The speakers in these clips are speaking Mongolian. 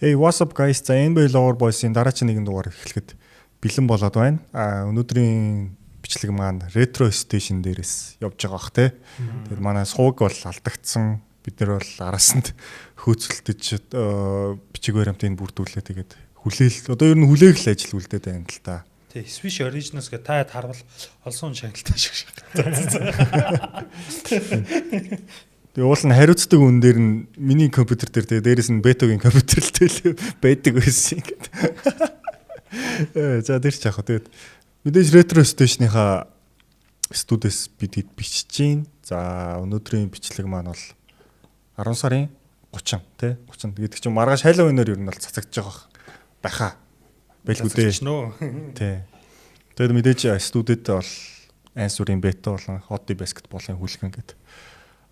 Hey, what's up guys? За NBA Lover Boys-ийн дараагийн нэгэн дугаар эхлэхэд бэлэн болоод байна. Өнөөдрийн бичлэг маань Retro Station дээрээс явж байгаа бах те. Тэгээд манай сууг бол алдагдсан. Бид нэр бол араасанд хөөцөлдөж бичиг баримтыг бүрдүүлээ. Тэгээд хүлээл одоо ер нь хүлээх л ажил үлдээд байна л та. Тий, Swish Originals гэ та харвал олсон шагналтай шиг шагналтай. Тэгээ уул нь хариуцдаг үн дээр нь миний компьютер дээр тэгээ дээрэс нь бетагийн компьютер л тэл байдаг байсан юм гээд. За тэр ч яах вэ. Тэгээд мэдээж Retro Station-ийнхаа студиэс бид бичиж гин. За өнөөдрийн бичлэг маань бол 10 сарын 30 тий 30 гэдэг чинь маргааш Halloween-оор ер нь бол цацагдж байгаа байхаа. Байлгүй дээ. Тий. Тэгээд мэдээж студид бол ансүрийн бета болон хоти баскетболын хүлгэн гэдэг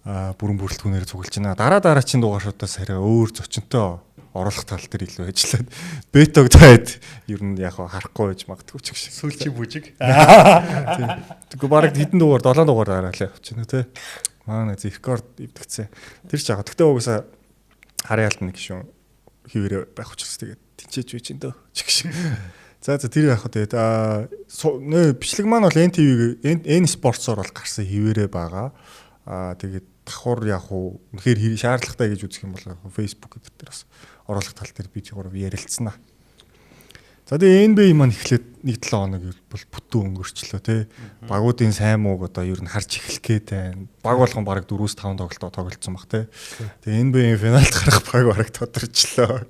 бүрэн бүрэлдэхүүнээр цуглаж байна. Дараагийн дугааруудаас арай өөр зочинтой оруулах тал дээр илүү ажиллаад бетаг таад ер нь яг харахгүй байж магадгүй ч гэж. Сүүлчийн бүжиг. Тэгвэл бараг хэдэн дугаар 7 дугаар дараалаа явчихна тий. Манай рекорд ивдэгцээ. Тэр ч яг. Гэтэ угаасаа харьяалт нэг шүү хിവэрэ байх учраас тэгээд тэнцээж байж энэ дөө чигш. За тэр яг тэгээд бичлэг маань бол NTV N Sports-оор бол гарсан хിവэрэ байгаа. Тэгээд давхар яг уу үнэхээр шаардлагатай гэж үзэх юм бол Facebook гэдэг дээр бас оруулах тал дээр би чигүүр ярилцсанаа. За тэгээд NBA маань эхлээд 1-7 хоног бол бүтэн өнгөрчлөө тий. Багуудын сайн мууг одоо ер нь харж эхлэх гээд байна. Баг болгон бараг 4-5 тоглолтоо тоглолцсон баг тий. Тэгээд NBA-ийн финалд гарах баг бараг тодорчлоо.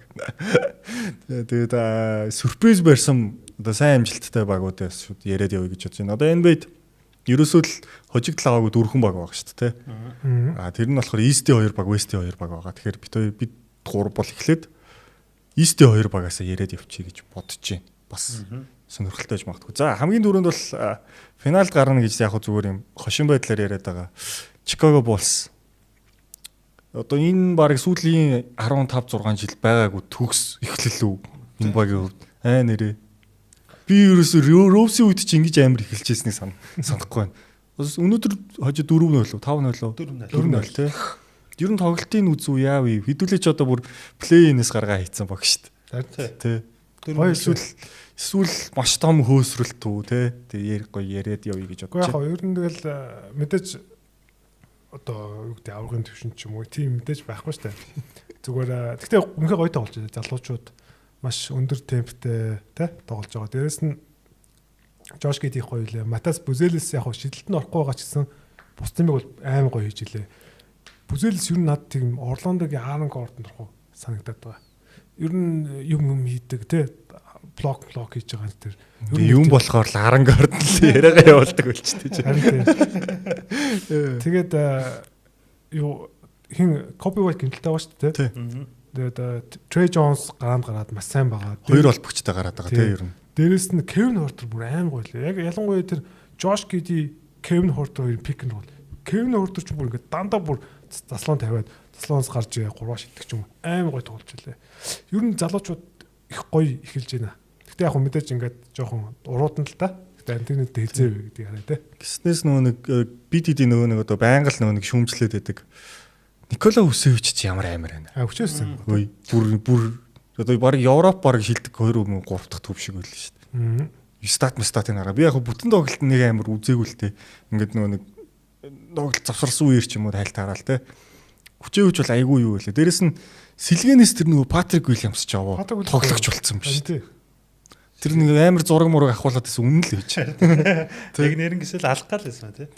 Тэгээд сюрприз барьсан одоо сайн амжилттай багуудаас шууд яриад явъя гэж бодож байна. Одоо NBA-д ерөөсөө л хожигдл аваагүй дөрвөн баг байгаа шүү дээ тий. Тэр нь болохоор East-ийн 2 баг, West-ийн 2 баг байгаа. Тэгэхээр бид 3 бол эхлээд East-ийн 2 багаас яриад явчих гэж бодож байна. Бас сонирхолтой байж магадгүй. За хамгийн түрүүнд бол финалд гарна гэж яг зүгээр юм хошин байдлаар яриад байгаа. Chicago Bulls. Одоо энэ баг сүүлийн 15 6 жил байгаагүй төгс эхлэл үү энэ багийн хувьд. Нэрээ. Би ерөөсөө Rose-ийн үед чи ингэж амар эхэлжсэнийг санахгүй байна. Өнөөдөр хожид 4-0 5-0 4-0 тий. Ер нь тоглолтын үзүү яав вэ? Хэдүүлээч одоо бүр плей-инээс гаргаа хийцэн баг шүү дээ. Тий. Эсвэл маш том хөөсрөлт үү тий. Тэгээ яриад явъя гэж бодож байна. Яг ер нь тэгэл мэдээж одоо юу гэдэг аврагын төвшин ч юм уу тийм мэдээж байхгүй шүү дээ. Зүгээр гэхдээ үнэхээр гоё тоглож байна. Залуучууд маш өндөр темптэй тий тоглож байгаа. Дээрэс нь Жош Гидих гоё лээ. Матас Бүзэлэс яг шидэлтэнд орохгүй байгаа ч гэсэн бус тэмэг бол аймаг гоё хийж илээ. Бүзэлэс ер нь над тийм Орландогийн Аарон Гордон дурах санагдаад байгаа. Ер нь юм хийдэг тий блок хийж байгаа нь тэр. Юм болохоор л Аарон Гордон л яриагаа явуулдаг болчтой ч. Тэгээд юу хин копивайт гэмтэлтэй байгаа шүү дээ тий. Тэгээд Trey Jones гараад маш сайн байгаа. Хоёр олбогчтой гараад байгаа тий ер нь. Дээрэс нь Kevin Huerter бүр аймаг гоё лээ. Яг ялангуяа тэр Josh Giddey, Kevin Huerter хоёрын пик нь бол Kevin Huerter ч бүр ингээд дандаа бүр заслуун тавиад заслуунаас гарч 3 шиддэг ч юм аймаг гоё тоглож байлаа. Ер нь залуучууд их гоё эхэлж байна. Гэтэ яг мэдээж ингээд жоохон уруудан л та. Гэтэ интернеттэй хэлзээвэ гэдэг хараа тий. Гиснээс нэг BDD нэг одоо байнга л нэг шүүмжлээд байдаг. Никола Хүсевич ч ямар амар байна. Хүчээсэн. Бүр одоо баг Европ баг шилдэг 2 3 дахь төв шиг байлаа шүү дээ. Статын хараа. Би яг бүтэн тоглолт нэг амар үзээгүй л те. Ингээд нэг тоглолт завсарсан үеэр ч юм уу тайлт хараал те. Хүчээвч бол айгүй юу вэ? Дээрэс нь сэлгэнээс тэр нөгөө Патрик Уильямс ч аваа тоглогч болцсон биш тий. Тэр нэг амар зураг мураг ахуулаад байсан үнэн л байж. Яг нэрнгэсэл алах гал байсан тий.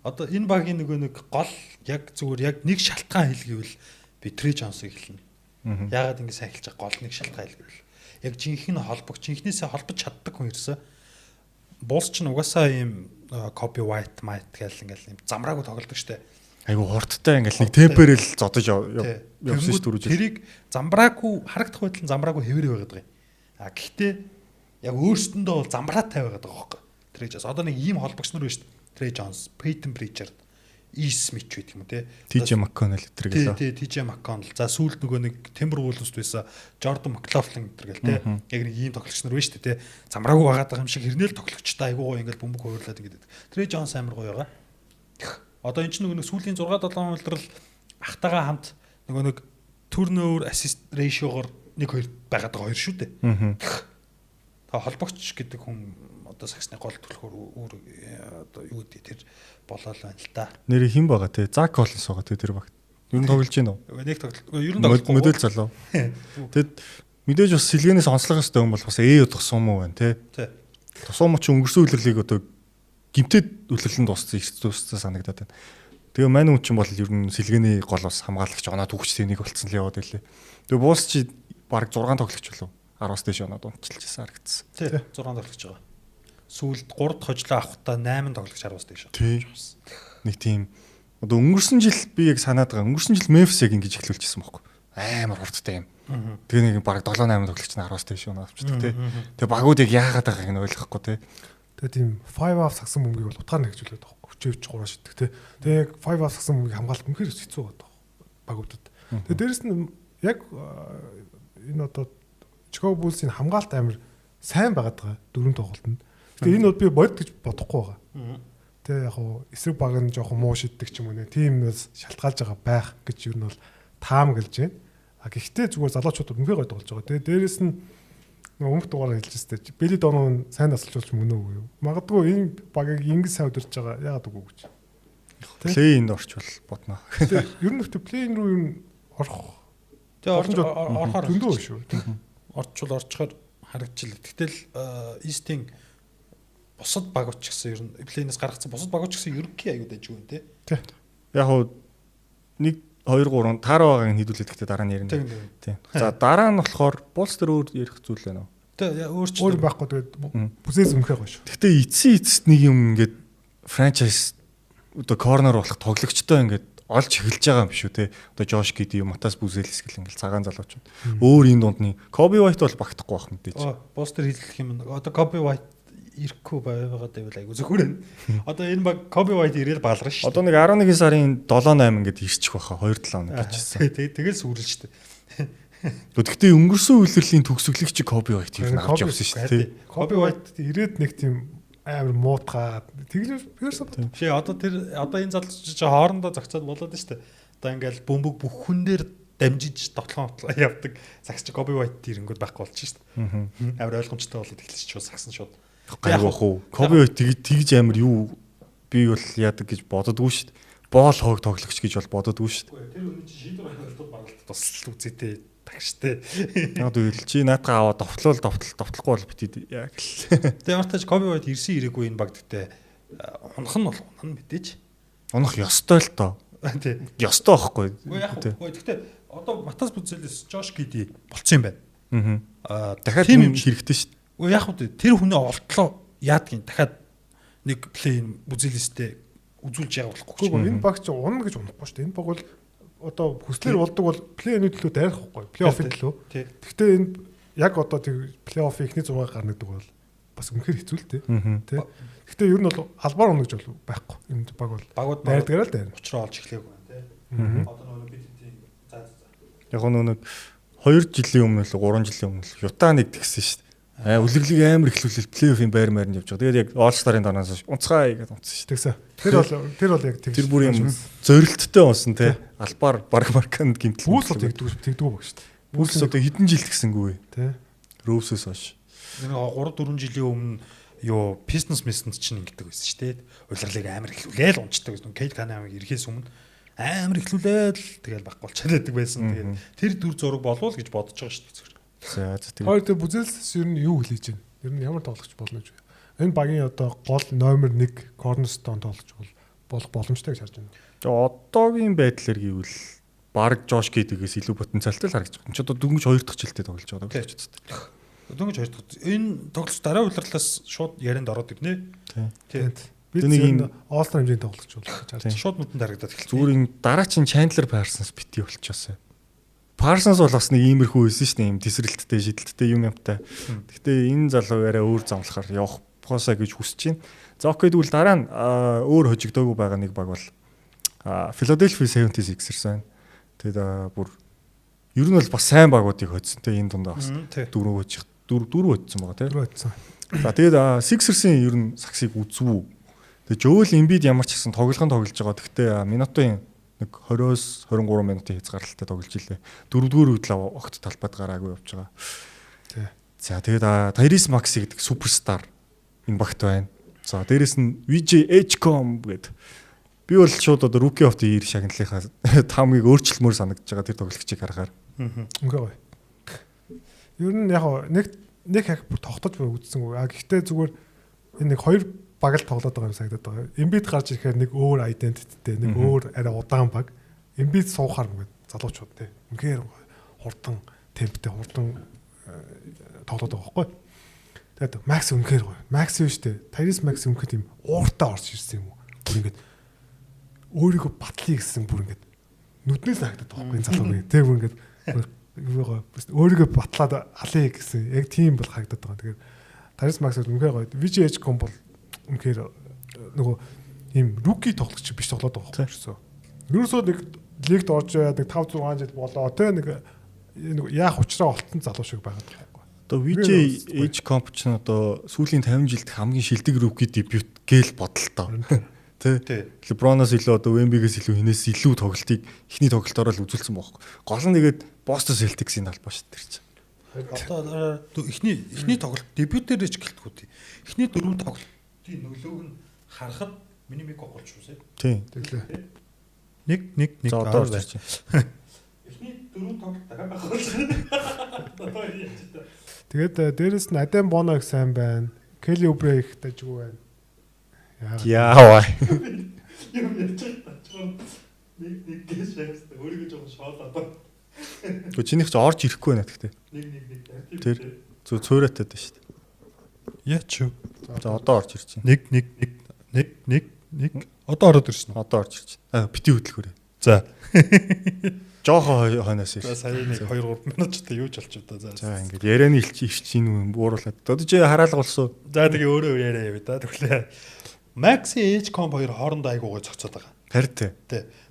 Одоо энэ багийн нөгөө нэг гол яг зүгээр яг нэг шалтгаан хэлгээвэл би Trey Jones-ыг хэлнэ. Яагаад ингэ сайн хэлж байгаа гол нэг шалтгаан хэлгээвэл яг жинхэнэ холбогч жинхнээсээ холбож чаддаг хүн ерөөсө Bulls ч угаасаа ийм copy white might гэл ингээл ийм замраагүй тоглодог штэ. Айгу хурдтай ингээл нэг темпээр л зодож явсан ш дөрөж. Тэрийг замбраагүй харагдах байтал замбраагүй хэвээр байгаад байгаа юм. Гэхдээ яг өөрсдөндөө бол замбраатай байгаад байгаа байхгүй. Trey Jones одоо нэг ийм холбогч нар байна штэ. Trey Jones, Peyton Pritchard, E. Smith гэдэг юм те. TJ McConnell гэдэг лээ. Тий, TJ McConnell. За сүүлд нөгөө нэг Timberwolves байсан Jordan McLaughlin гэдэг те. Яг нэг ийм тоглогч нар байна шүү дээ те. Замраагүй байгаад байгаа юм шиг хэрнээл тоглогчтой айгуу гоё ингээл бөмбөг хөөрлөөд ингээд. Trey Jones амар гоё байгаа. Одоо энэ ч нөгөө нэг сүүлийн 6 7 хоног л ахтайгаа хамт нөгөө нэг turnover assist ratio-гоор 1-2 байгаад байгаа хоёр шүү дээ. Та холбогч гэдэг хүн одоо саксны гол төлөхөөр өөр одоо юу гэдэг тэр болоо л байна л да. Нэр хэн байгаа те? Зак Коллинс байгаа те тэр багт. Ер нь тоглож байна уу? Нэг тоглолт. Ер нь тоглохгүй. Мэдээлэл залуу. Тэгэд мэдээж бас сэлгэнээс онцлох ёстой юм бол бас тусам уу байна те. Тий. Тусам ч өнгөрсөн үлрэлийг одоо гимтэд үлрэлэн дууссан санагдаад байна. Тэгээ мань хүн чинь бол ер нь сэлгээний гол бас хамгаалагч оноо түүхчтэй нэг болцсон л яваад байлээ. Тэгээ буус чи баг 6 тоглогч болов. 10-аас дээш оноо дундчилжсэн харагдсан. Тий. 6 тоглогч байгаа. Сүүлд 3 дахь хожлоо авахтаа 8 тоглогч 10-аас дээш. Тий. Нэг тийм одоо өнгөрсөн жил би яг санаад байгаа. Өнгөрсөн жил Memphis яг ингэж эхлүүлчихсэн байхгүй. Амар хурдтай юм. Тэгээ нэг баг 7-8 тоглогч нь 10-аас дээш оноо авчдаг тий. Тэгээ багууд яг яагаад байгааг нь ойлгохгүй тий. Тэгээ тийм 5 off сагсан бөмбөгийг бол утгаар нэгжүүлээд байгаа. Хүчээвч 3 шиддэг тий. Тэгээ яг 5 off сагсан бөмбөгийг хамгаалалт үнэхээр хэцүү байгаа багуудад. Тэгээ дээрэс нь яг энэ одоо Chicago Bulls-ийн хамгаалалт амар сайн байгаад байгаа 4 тоглолтод. Тэгээ энэ бол би бодит гэж бодохгүй байгаа. Тэгээ яг хуу эсрэг баг нь жоохон муу шиддэг ч юм уу нэ. Тимээс шалтгаалж байгаа байх гэж юу нь бол таамаглаж байна. А гэхдээ зүгээр залуучууд үнэхээр гой тоглож байгаа. Тэгээ дээрэс нь өмнөх дугаараар хэлжсэн тест. Бели Донон сайн насалж болж мөн үү юу? Магадгүй энэ багийг ингэж сайн удирж байгаа яагаад үгүй гэж. Плей-инд орчвол бодно. Ер нь ихтэй плей-ин руу юм орох. Тэгээ орохоор дөндөө шүү. Орчхоор харагдчихлаа. Гэтэл East-ийн бусад багууч гэсэн ер нь плей-инээс гаргацсан бусад багууч гэсэн ерөнхий аюуд ажиг юм тий. Яг хуу 1 2 3 таараа байгааг нь хідүүлээд гэхдээ дараа нь ярина. Тийм. За дараа нь болохоор Bulls дээр өөр ярих зүйл байна уу? Тэгээ өөр байхгүй тэгээд бүзээс өмнөхөө гоё шүү. Гэхдээ эцэст нэг юм ингээд франчайз одоо корнер болох тоглогчтой ингээд олж эхэлж байгаа юм биш үү те. Одоо Josh Giddey, Matas Buzelis гэл ингээд цагаан залуучууд. Өөр энэ дундны Kobe White бол багтахгүй байх мэдээж. Bulls дээр хэлэх юм. Одоо Kobe White ирэхгүй байгаад байвал айгу зөвхөр байна. Одоо энэ баг Kobe White ирээл баалгана шүү. Одоо нэг 11 сарын 7-8 ингээд ирчих байхаа 2-7 хоног гэжсэн. Тэгэл сүрэл шүү дээ. Гэхдээ өнгөрсөн үйлрлийн төгсгөлийг чи Kobe White ер нь авч явсан шүү дээ. Kobe White ирээд нэг тийм амар муутгаад тэглэр перс бод. Шээ одоо энэ залууч хоорондоо зогцоод болоод шүү дээ. Одоо ингээл бөмбөг бүх хүн дээр дамжиж тоглоом явдаг. Саксч Kobe White ирэнгүүд байхгүй болчих шүү дээ. Амар ойлгомжтой болоод эхэлж чуу саксан шууд. Гайвах уу. Kobe White тэгж амар юу би бол яадаг гэж бододгүй шүү дээ. Боол хоог тоглогч гэж бол бододгүй шүү дээ. Тэр үнэ чи шийдвэр гаргалтууд баргалт тусал үзээтэй тагштай. Яг үйл чи наатаа аваад довтлохгүй бол битээ яг л. Тэгээ ортож Kobe White ирсэн ирээгүй энэ баг гэдэг унах нь бол унах мэдээж. Унах ёстой л тоо. Тий. Ёстой байхгүй. Гэхдээ одоо Matas Buzelis, Josh Giddey болцсон юм байна. Дахиад юм хэрэгтэй шүү дээ. Яг үү тэр хүний олтлоо яадгийн дахиад нэг плей Buzelis-тэй үзүүлж яах болохгүй. Энэ баг ч унах гэж унахгүй шүү дээ. Энэ баг бол одоо хүслээр болдог бол плей-ины төлөө дайрахгүй. Плей-оффын төлөө. Гэхдээ энэ яг одоо тэр плей-офф ихний 6 гарна гэдэг бол бас үнэхээр хэцүү л тий. Гэхдээ ер нь бол албаар унах гэж бол байхгүй. Энэ баг бол багууд дайрдгараа л дайрна. Учраа олж эхлэв байна тий. Одоо нөгөө бид яг нэг 2 жилийн өмнө л 3 жилийн өмнө л Юта нэг тэгсэн шүү дээ. Үлрэглийг амар ихлүүлэл плей-оффын байр маяр явж байгаа. Тэгээд яг All-Star-ын дараанаас унцгаа игээд унцсан шүү дээ. Тэр бол яг тэр бүр юм зорилттой унсан тий. Албаар баг марканд гимтэл. Бүүс бол тэгдэггүй баг шүү дээ. Бүүс одоо хэдэн жил тэгсэнгүй тий. Rose-с хойш. Энэ 3-4 жилийн өмнө юу Pistons чинь ингэдэг байсан шүү дээ. Улирлыг амар ихлүүлээл унцдаг гэсэн. Кейт Канамыг ирэхээс өмнө амар ихлүүлээл тэгэл баггүй болчиход байдаг байсан. Тэгээд тэр дүр зураг болов л гэж бодож байгаа шүү дээ. За тэгээд хоёр тэр Buzelis ер нь юу хэлэж байна? Ер нь ямар тоглогч болно гэж байна? Энэ багийн одоо гол номер 1 cornerstone тоглогч болох боломжтой гэж харж байна. Тэгээ одоогийн байдлаар гэвэл баг Josh Giddey-гээс илүү потенциалтай л харагдаж байна. Чи одоо дөнгөж 2 дахь жилдээ тоглож байгаа тоглогч тест. Дөнгөж 2 дахь. Энэ тоглогч дараа улирлаас шууд ярианд ороод ирнэ. Тийм. Бид энэ All-Star хэмжээний тоглогч болох гэж харж байна. Шууд нүдэнд харагдаад эхэлсэн. Зүгээр дараа чин Chandler Parsons бити болчихсон. Parsons бол бас нэг иймэрхүү байсан шүү дээ. Ийм тесрэлттэй, шидэлттэй юм юмтай. Гэхдээ энэ залуу яриа өөр замлахаар явах поосаа гэж хүсэж байна. За окей тэгвэл дараа нь өөр хожигдоогүй байгаа нэг баг бол Philadelphia 76ers байна. Тэгээд бүр ер нь бол бас сайн багуудыг хоцсон те энэ дундаа бас дөрөв хоцсон байгаа те. За тэгээд Sixers-ийн ер нь саксыг үзвүү. Тэгээд Joel Embiid ямар ч гэсэн тоглож байгаа. Гэхдээ Minnesota-ийн нэг 20-23 минутын хязгаарлалтай тоглож илээ. 4-р үедээ огт талбайд гараагүй явж байгаа. За тэгээд Tyrese Maxey гэдэг суперстар энэ багт байна. За дээрэс нь VJ Edgecombe гэдэг би бол шууд одоо Rookie of the Year шагналынхаа таамгийг өөрчлөлмөр санагдаж байгаа тэр тоглогчийг харахаар. Ингээ гоё. Ер нь яг нэг хак бүр тогтож үзсэнгүй. Гэхдээ зүгээр энэ нэг хоёр баг л тоглоод байгаа юм санагдаад байгаа. Embiid гарч ирэхээр нэг өөр identityтэй, нэг өөр арай удаан баг. Embiid суухаар ингээд залуучууд те. Үнэхээр хурдан темптэй хурдан тоглоод байгаа байхгүй. Тэгээд Max үнэхээр гоё. Max юу штэ. Tyrese Max үнэхээр тийм ууртаа орж ирсэн юм уу. Бүр ингээд өөрийгөө батлая гэсэн бүр ингээд нүднээс харагдаад байгаа байхгүй залуу. Тэг бүр ингээд өөрийгөө батлаад алъя гэсэн яг тийм бол харагдаад байгаа. Тэгээд Tyrese Maxey үнэхээр гоё. VJ Edgecombe бол үнэхээр нөгөө ийм rookie тоглогч биш тоглоод байгаа байхгүй юу. Ерөөсөө нэг лигт орж яваад нэг 5-6 жил болоо те нэг яах учраа олтон залуу шиг байгаад байгаа. Одоо VJ Edgecombe ч одоо сүүлийн 50 жилд хамгийн шилдэг rookie debut гээл бодлоо. Тэ. LeBron-оос илүү одоо Wemby-гээс илүү хинээс илүү тоглолтыг эхний тоглолтоор л үзүүлсэн байхгүй. Гол нь тэгээд Boston Celtics-ийн талбай шүү дээ чинь. Одоо эхний тоглолт дебютээр ч гэлтгүү тий. Эхний 4 тоглолтын нөлөөг нь харахад миний миг голч шүүсэ. Тийм. Нэг за одоо орж байна. Эхний 4 тоглолт дахиад байхгүй. Тэгээд дээрэс нь Adam Bono их сайн байна. Kelly Oubre их дажгүй байна. Яаваа. Юм ярьж байгаа. Нэг гэж шаардсан. Өөрийгөө жоохон шоолоо ба. Гэхдээ чинийх ч орж ирэхгүй байна гэхдээ. Нэг. Тэр зөв цөөрөөтэй дээ шүү дээ. Яач юу? За одоо орж ирж байна. Нэг. Одоо ороод ирсэн. Одоо орж ирж байна. Бити хөдөлгөөрэй. За. Жохоо хойноос ирсэн. За сая нэг 2-3 минут ч юу ч болчих удаа. За ингээд ярианы ирчин ууруулаад. Одоо чи хараалга болсон. За тэгээ өөрөө яриа яв да. Тэглээ. Maxey Edgecombe хоёр хоорондоо айгуугаа зогцоод байгаа. Харин тий.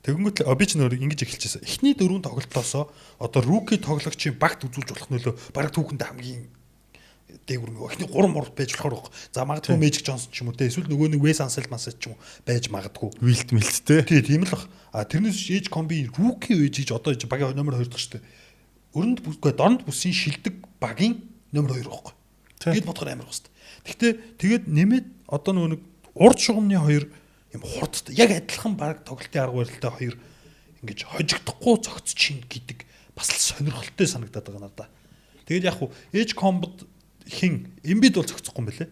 Тэгэнгүүт би ч нөр ингэж эхэлчихсэн. Эхний 4 тоглолтоосоо одоо rookie тоглогчийн багт үзүүлж болох нөлөө бараг түүхэнд хамгийн дээгүр нөгөө эхний 3 мурд байж болохоор. За магадгүй Magic Johnson ч юм уу тий. Эсвэл нөгөө нэг Wes Unseld ч юм уу байж магадгүй. Wilt тий. Тий, тийм л баг. Тэрнээс Edgecombe rookie үеж одоо багийн номер 2 дах штэ. Өрөнд бүсгүй дорнд бүсийн шилдэг багийн номер 2 байхгүй. Тэгэд бодохоор амар баста. Гэхдээ тэгээд нэмээд одоо нөгөө урд шугамны хоёр юм хурдтай яг адилхан баг тоглолтын арга барилтай хоёр ингэж хожигдохгүй зогцож чинь гэдэг бас л сонирхолтой санагдаад байгаа надаа. Тэгээд яг хуу Edgecombe хин Embiid бол зогцохгүй юм байлээ.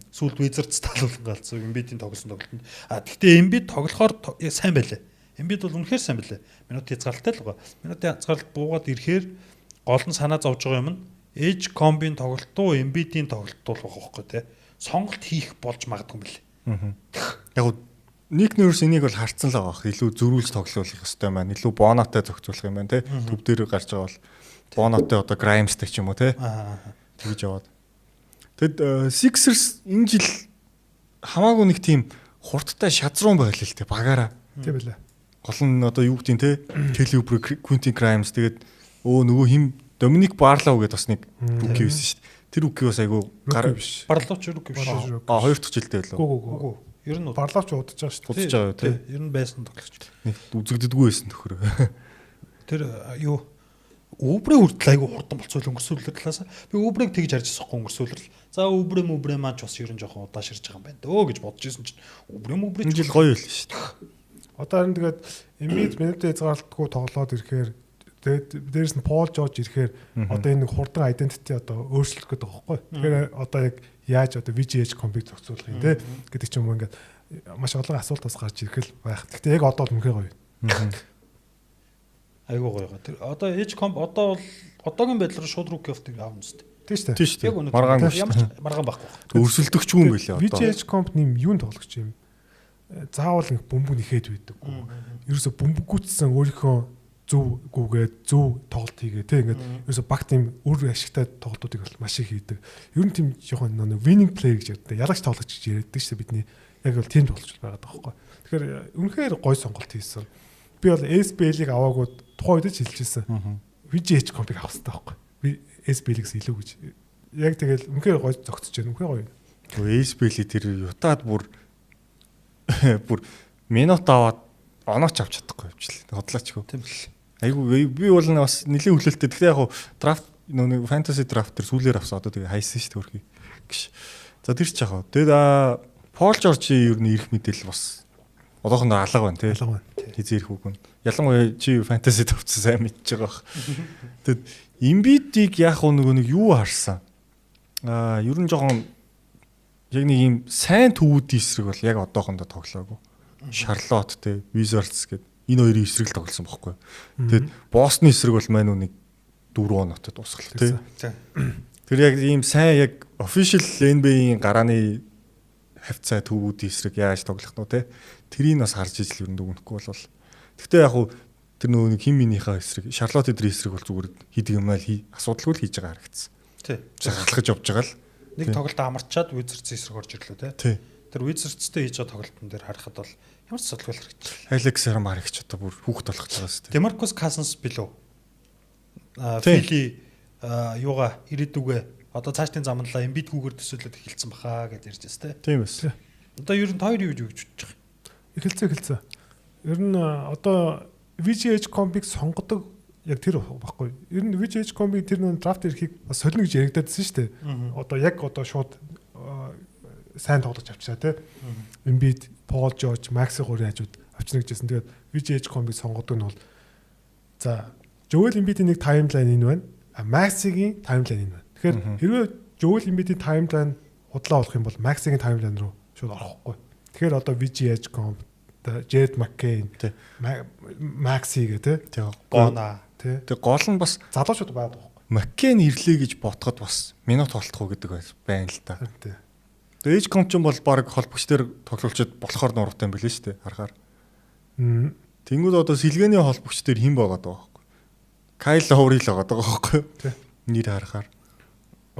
Сүүлд Wizards талуулан галзуу Embiid-ийн тоглосон тоглолтод. Гэхдээ Embiid тоглохоор сайн байлээ. Embiid бол үнэхээр сайн байлээ. Минутын хязгаарлалтай л байгаа. Минутын хязгаарлалт буугаад ирэхээр гол нь санаа зовж байгаа юм нь Edgecombe-ийн тоглолт уу Embiid-ийн тоглолт уу байхгүй тий. Сонголт хийх болж магадгүй юм билээ. Яг Nick Nurse энийг бол харцсан л байгаа. Илүү зөрүүлж тоглох ёстой маань. Илүү Bonoтой зохицуулах юм байна те. Төв дээр гарч байгаа бол Bonoтой одоо Grimesтэй ч юм уу те. Тэгж яваад. Тэгэд Sixers энэ жил хамаагүй нэг тийм хурдтай шазруун байл л те багаараа. Тийм байлаа. Гол нь одоо юу гэдэг те. Kelly Oubre, Quentin Grimes тэгээд нөгөө хим Dominic Barlow гэдэг бас нэг rookie байсан шүү дээ. Тэр rookie бас айгу биш. Барлууч rookie биш. Хоёр дахь жилдээ байлаа. Гүү. Ер нь Барлууч удаж байгаа шүү дээ. Удаж байгаа тий. Ер нь байсан тоглогч. Нэг үзэгддэггүй байсан төхрөө. Тэр юу Oubre хүртэл айгу хурдан болцвол өнгөрсүүлэр талаас би Oubre-г тэгж харж байгаа өнгөрсүүлэр. За Oubre маань ч бас ер нь жоохон удааширж байгаа юм байна дөө гэж бодож ирсэн чинь Oubre жил гоё байл шүү дээ. Одоо харин тэгээд Embiid минутын хязгаарлалтгүй тоглоод ирэхээр тэгээд дээрэс нь Paul George ирэхээр одоо энэ нэг хурдан identity одоо өөрчлөх гэдэг байгаа байхгүй. Тэгэхээр одоо яг яаж одоо VJ Edgecombe зохицуулах юм те гэдэг ч юм уу ингээд маш олон асуулт бас гарч ирэх л байх. Гэхдээ яг одоо л үнэхээр гоё. Айгуу гоё. Тэр одоо Edgecombe одоо бол одоогийн байдлаар шууд rookie of the year аавна шүү дээ. Тийм шүү дээ. Маргаан ямар ч маргаан байхгүй. Өрсөлдөгчгүй юм байлээ одоо. VJ Edgecombe нэм юунд тоглож юм? Заавал нэг бөмбөг нэхэд байдаг. Ерөөсө бөмбөггүйцсэн өөрийнхөө зөв гүгээд зөв тоглолт хийгээ те ингээд ерөөсө баг тийм үр ашигтай тоглолтуудыг бол маш их хийдэг. Ер нь тийм жоохон нэг winning play гэж ярьдаг. Ялагч тоглогч гэж ярьдаг шүү дээ бидний. Яг бол тийм тоглож байгаа байхгүй. Тэгэхээр үнэхээр гой сонголт хийсэн. Би бол SBL-ийг аваагүй тухайн үед ч хэлчихсэн. VJ Edgecombe-ыг авах хэрэгтэй байхгүй. Би SBL-ээс илүү гэж. Яг тэгэл үнэхээр гой зогцож байна. Үнэхээр гоё. SBL-ий тэр Ютад бүр минут аваад онооч авч чадахгүй явчихлаа. Хотлаачгүй. Тийм л. Айгу би бол бас нэлээд хүлээлттэй. Гэхдээ яг драфт нөгөө фэнтези драфт төр сүүлээр авсан одоо тэгээ хайсан шүү дээ хөрхий. Гэж. За тэр ч яах вэ? Тэгээд Пол Жоржи ер нь ирэх мэдээлэл бас одоохондоо алга байна тий. Алга байна. Хизээ ирэх үгүй. Ялангуяа чи фэнтези тавцсан сайн мэдж байгаа бах. Тэгэд Эмбидийг яах вэ нөгөө нэг юу харсан? Ер нь жоохон яг нэг юм сайн төвүүдийн эсрэг бол яг одоохондоо тоглоогүй. Шарлот тий, Wizards гэдэг энэ хоёрын эсрэг л тоглосон байхгүй. Тэгэд Бостны эсрэг бол маань үнийг 4 оноотой дуусгал тий. Тэр яг ийм сайн яг official NBA-ийн гарааны хавцаа төвүүдийн эсрэг яаж тоглох нь тий. Тэрийг бас харж ижил ер нь дүгнэхгүй бол. Гэхдээ яг хуу тэр нөгөө хим минийхээ эсрэг, Шарлот эдрийн эсрэг бол зүгээр хийдэг юм аа асуудалгүй л хийж байгаа харагдсан. Тий. Залхаж явж байгаа л. Нэг тоглолт амарчаад Wizards эсрэг орж ирлээ тий. Тэр Wizards-тэй хийж байгаа тоглолтын дээр харахад бол ямар ч асуудалгүй харагдчих. Алекс Рамарич одоо бүр хүүхд болох гэж байгаа шүү дээ. Демаркус Касанс билүү. Фили юугаа ирээдүгэ одоо цаашдын замналаа Эмбид гүүгээр төсөөлөд эхэлсэн баха гэж ярьж байна тий. Тийм эс. Одоо ер нь хоёр юу гэж бодож байгаа. Эхэлцээ. Ер нь одоо VGH комбиг сонгодог яг тэр баггүй. Ер нь VGH комбиг тэр нэг драфт ирэхийг бас солино гэж яригдадсэн шүү дээ. Одоо яг шууд сайн тоглож авчираа тий. Эмбид, Пол Жорж, Макси 3-ын хажууд авчирна гэжсэн. Тэгээд VGH комбиг сонгодог нь бол за Joel Embiid-ийн нэг таймлайн энэ байна. Максигийн таймлайн энэ байна. Тэгэхээр хэрвээ Joel Embiid-ийн таймлайн худлаа болох юм бол Максигийн таймлайн руу шууд орохгүй. Тэгэхээр одоо VGH комб, Jared McCain, Maxi гэх тий. Гона тий. Тэг гол нь бас залуучууд байгаад байгаа. McCain ирлээ гэж ботход бас минут толтох уу гэдэг байна л та. Тий. Ээж комч юм бол баг холбогч дээр тоглолцоод болохоор нуруутай юм билээ шүү дээ харахаар. Тэнгүүд одоо сэлгээний холбогч дээр хэн байгаад байгаа байхгүй. Кайл Лоури л байгаа байхгүй. Нэр харахаар.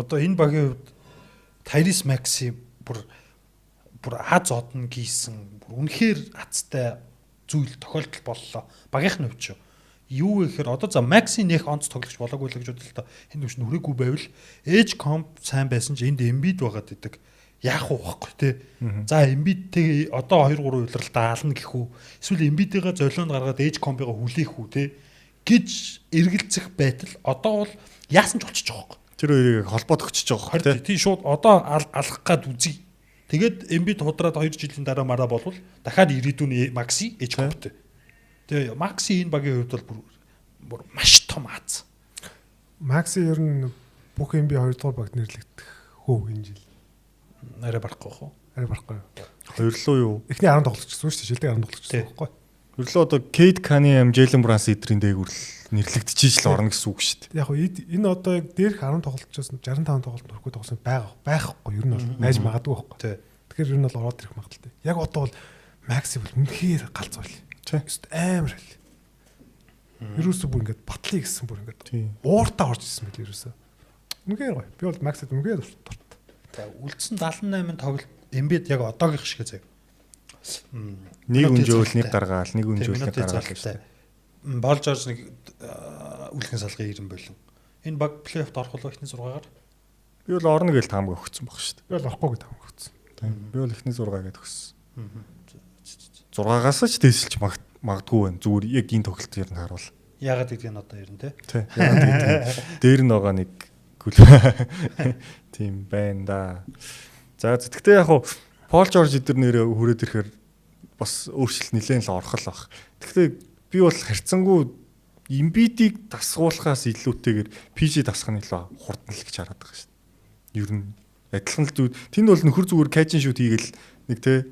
Одоо энэ багийн хувьд Tyrese Maxey бүр аз одно гийсэн бүр үнэхээр азтай зүйл тохиолдол боллоо. Багийнхны хувьд шүү. Юу гэхээр одоо за Maxey нэх онц тоглож болоогүй л гэж бодлоо. Энд нүш нүрээгүй байвал Edge comp сайн байсан ч энд Embiid байгаад идэг. Яах вэ байхгүй те. За Embiid-тэй одоо 2-3 удирдалтаа аална гэх үү. Эсвэл Embiid-ийг золионд гаргаад Edge comp-ыг хүлээх үү те гэж эргэлзэх байтал одоо бол яасан ч болчих жоохгүй. Тэр хоёрыг холбоод өгчөж байгаа те. Тийм шууд одоо алах гад үзье. Тэгээд Embiid худраад 2 жилийн дараа мараа болвол дахиад ирээдүйн Maxi Edge comp-тэй. Тэгээ Maxi энэ багийн хувьд бол бүр маш том аз. Maxi ер нь бүх NBA 2 дугаар багт нэрлэгдэх хөө энэ жил. Арай барахгүй хөө. Арай барахгүй. Хоёрлоо юу? Эхний 10 тоглогчсон шүү дээ. Шилдэг 10 тоглогчсон байхгүй. Хоёрлоо одоо Кейт Каниам, Джейлен Бранс эдрийн дээгүүр нэрлэгдчихэж л орно гэсэн үг шүү дээ. Яг энэ одоо яг дээрх 10 тоглолтчоос 65 тоглолт нөрөхгүй тоглосон байхгүй. Ер нь бол найж магадгүй байхгүй. Тэгэхээр ер нь бол ороод ирэх магадaltaй. Яг одоо бол Maxi бол үнэхээр галзуул. Амар хэл. Ерөөсөө бүр ингээд батлыг гэсэн бүр ингээд ууртаа орж ирсэн мэт ерөөсөө. Үнэхээр гоё. Би бол Maxi-д үнэхээр дуртай. Үлдсэн 78 тоглолт Embiid яг одоогийнх шиг заяа. Нэг өнжөөл нэг гаргаал, нэг өнжөөл нэг гаргаал шүү дээ. Пол Жорж нэг үлхэн салгын 90 болон. Энэ баг плей-оффт орох уу ихний 6-гаар? Би бол орно гэж таамаг өгсөн баг шүү дээ. Би бол орохгүй гэж таамаг өгсөн. Би бол ихний 6 гэж өгсөн. 6-аас ч дээсэлж магадгүй байна. Зүгээр яг энэ тоглолт ер нь харуул. Яагаад гэдгийг нь одоо ярина те. Тий. Дээр нь байгаа нэг тийм байна да. За гэхдээ яг хуу Пол Жорж эдэр нэрээ хүрээд ирэхээр бас өөрчлөлт нэлээд л орох л баг. Гэхдээ би бол харьцангуй Embiid-ийг дасгуулахаас илүүтэйгээр PG дасгах нь илүү хурдан л гэж хараад байгаа шүү дээ. Ер нь адилхан л зүйл. Тэнд бол нөхөр зүгээр catch and shoot хийгээл нэг те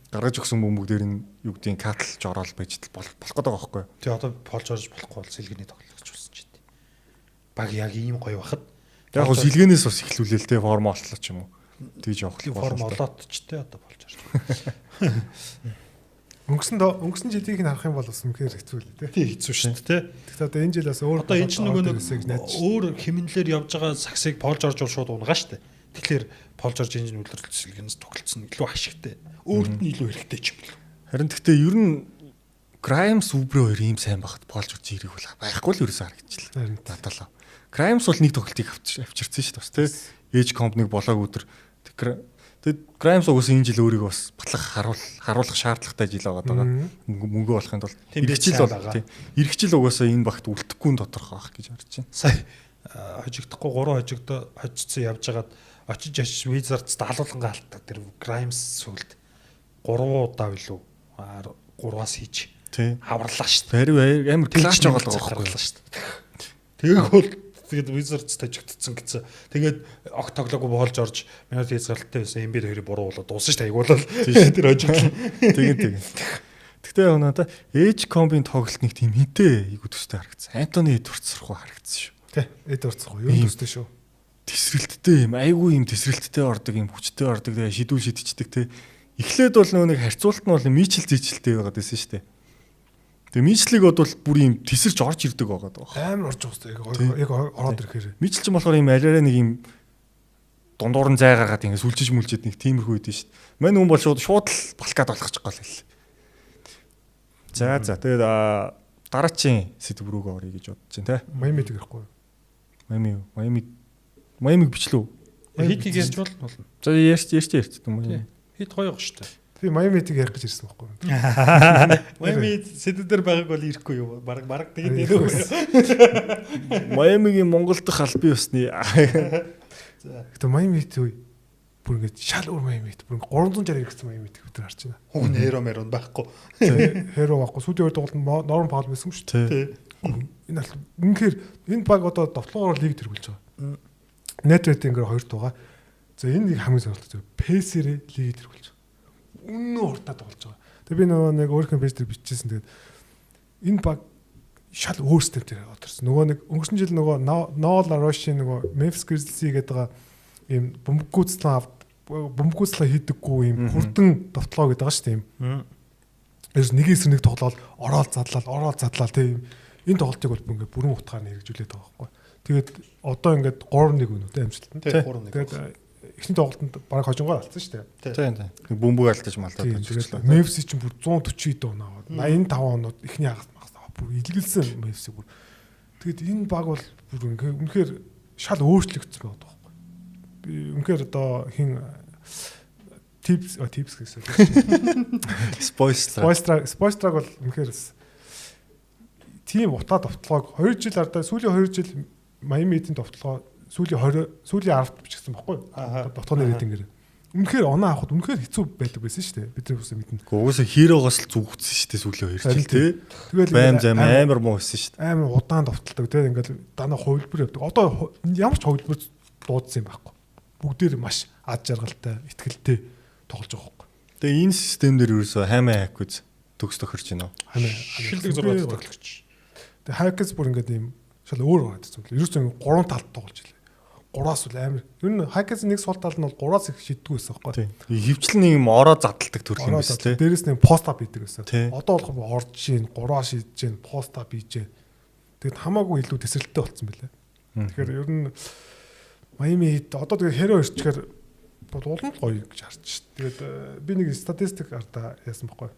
гаргаж өгсөн бөмбөг дээр нь юу гэдгийг катлж ороод байж болох гэдэг байгаа байхгүй юу? Тэгээ одоо Пол Жорж болохгүй бол сэлгэний тоглогч болсон ч гэдэг. Баг яг ийм гоё бахад. Яг гоо сэлгэнээс бас эхлүүлээл те форм олтлоо ч юм уу. Тэгж явах форм олоод ч те одоо Пол Жорж. Өнгөрсөн жилийг нь харах юм бол бас үнэхээр хэцүү л те. Тий хэцүү шүү дээ те. Гэхдээ одоо энэ жил бас өөр одоо энэ ч нэг өөр хэмнэлээр явж байгаа саксыг Пол Жорж шууд унгаа шүү дээ. Тэгэхээр Пол Жорж энэ үлрэлт сэлгэнээс тоглолцсон илүү ашигтай. Өөрт нь илүү хэрэгтэй ч юм бэл. Харин гэхдээ ер нь Grimes Oubre хоёр ийм сайн багт Пол Жорж ирэх бол байхгүй л ерөөсөө харагдчихлаа. Дадлаа. Grimes бол нэг тоглолтыг авчирсан шүү дээ бас тий. Edge comp нэг болоог өдөр Тэгэд Grimes угсаа энэ жил өөрийгөө бас батлах харуулах шаардлагатай жил байгаа. Мөнгө болохын тулд эргэжил бол тийм. Эргэжил угсаа энэ багт үлдэхгүй нь тодорхой байх гэж харж байна. Сая хожигдохгүй 3 хожигдоо хожицсан явж хагаад очиж Wizards даалуулангаа алддаг. Тэр Grimes сүлд 3 удаа билүү 3-аас хийж хаварлаа шүү дээ. Амар клаш жагаал хаварлаа шүү дээ. Тэгээг бол тэгээд Wizards тажигдсан гэсэн. Тэгээд огт тоглоогүй болж орж минут хязгаарлалтай байсан Embiid хоёрыг буруу болоод дууссан шүү дээ. Айгуулал тэр хожигдол. Тэгээд. Гэхдээ надаа Edge комбийн тоглолт нэг тийм хинтээ айгу төстэй харагдсан. Антони Эдвардс руу харагдсан шүү. Тий, Эдвардс руу юу төстэй шүү. Тесрэлттэй юм айгу юм тесрэлттэй ордог юм хүчтэй ордог тэгээ шидүүл шидчихдэг те. Эхлээд бол нөгөө нэг харьцуулт нь бол мичл зэйчэлтэй байгаад байсан шүү дээ. Тэгээ мичлиг бодвол бүр юм тесэрч орж ирдэг байгаа даа. Амар орж байгаа яг ороод ирэхээр. Мичл ч болохоор юм арайраа нэг юм дундуур нь зайгаагаад ингэ сүлжиж мүлжээд нэг тиймэрхүү үйдэн шүү дээ. Мань хүн бол шууд л балкад болгочих гол хэл. За тэгээд дараачийн сэдв рүүгээ оръё гэж бодож байна те. Майами гэхгүй. Майамиг бичлүү. Хитийг ярьж болно. За ярьч юм. Хит гоё шүү дээ. Би Майамиг ярих гэж ирсэн байхгүй. Майами сэдв дээр байгааг бол ирэхгүй юу? Бараг тэгээд нэрөө. Майамигийн Монгол дахь албан ёсны. Гэтэ Майами үе бүр ингэ шал өөр Майами бүр 360 гэсэн Майами гэдэг харж байна. Хүн хэро мэрон байхгүй. Хэро байхгүй. Сүүлийн үед тоглолт Норм Паул байсан шүү дээ. Энэ аль үнэхээр энэ баг одоо довтлогоор лиг тэргүүлж байгаа. Net rating-ээр 2 тугаа. За энэ нэг хамгийн сонирхолтой. Pace-ээр лиг тэргүүлж байгаа. Үнэн уртад болж байгаа. Тэгээ би нэг өөрийнхөө пэйж дээр бичижсэн. Тэгээд энэ баг шал өөр степээр одорсон. Нөгөө нэг өнгөрсөн жил нөгөө Noel Roche нөгөө Memphis Grizzlies гэдэг байгаа ийм бөмбөггүйцлээ хийдэггүй ийм хурдан довтлоо гэдэг байгаа шүү дээ ийм. Ерөөс нэг эсрэг нэг тоглоод ороод задлаа тийм. Энэ тоглолтыг бол ингээд бүрэн утгаар нь хэрэгжүүлээд байгаа байхгүй. Тэгээд одоо ингээд 3-1 өнөө тийм амжилтанд. Тэгээд эхний тоглолтод баг хожингоор алдсан шүү дээ. Тийм. Бөмбөг алдаж малтаад ажиллаа. Memphis чинь бүр 140 доо наваад 85 оноод эхний хагас бүр илгэлсэн Memphis бүр. Тэгэд энэ баг бол бүр ингээд үнэхээр шал өөрчлөгдсөн байгаа байхгүй. Би үнэхээр одоо хин tips гэсэн. Spoilstrag бол үнэхээр тийм утаа довтлоог 2 жил ардаа сүүлийн 2 жил Miami Heat-ийн довтлогоо сүүлийн 10-т бичсэн байхгүй юу? Довтлооны рейтингээр. Үнэхээр оноо авахд үнэхээр хэцүү байдаг байсан шүү дээ. Бид нар үсэ мэднэ. Угсаа хироогоос л зүгцсэн шүү дээ сүүлийн 2 жил тий. Тэгэл байм зам амар муу байсан шүү дээ. Амар удаан довтолдог тий. Ингээл дана хувилбар явдаг. Одоо ямар ч хувилбар дуудсан юм байхгүй. Бүгдээр маш ад жаргалтай, ихтгэлтэй тоглож байгаа байхгүй. Тэгээ энэ систем дээр ерөөсөө хаймаа хакуз төгс тохирч байна уу? Шилдэг 6 тоглогч. Тэгээ хакуз бүр ингээд юм шал өөр байгаа гэсэн үг. Ерөөсөө 3 талд тоглож илээ. 3-аас үл амар. Ер нь хакуз нэг сул тал нь бол 3-аас их шиддэг байсан байхгүй. Хөвчлэн нэг юм ороо задалдаг төрөл юм биш тий. Дээрээс нэг пост-ап хийдэг байсан. Одоо болохоор орж ийн 3-аа шидэж ийн пост-ап хийж. Тэгэд хамаагүй илүү тесрэлттэй болсон байлаа. Тэгэхээр ер нь Miami Heat одоо тэгээ хэро ирчихээр улам гоё гэж харж шээ. Тэгээд би нэг статистик ардаа яасан байхгүй.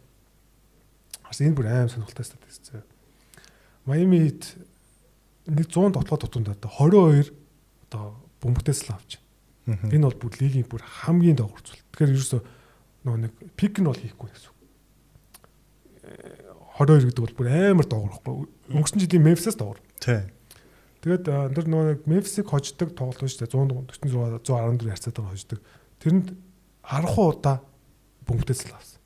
Харин энэ бүр аим сонирхолтой статистик. Miami Heat нэг 100 тоглоо тутамд одоо 22 одоо бөмбөгтөөс л авч. Энэ бол бүр лигийн бүр хамгийн доогуур зүйл. Тэгэхээр ерөөсөө нөгөө нэг пик нь бол хийхгүй гэсэн. 22 гэдэг бол бүр амар доогуур байхгүй. Өнгөрсөн жилийн Memphis-аас доогуур. Тий. Тэгээд тэр нөгөө Memphis-ийг хождог тоглолт шүү дээ. 146 114 ярцаад байгаа хождог. Тэрэнд 10 удаа бөмбөгтөөс л авсан.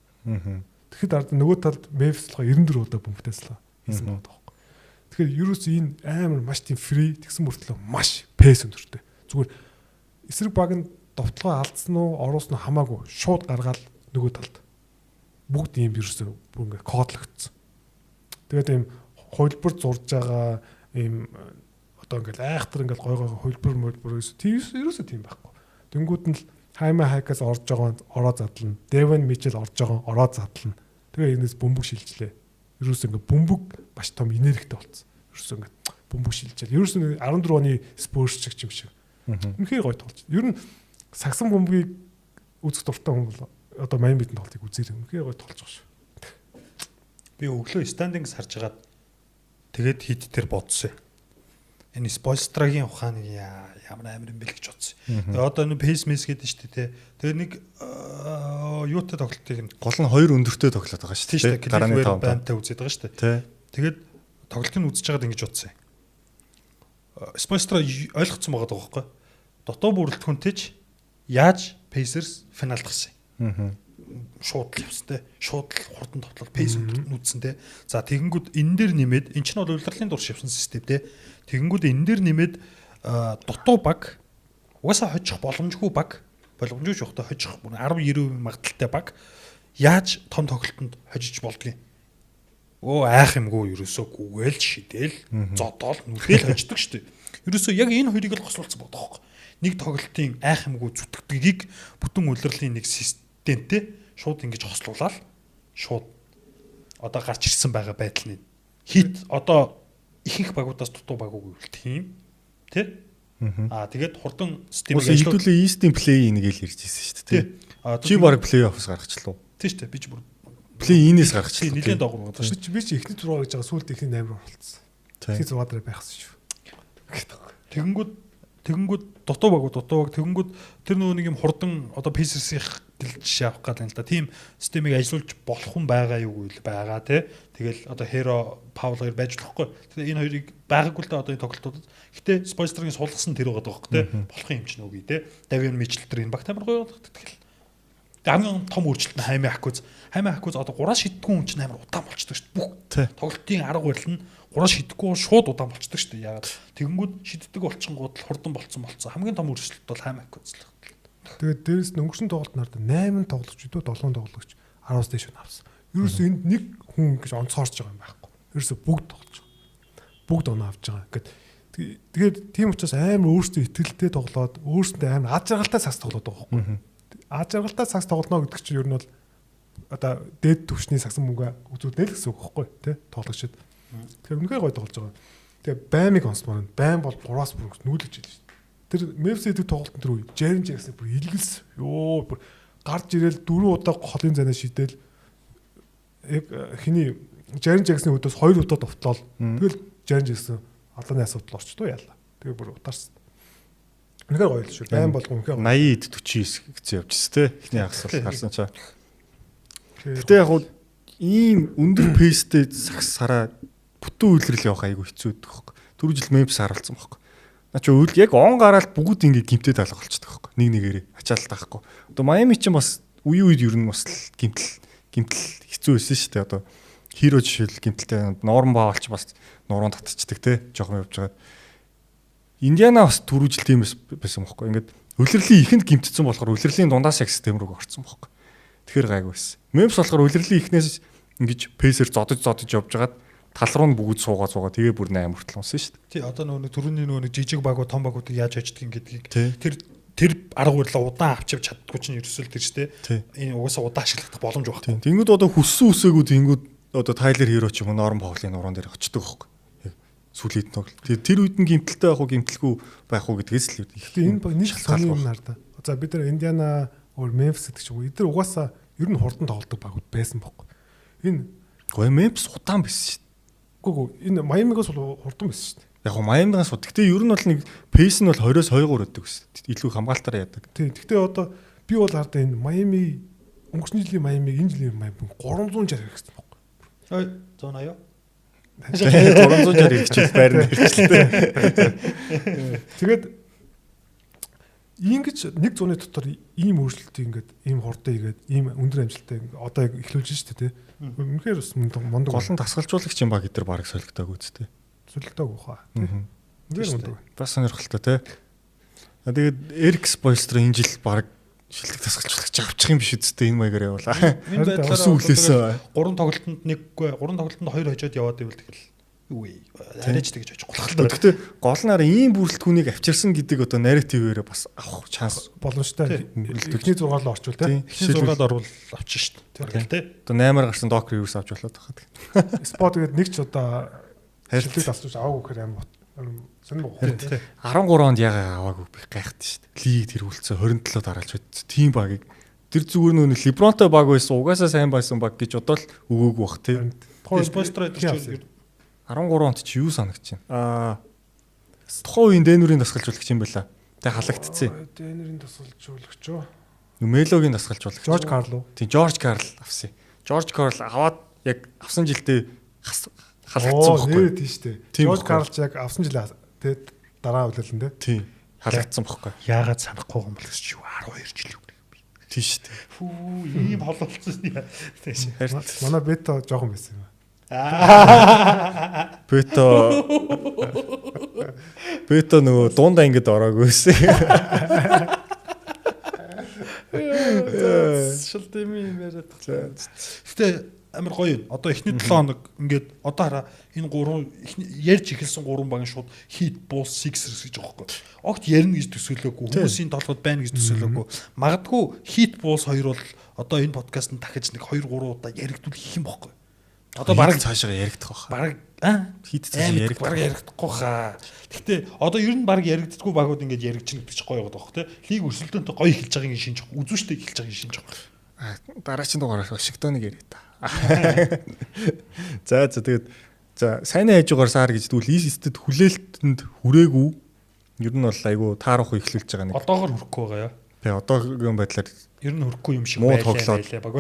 Тэгэхэд ард нөгөө талд Memphis л 94 удаа бөмбөгтөөс л хийсэн байгаа байхгүй. Тэгэхээр ерөөсөө энэ амар маш тийм фри тэгсэн мөртлөө маш пэс өндөртэй. Зүгээр эсрэг баг нь довтлогоо алдсан уу, оруулсан уу хамаагүй шууд гаргаад нөгөө талд бүгд ийм ерөөсөө бүр ингээд кодлогдсон. Тэгээд ийм хувилбар зурж байгаа ийм одоо ингээд айхтар ингээд гой хувилбар ерөөсөө тийм байхгүй. Тэнгүүд нь л хаймаа хайкаас орж байгаа ороо задлана. Devin Mitchell орж байгаа ороо задлана. Тэгээ энэс бөмбөг шилжлээ. Ерөөсөө ингээд бөмбөг маш том энергитэй болсон. Ерөөсөө ингээд бөмбөг шилжээд. Ерөөсөө 14 оны Spurs шиг юм шиг. Үнэхээр гоё тоглож. Ер нь сагсан бөмбөгийг үзэх дуртай хүн бол одоо Miami-д тоглолтыг үзээрэй. Үнэхээр гоё тоглож байгаа шүү. Би өглөө стандингс харж агаад тэгээд хит тэр бодсон. энэ Спольстрагийн ухааны ямар амар юм бэл гэж бодсон. Тэгээ одоо энэ пейс мэс гэдэг нь шүү дээ. Тэгээ нэг юутай тоглолтыг нь гол нь 2 өндөртэй тоглоод байгаа шүү дээ. Гарааны 5 бантай үзээд байгаа шүү дээ. Тэгээд тоглолтыг нь үзэж байгаад ингэж бодсон. Спольстра ойлгоцсон байгаа байхгүй. Дотоо бүрэлдэхүүнтэйч яаж Pacers финалд гарсан юм. Шууд л явсан те. Шууд л хурдан тоглол пейс нүүдсэн те. За тэгэнгүүт энэ дээр нэмээд эн чинь бол улирлын дурш явсан систем те. Тэгэнгүүт энэ дээр нэмээд дутуу баг угаасаа хожих боломжгүй баг боломжгүй жоохтой хожих 10-90% магадaltaй баг яаж том тоглолтод хожиж болдгийг айх юмгүй ерөөсөө гүгээл шидэл зодоол нүдэл хождог штеп. Ерөөсөө яг энэ хоёрыг л гослуулсан бодох. Нэг тоглолтын айх юмгүй зүтгэдгийг бүтэн улирлын нэг системтэй шууд ингэж хослуулаад шууд одоо гарч ирсэн байгаа байдал нь хит одоо ихэнх багуудаас дутуу баггүй гэвэл тийм тий тэгээд хурдан системийг ажиллуулсан East-ийн play-ийг л ирж ирсэн шүү дээ. Чи баг play-off-с гаргачлаа. Тий шүү дээ. Би ч бүр play-инээс гаргачлаа. Нилээн доогор байгаа шүү. Би ч эхний 6 гэж байгаа сүүлд эхний 8 болцсон. Эхний 6 дараа байхсан шүү. Тэгэнгүүт дутуу баг тэгэнгүүт тэр нөгөө нэг юм хурдан одоо Pacers-ийн гэлж явах гэдэг юм л да. Тим системийг ажиллуулж болох хүн байгаа юу гэвэл байгаа тий. Тэгэл одоо Hero Paul хоёр байж болохгүй. Тэгээ энэ хоёрыг байгаагүй л да одоо энэ тоглолтуудад. Гэтэ Spolstra-гийн суулгасан тэр байгаа даахгүй тий. Болох юм ч нүгий тий. Davion Mitchell тэр энэ багт амар гоё болдог тэгэл. Хамгийн том өөрчлөлт нь Хайми Аккуз одоо 3-аас шиддэггүй хүн чинь амар удаан болчихдог шүү дээ. Бүх тоглолтын арга барил нь 3-аас шиддэггүй шууд удаан болчихдог шүү дээ. Яагаад тэгэнгүүт шиддэг болчихгоод хурдан болцсон. Хамгийн том өөрчлөлт бол Хайми Аккуз л. Тэгээд дээрээс нь өнгөрсөн тоглолтноор 8 тоглогч дөө 7 тоглогч 10-аас дээш авсан. Ерөөсөө энд нэг хүн гэж онцгоорч байгаа юм байхгүй. Ерөөсөө бүгд тоглож байгаа. Бүгд оноо авч байгаа. Тэгээд тийм учраас амар өөрсдөө итгэлтэй тоглоод өөрсөндөө амар ад жаргалтай сас тоглоод байгаа байхгүй. Ад жаргалтай сас тоглоно гэдэг чинь ер нь бол одоо дээд төвшний сагсан мөнгө үзүүлнэ л гэсэн үг байхгүй тий тоглогчид. Тэгэхээр үнэхээр гоё тоглож байгаа. Тэгээ баймыг онцмоор нь байм бол 3-аас бүр нүүлгэж ийлээ шүү. Тэр Memphis-ийн тоглолтын тэр үе Jaren Jackson бүр илгэлс. Йоо бүр гарч ирэл 4 удаа холын занаа шидэл яг хиний Jaren Jackson-ийн өдөөс 2 удаа довтлол. Тэгэл Jaren Jackson алааны асуудал орчдоо яалаа. Тэгээ бүр утаарсан. Үнэхээр гоё л шүү. Байн болгон үнэхээр 80-д 49 гэсэн явжсэн те. Эхний хагас харсан чаа. Гэтэ яг уу ийм өндөр пейстэй сараа бүтэн үйлрэл явах айгу хэцүү байдаг хөөхгүй. 4 жил Memphis харалцсан байхгүй. Наа чи үйл яг он гараад бүгд ингэ гимтэд алга болчихдог байхгүй. Нэг нэгээрээ ачаалт таахгүй. Одоо Miami ч бас үе үед ер нь бас гимтэл хэцүү байсан шүү дээ. Одоо Hero жишээл гимтэлтэй Норм Баалч бас нуруунд татчихдаг те. Жохон явж байгаа. Индиана бас 4 жил тийм байсан байхгүй. Ингээд улирлын ихэнд гимтсэн болохоор улирлын дундаас яг систем рүү орсон байхгүй. Тэгэхээр гайг байсан. Memphis болохоор улирлын ихнээс ингэж пейсер зодож явж байгаад тал руу нь бүгд суугаа тэгээ бүр 8 хүртэл унсан шүү дээ. Тий одоо нөгөө түрүүний нөгөө жижиг баг том багуудыг яаж хождгийг гэдгийг тэр арга барилаа удаан авчиж чаддгүй чинь ерөөсөө тэр ч тий энэ угаасаа удаан ашиглах боломж байхгүй. Тэнгүүд одоо хүссэн үсээгүү тэнгүүд одоо Tyler Hero ч юм уу Norm Powell-ийн нуруунд дээр очдөг байхгүй. Сүүлийн тоглолт. Тэр үед нь гимтэлтэй байх уу гимтэлгүй байх уу гэдгээс л ихтэй энэ баг нэг сони юм нар да. За бид нар Индиана өөр Memphis гэдэг чинь эдгээр угаасаа ер нь хурдан тоглодог багууд байсан байхгүй. Энэ гой Memphis удаан байсан шүү дээ. Гүг энэ Miami-гоос бол хурдан байсан шүү дээ. Яг го Miami-гаас гэхдээ ер нь бол нэг пейс нь бол 20-оос 23 өгдөг шүү дээ. Илүү хамгаалтаараа яадаг. Тийм. Гэхдээ одоо би бол хардаа энэ Miami өнгөрсөн жилийн Miami энэ жилийн Miami 360 хэрэгсэн байхгүй. Ой 180. 360 хэрэгчил байрны хэрэгчлээ. Тэгээд ингэж нэг зууны дотор ийм өөрчлөлтийг ингээд ийм хурдан игээд ийм өндөр амжилттай одоо эхлүүлж штэ тий. Үнэхээр бас мондог голон тасгалжуулагч юм ба гэдэр бараг солигдоог үсттэй. Солигдоог ухаа тий. Үнэхээр мондог. Бас сонирхолтой тий. Тэгээд Эрик Спольстра энэ жил бараг шилдэг тасгалжуулагч авчих юм биш үсттэй энэ маягаар явуулаа. Энэ байдлаар 3 тоглолтод 2 хожоод яваад ивэл тэгэл юу вэ? Арайч тэгж очих болох. Гэхдээ гол нь ийм бүрэлдэхүүнийг авчирсан гэдэг одоо нарративээр бас авах шанс боломжтой. Эхний 6 руу орчвол тий. Эхний 6-д орвол авчих шүү дээ. Тий. Одоо 8-аар гарсан Docker Rivers авч болоод байгаа. Спот гэдэг нэг ч одоо хайрлыг тасч аваагүй гэхээр амар сонир боо. 13 онд ягаа аваагүй би гайхад шүү дээ. Лиг тэргүүлсэн 27 дараалж бод. Тим багийг тэр зүгээр нөө Лебронтой баг байсан угаасаа сайн байсан баг гэж бодоод өгөөгүй бах тий. Спольстра 13 онд чи юу санагч байна? Тухайн үеийн Дэнүрийн дасгалжуулагч юм байла. Тэ халагдцсан. Дэнүрийн дасгалжуулагч юу? Мелогийн дасгалжуулагч. Жорж Карло. Тийм Жорж Карл авсан. Жорж Карл аваад яг авсан жилдээ халагдсан байхгүй. Тийм шүү дээ. Жорж Карлч яг авсан жилээ тэгээд дараа үлээлэн дээ. Тийм. Халагдсан байхгүй. Яагаад санахгүй юм бол гэж юу 12 жил юу. Тийм шүү дээ. Фүү ийм хололцсон юм. Манай бета жоохон байсан юм. Бета нөгөө дундаа ингэж ороагүйсэн. Шил дэм юм яриад таа. Гэтэ амар гоё юм. Одоо эхний 7 хоног ингээд одоо хараа энэ гурван ярьж эхэлсэн гурван баг шууд Heat, Bulls, Sixers гэж байгаа байхгүй. Огт ярина гэж төсөөлөөгүй. Хүмүүсийн толгойд байна гэж төсөөлөөгүй. Магадгүй Heat, Bulls хоёр бол одоо энэ подкастт дахиж нэг 2 3 удаа яригдвал их юм байхгүй. Одоо бараг цаашаа яригдах байх. Бараг Heat цаашаа яригдахгүй хаа. Гэхдээ одоо ер нь бараг яригддаггүй багууд ингээд яригдчихна гэж гоё байгаа байхгүй те. Лиг өрсөлдөөнтэй гоё эхэлж байгааг нь шинж байгаа. Үзүүштэй эхэлж байгааг нь шинж байгаа. Дараагийн дугаараар Вашингтоныг яриа та. За тэгээд сайн хайжгаар саар гэж тэгвэл East-д хүлээлтэнд хүрээгүй. Ер нь бол айгүй таарах ихлүүлж байгаа нэг. Одоогор хүрэхгүй байгаа яа. Тэгээ одоогийн байдлаар ер нь хүрэхгүй юм шиг байлаа баг.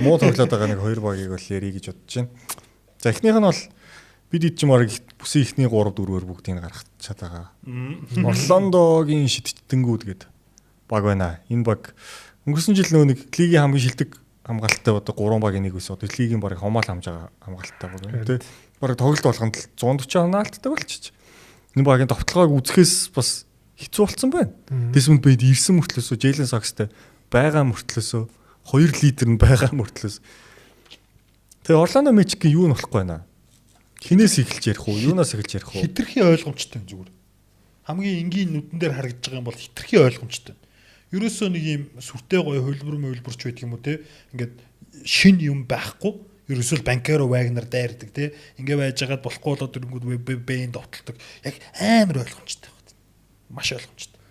Муу тоглоод байгаа нэг 2 багийг бол ярих гэж бодож байна. За эхнийх нь бол бид ичмаар бүсийн ихний 3 4-өөр бүгдийг гаргах чад байгаа. Орландогийн шидтдэнгүүд гээд баг байна. Энэ баг өнгөрсөн жил нөгөө нэг лигийн хамгийн шилдэг хамгаалттай одоо 3 багийн нэг байсан. Одоо лигийн барыг хомоол хамж байгаа хамгаалттай баг байна. Тэ барыг тоглолт болгонд 140 ханаалттай болчих. Энэ багийн товтлогоог үзэхээс бас хэцүү болсон байна. Desmond Bane ирсэн мөртлөөсөө Jalen Suggs-тай байгаа мөртлөөсөө 2 лидер нь байгаа мөртлөөс. Тэгээ Орландо Мэжикийн юу нь болохгүй байна. Хинээс эхэлж ярих уу? Юунаас эхэлж ярих уу? Хитрхи ойлгомжтой зүгээр. Хамгийн энгийн нүдэн дээр харагдаж байгаа юм бол хитрхи ойлгомжтой. Ерөөсөө нэг юм сүртэй гоё хөлбөрч байдаг юм уу те. Ингээд шин юм байхгүй. Ерөөсөө Банкеро Вагнер дайрдаг те. Ингээ байж байгаад болохгүй болоод дөрөнгүүд Бэйн довтолдог. Яг амар ойлгомжтой байна. Маш ойлгомжтой.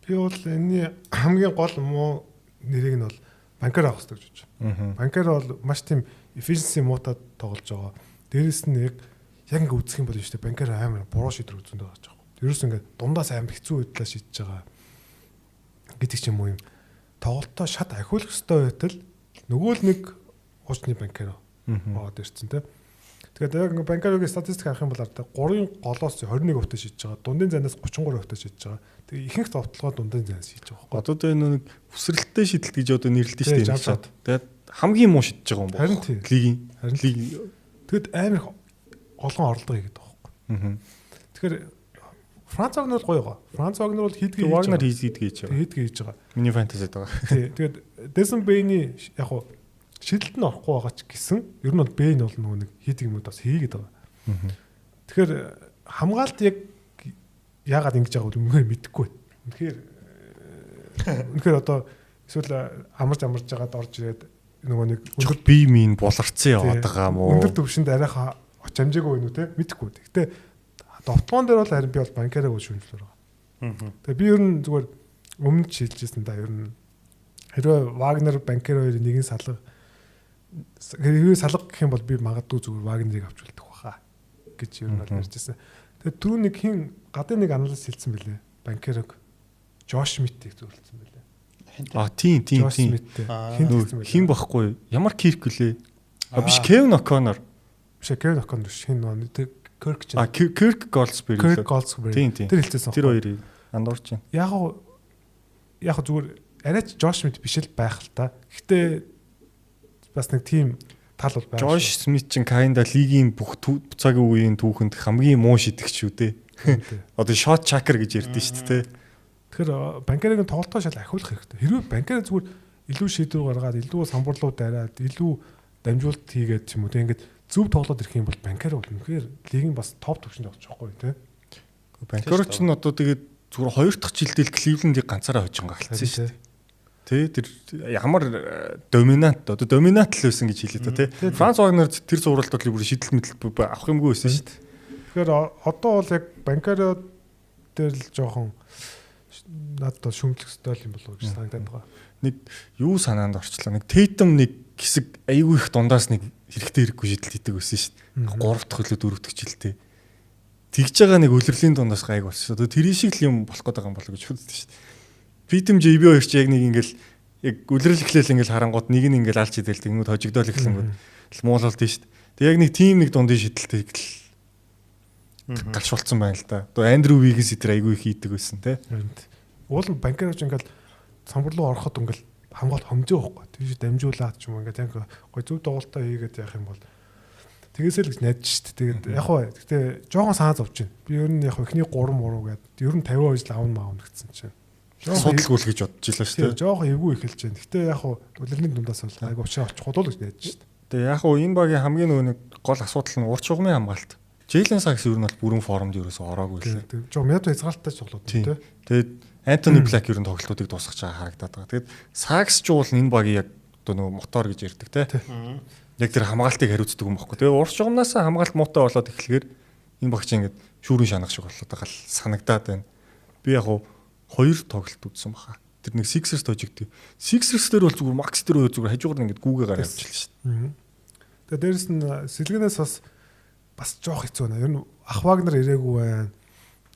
Би бол энэний хамгийн гол муу нэрийг нь бол Банкеро авах хэрэгтэй гэж байна. Банкеро бол маш тийм efficiency муутад тоглож байгаа. Дээрэс нь яг ингээ үзэх юм бол шүү дээ. Банкеро амар буруу шийдвэр үзүүлдэг байгаа ч аахгүй. Ерөөс ингээ дундаас амар хэцүү байдлаа шийдэж байгаа гэдэг ч юм уу юм. Тоглолтоо шат ахиулах хэрэгтэй байтал нөгөө л нэг уучны Банкеро аваад ирсэн те. Тэгээд яг Банкерогийн статистик харах юм бол 3-ын голоос 21 хувьтай шийдэж байгаа. Дундын зайнаас 33 хувьтай шийдэж байгаа. Тэгээ ихэнх товтлогоо дундын зайнаас шийдэж байгаа. Одоо тэ нэг хүсрэлттэй шийдэлт гэж одоо нэрлэдэг шүү дээ. Тэгээд хамгийн муу шийдэж байгаа юм байна. Харин тийм. Лиг. Тэгэд амар олгон орлого хийгээд байгаа байхгүй. Тэгэхээр Франц Вагнер бол гоё байгаа. Франц Вагнер бол хийдгээ хийж байгаа. Вагнер хийдгээ хийж байгаа. Миний фэнтезид байгаа. Тий. Тэгээд Desmond Bane яг хуу шидэлт нь орохгүй байгаа ч гэсэн ер нь бол Bane бол нөгөө нэг хийдэг юмуд бас хийгээд байгаа. Тэгэхээр хамгаалт яг яагаад ингэж байгааг үнэхээр мэдэхгүй байна. Үнэхээр одоо эсвэл амарч жагаад орж ирээд нөгөө нэг өндөр бие минь буларцсан яваад байгаа мó. Өндөр төвшөнд арайха очамжаагүй юм уу те мэдэхгүй. Гэтэ довтлогон дээр бол харин би бол Банкерог шүүмжлэр байгаа. Тэгээ би ер нь зүгээр өмнө шилжижсэн да ер нь хэрвээ Вагнер Банкер хоёрын нэгэн салга гэх юм бол би магадгүй зүгээр Вагнерыг авч үлдэх баха гэж ер нь бол ярьжсэн. Тэгээ түрүү нэг хин гадны нэг анализ хэлсэн бэлээ. Банкерог Жош Митийг зөвлөсөн бэлээ. Тийм. Хин багхгүй. Ямар Кирк лээ? Биш Кевин О'Коннор. Биш Кевин О'Коннор шин нөө Кирк ч. Кирк Голдсбери. Тэр хэлсэн. Тэр хоёрыг андуурч байна. Яг зүгээр арайч Жош Смит биш л байх л та. Гэхдээ бас нэг тийм тал бол байх. Жош Смит чинь Кайнда лигийн бүх цагийн үеийн түүхэнд хамгийн муу шидэгч шүү дээ. Одоо шот чакер гэж ярьдэн шүү дээ. Тэгэхээр Банкерогийн тоглолтоо шал ахиулах хэрэгтэй. Хэрвээ Банкеро зүгээр илүү шийдвэр гаргаад, илүү самбарлуу дайраад, илүү дамжуулалт хийгээд ч юм уу тийм ингээд зөв тоглоод ирэх юм бол Банкеро бол үнэхээр лигийн бас топ төвшөнд явж байгаа байхгүй тийм. Банкеро ч нь одоо тэгээд зүгээр хоёр дахь жилдэл Кливлендийг ганцаараа хожин галцсан шүү дээ. Тэ тэр ямар доминант л байсан гэж хэлээ та тий. Франц Вагнер тэр зуралт бол бүр шидэл мэтэл авах юмгүй байсан шүү дээ. Тэгэхээр одоо бол яг Банкеро дээр л жоохон надад шүмжлэх стил юм болов уу гэж санагдаад байгаа. Нэг юу санаанд орчлоо. Нэг Tatum нэг хэсэг аягүй их дундаас нэг хэрэгтэй хэрэггүй шидэл хийдэг байсан шүү дээ. 3 дахь хөлөө 4 дахь жилдээ. тэгж байгаа нэг үлрэлийн дундаас гайг болсон. Одоо тэр шиг л юм болох гээд байгаа юм болоо гэж үздэг шүү дээ. Питэмж ИБ хоёр ч яг нэг ингээл яг үлрэл эхлээл ингээл харангууд нэг нь ингээл алж идэл тэгнүүд хожигдол эхлэнгүүд л муулалд нь шүү дээ. Тэг яг нэг тим нэг дундын шидэлтэйг л галшуулсан байна л да. Одоо Андрю Вигэнс тэр айгүй их хийдэг байсан те. Уул нь банкер гэж ингээл самбар руу ороход ингээл хамгаалт хомжоо байхгүй. Тийш дамжуулаад ч юм ингээд яг гой зөв доголтой хийгээд явах юм бол тэгээсэл гэж найдаж шүү дээ. Тэгээд яг хөө гэхдээ жоохон санаа зовж байна. Би ер нь яг ихний 3 муруу гэдэг ер нь 50% л аавна гэсэн чинь. Судалгуул гэж бодож илаа шүү дээ. Жоохон эвгүй эхэлж байна. Гэхдээ яг хөө үлрэлний дундаас бол айгу очиж очихгүй л гэж найдаж шүү дээ. Тэгээ яг хөө энэ багийн хамгийн нөгөө нэг гол асуудал нь урт шугамын хамгаалт. Jalen Suggs ер нь бол бүрэн формд ерөөсөө ороогүй лээ. Жоо мяд хязгаалттай тоглоод тийм. Тэгээд Anthony Black ер нь тоглолтуудыг дуусгаж байгаа харагдаад байгаа. Тэгээд Suggs ч уул энэ багийн яг одоо нөгөө мотор гэж ярьдаг те. Яг тэр хамгаалтыг хариуцдаг юм баггүй. Тэгээ урт шугамнаас хамгаалт муутай болоод эхлэхээр энэ багч ингээд шүүрэн шанах шиг болоод байгаа л санагдаад байна. Би яг хөө 2 тоглолт үзсэн баха. Тэр нэг Sixers тожигдв. Sixers дээр бол зүгээр Max дээр зүгээр хажуугаар ингээд гүүгээр явчихлаа шүү дээ. Тэгээ дээрэс нь сэлгэнээс бас жоох хэцүү байна. Ер нь ах Вагнер ирээгүй байна.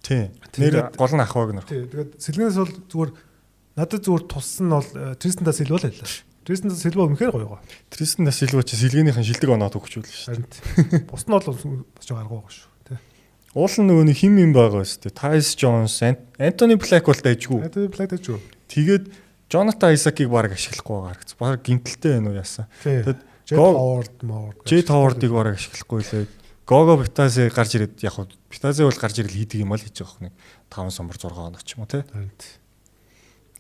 Тийм. Нэр гол нь ах Вагнер. Тийм. Тэгээд сэлгэнээс бол зүгээр надад зүгээр туссан нь бол Тристен да Силва л байлаа. Тристен да Силва үнэхээр гоё гоо. Тристен да Силва чи сэлгэнийхэн шилдэг оноод өгчүүл шүү дээ. Бус нь бол бас жоо аргагүй шүү. Уул нь нөгөө нэг хим юм байгаа шүү дээ. Tyus Jones, Anthony Black бол дайжгүй. Anthony Black дайжгүй. Тэгээд Jonathan Isaac-ыг баг ашиглахгүй байгаа хэрэг. Баг гинтэлтэй байна уу яасан. Тэгээд Jet Howard-ыг баг ашиглахгүй лээ. Gogo Bitadze гарч ирээд яг хөө Bitadze бол гарч ирэл хийдэг юм аа л хийж байгаа хөө нэг 5 сомбор 6 хоног ч юм уу те.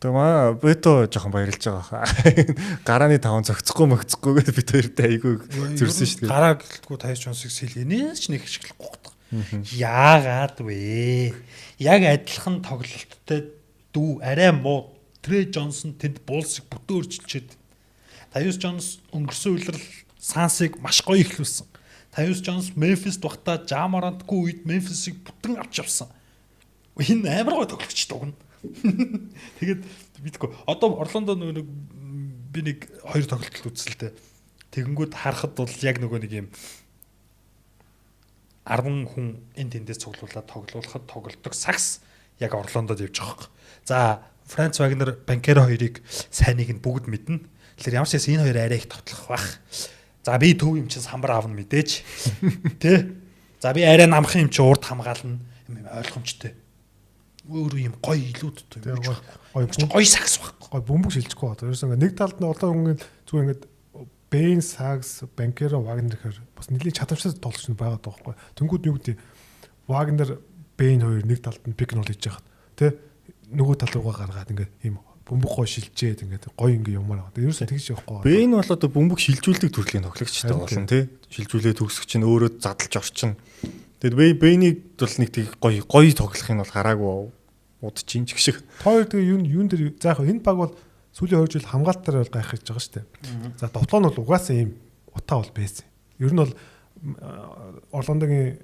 Тэгээ Бето жоохон баярлж байгаа хаа. Гарааны 5 зөгцөхгүй мөгцөхгүй гэдээ бид хоёртай айгүй зүрсэн шүү дээ. Гараа гэлтгүй Tyus Jones-ыг сэлгэнээс ч нэг ашиглахгүй. Яагаад вэ? Яг адилхан тоглолттой дүү арай муу Trey Johnson тэнд Bulls-ыг бүтэн өөрчилчихэд Tyus Jones өнгөрсөн үеэр Suns-ыг маш гоё ихлүүлсэн. Tyus Jones Memphis дугтаа Ja Morant-гүй үед Memphis-ыг бүтэн авч явсан. Энэ амар гоё тоглогч дугна. Тэгээд бидгүй одоо Орландо нэг би нэг 2 тоглолт үзэлтэй. Тэгэнгүүт харахад бол яг нөгөө нэг юм 10 хүн энэ тэндээс цуглуулад тоглуулахад тоглолдог Suggs яг Орландод явж байгаа юм. За Franz Wagner, Banchero хоёрыг сайныг нь бүгд мэднэ. Тэгэхээр ямар ч юм энэ хоёр арай их тоглох байх. За би төв юм чинь самбар аавна мэдээж. Тэ? За би арай намх юм чи урд хамгаална. Юм ойлгомжтой. Өөрөө юм гоё илүүдтэй юм. Гоё Suggs байхгүй. Гоё бөмбөг шилжихгүй байна. Ерөөс ингээд нэг талд нь одоо ингээд зүгээр ингээд Bane, Suggs, Banchero, Wagner гэхэр бас нэлийн чадамжтай тоглогч нь байгаа даахгүй. Тэнгүүд юу гэдэг Wagner, Bane хоёр нэг талд нь pick and roll хийж яхад тэ нөгөө тал руугаа гаргаад ингээд ийм бөмбөг гоо шилжээд ингээд гоё ингээд юмар байгаа. Ерөөсөө тэгж явахгүй. Bane бол одоо бөмбөг шилжүүлдэг төрлийн тоглогчтой болно тий. Шилжүүлээ төгсөх чинь өөрөө задлж орчин. Тэгээд Bane-ийг бол нэг тийг гоё тоглохын бол хараагүй удчихин ч гэх шиг. Хоёр тэгээ юун дээр за яг энэ баг бол сүүлийн 2 жил хамгаалтаар бол гайхаж байгаа шүү дээ. За довтлоо нь бол угаасаа ийм утаа бол байсан. Ер нь бол Орландогийн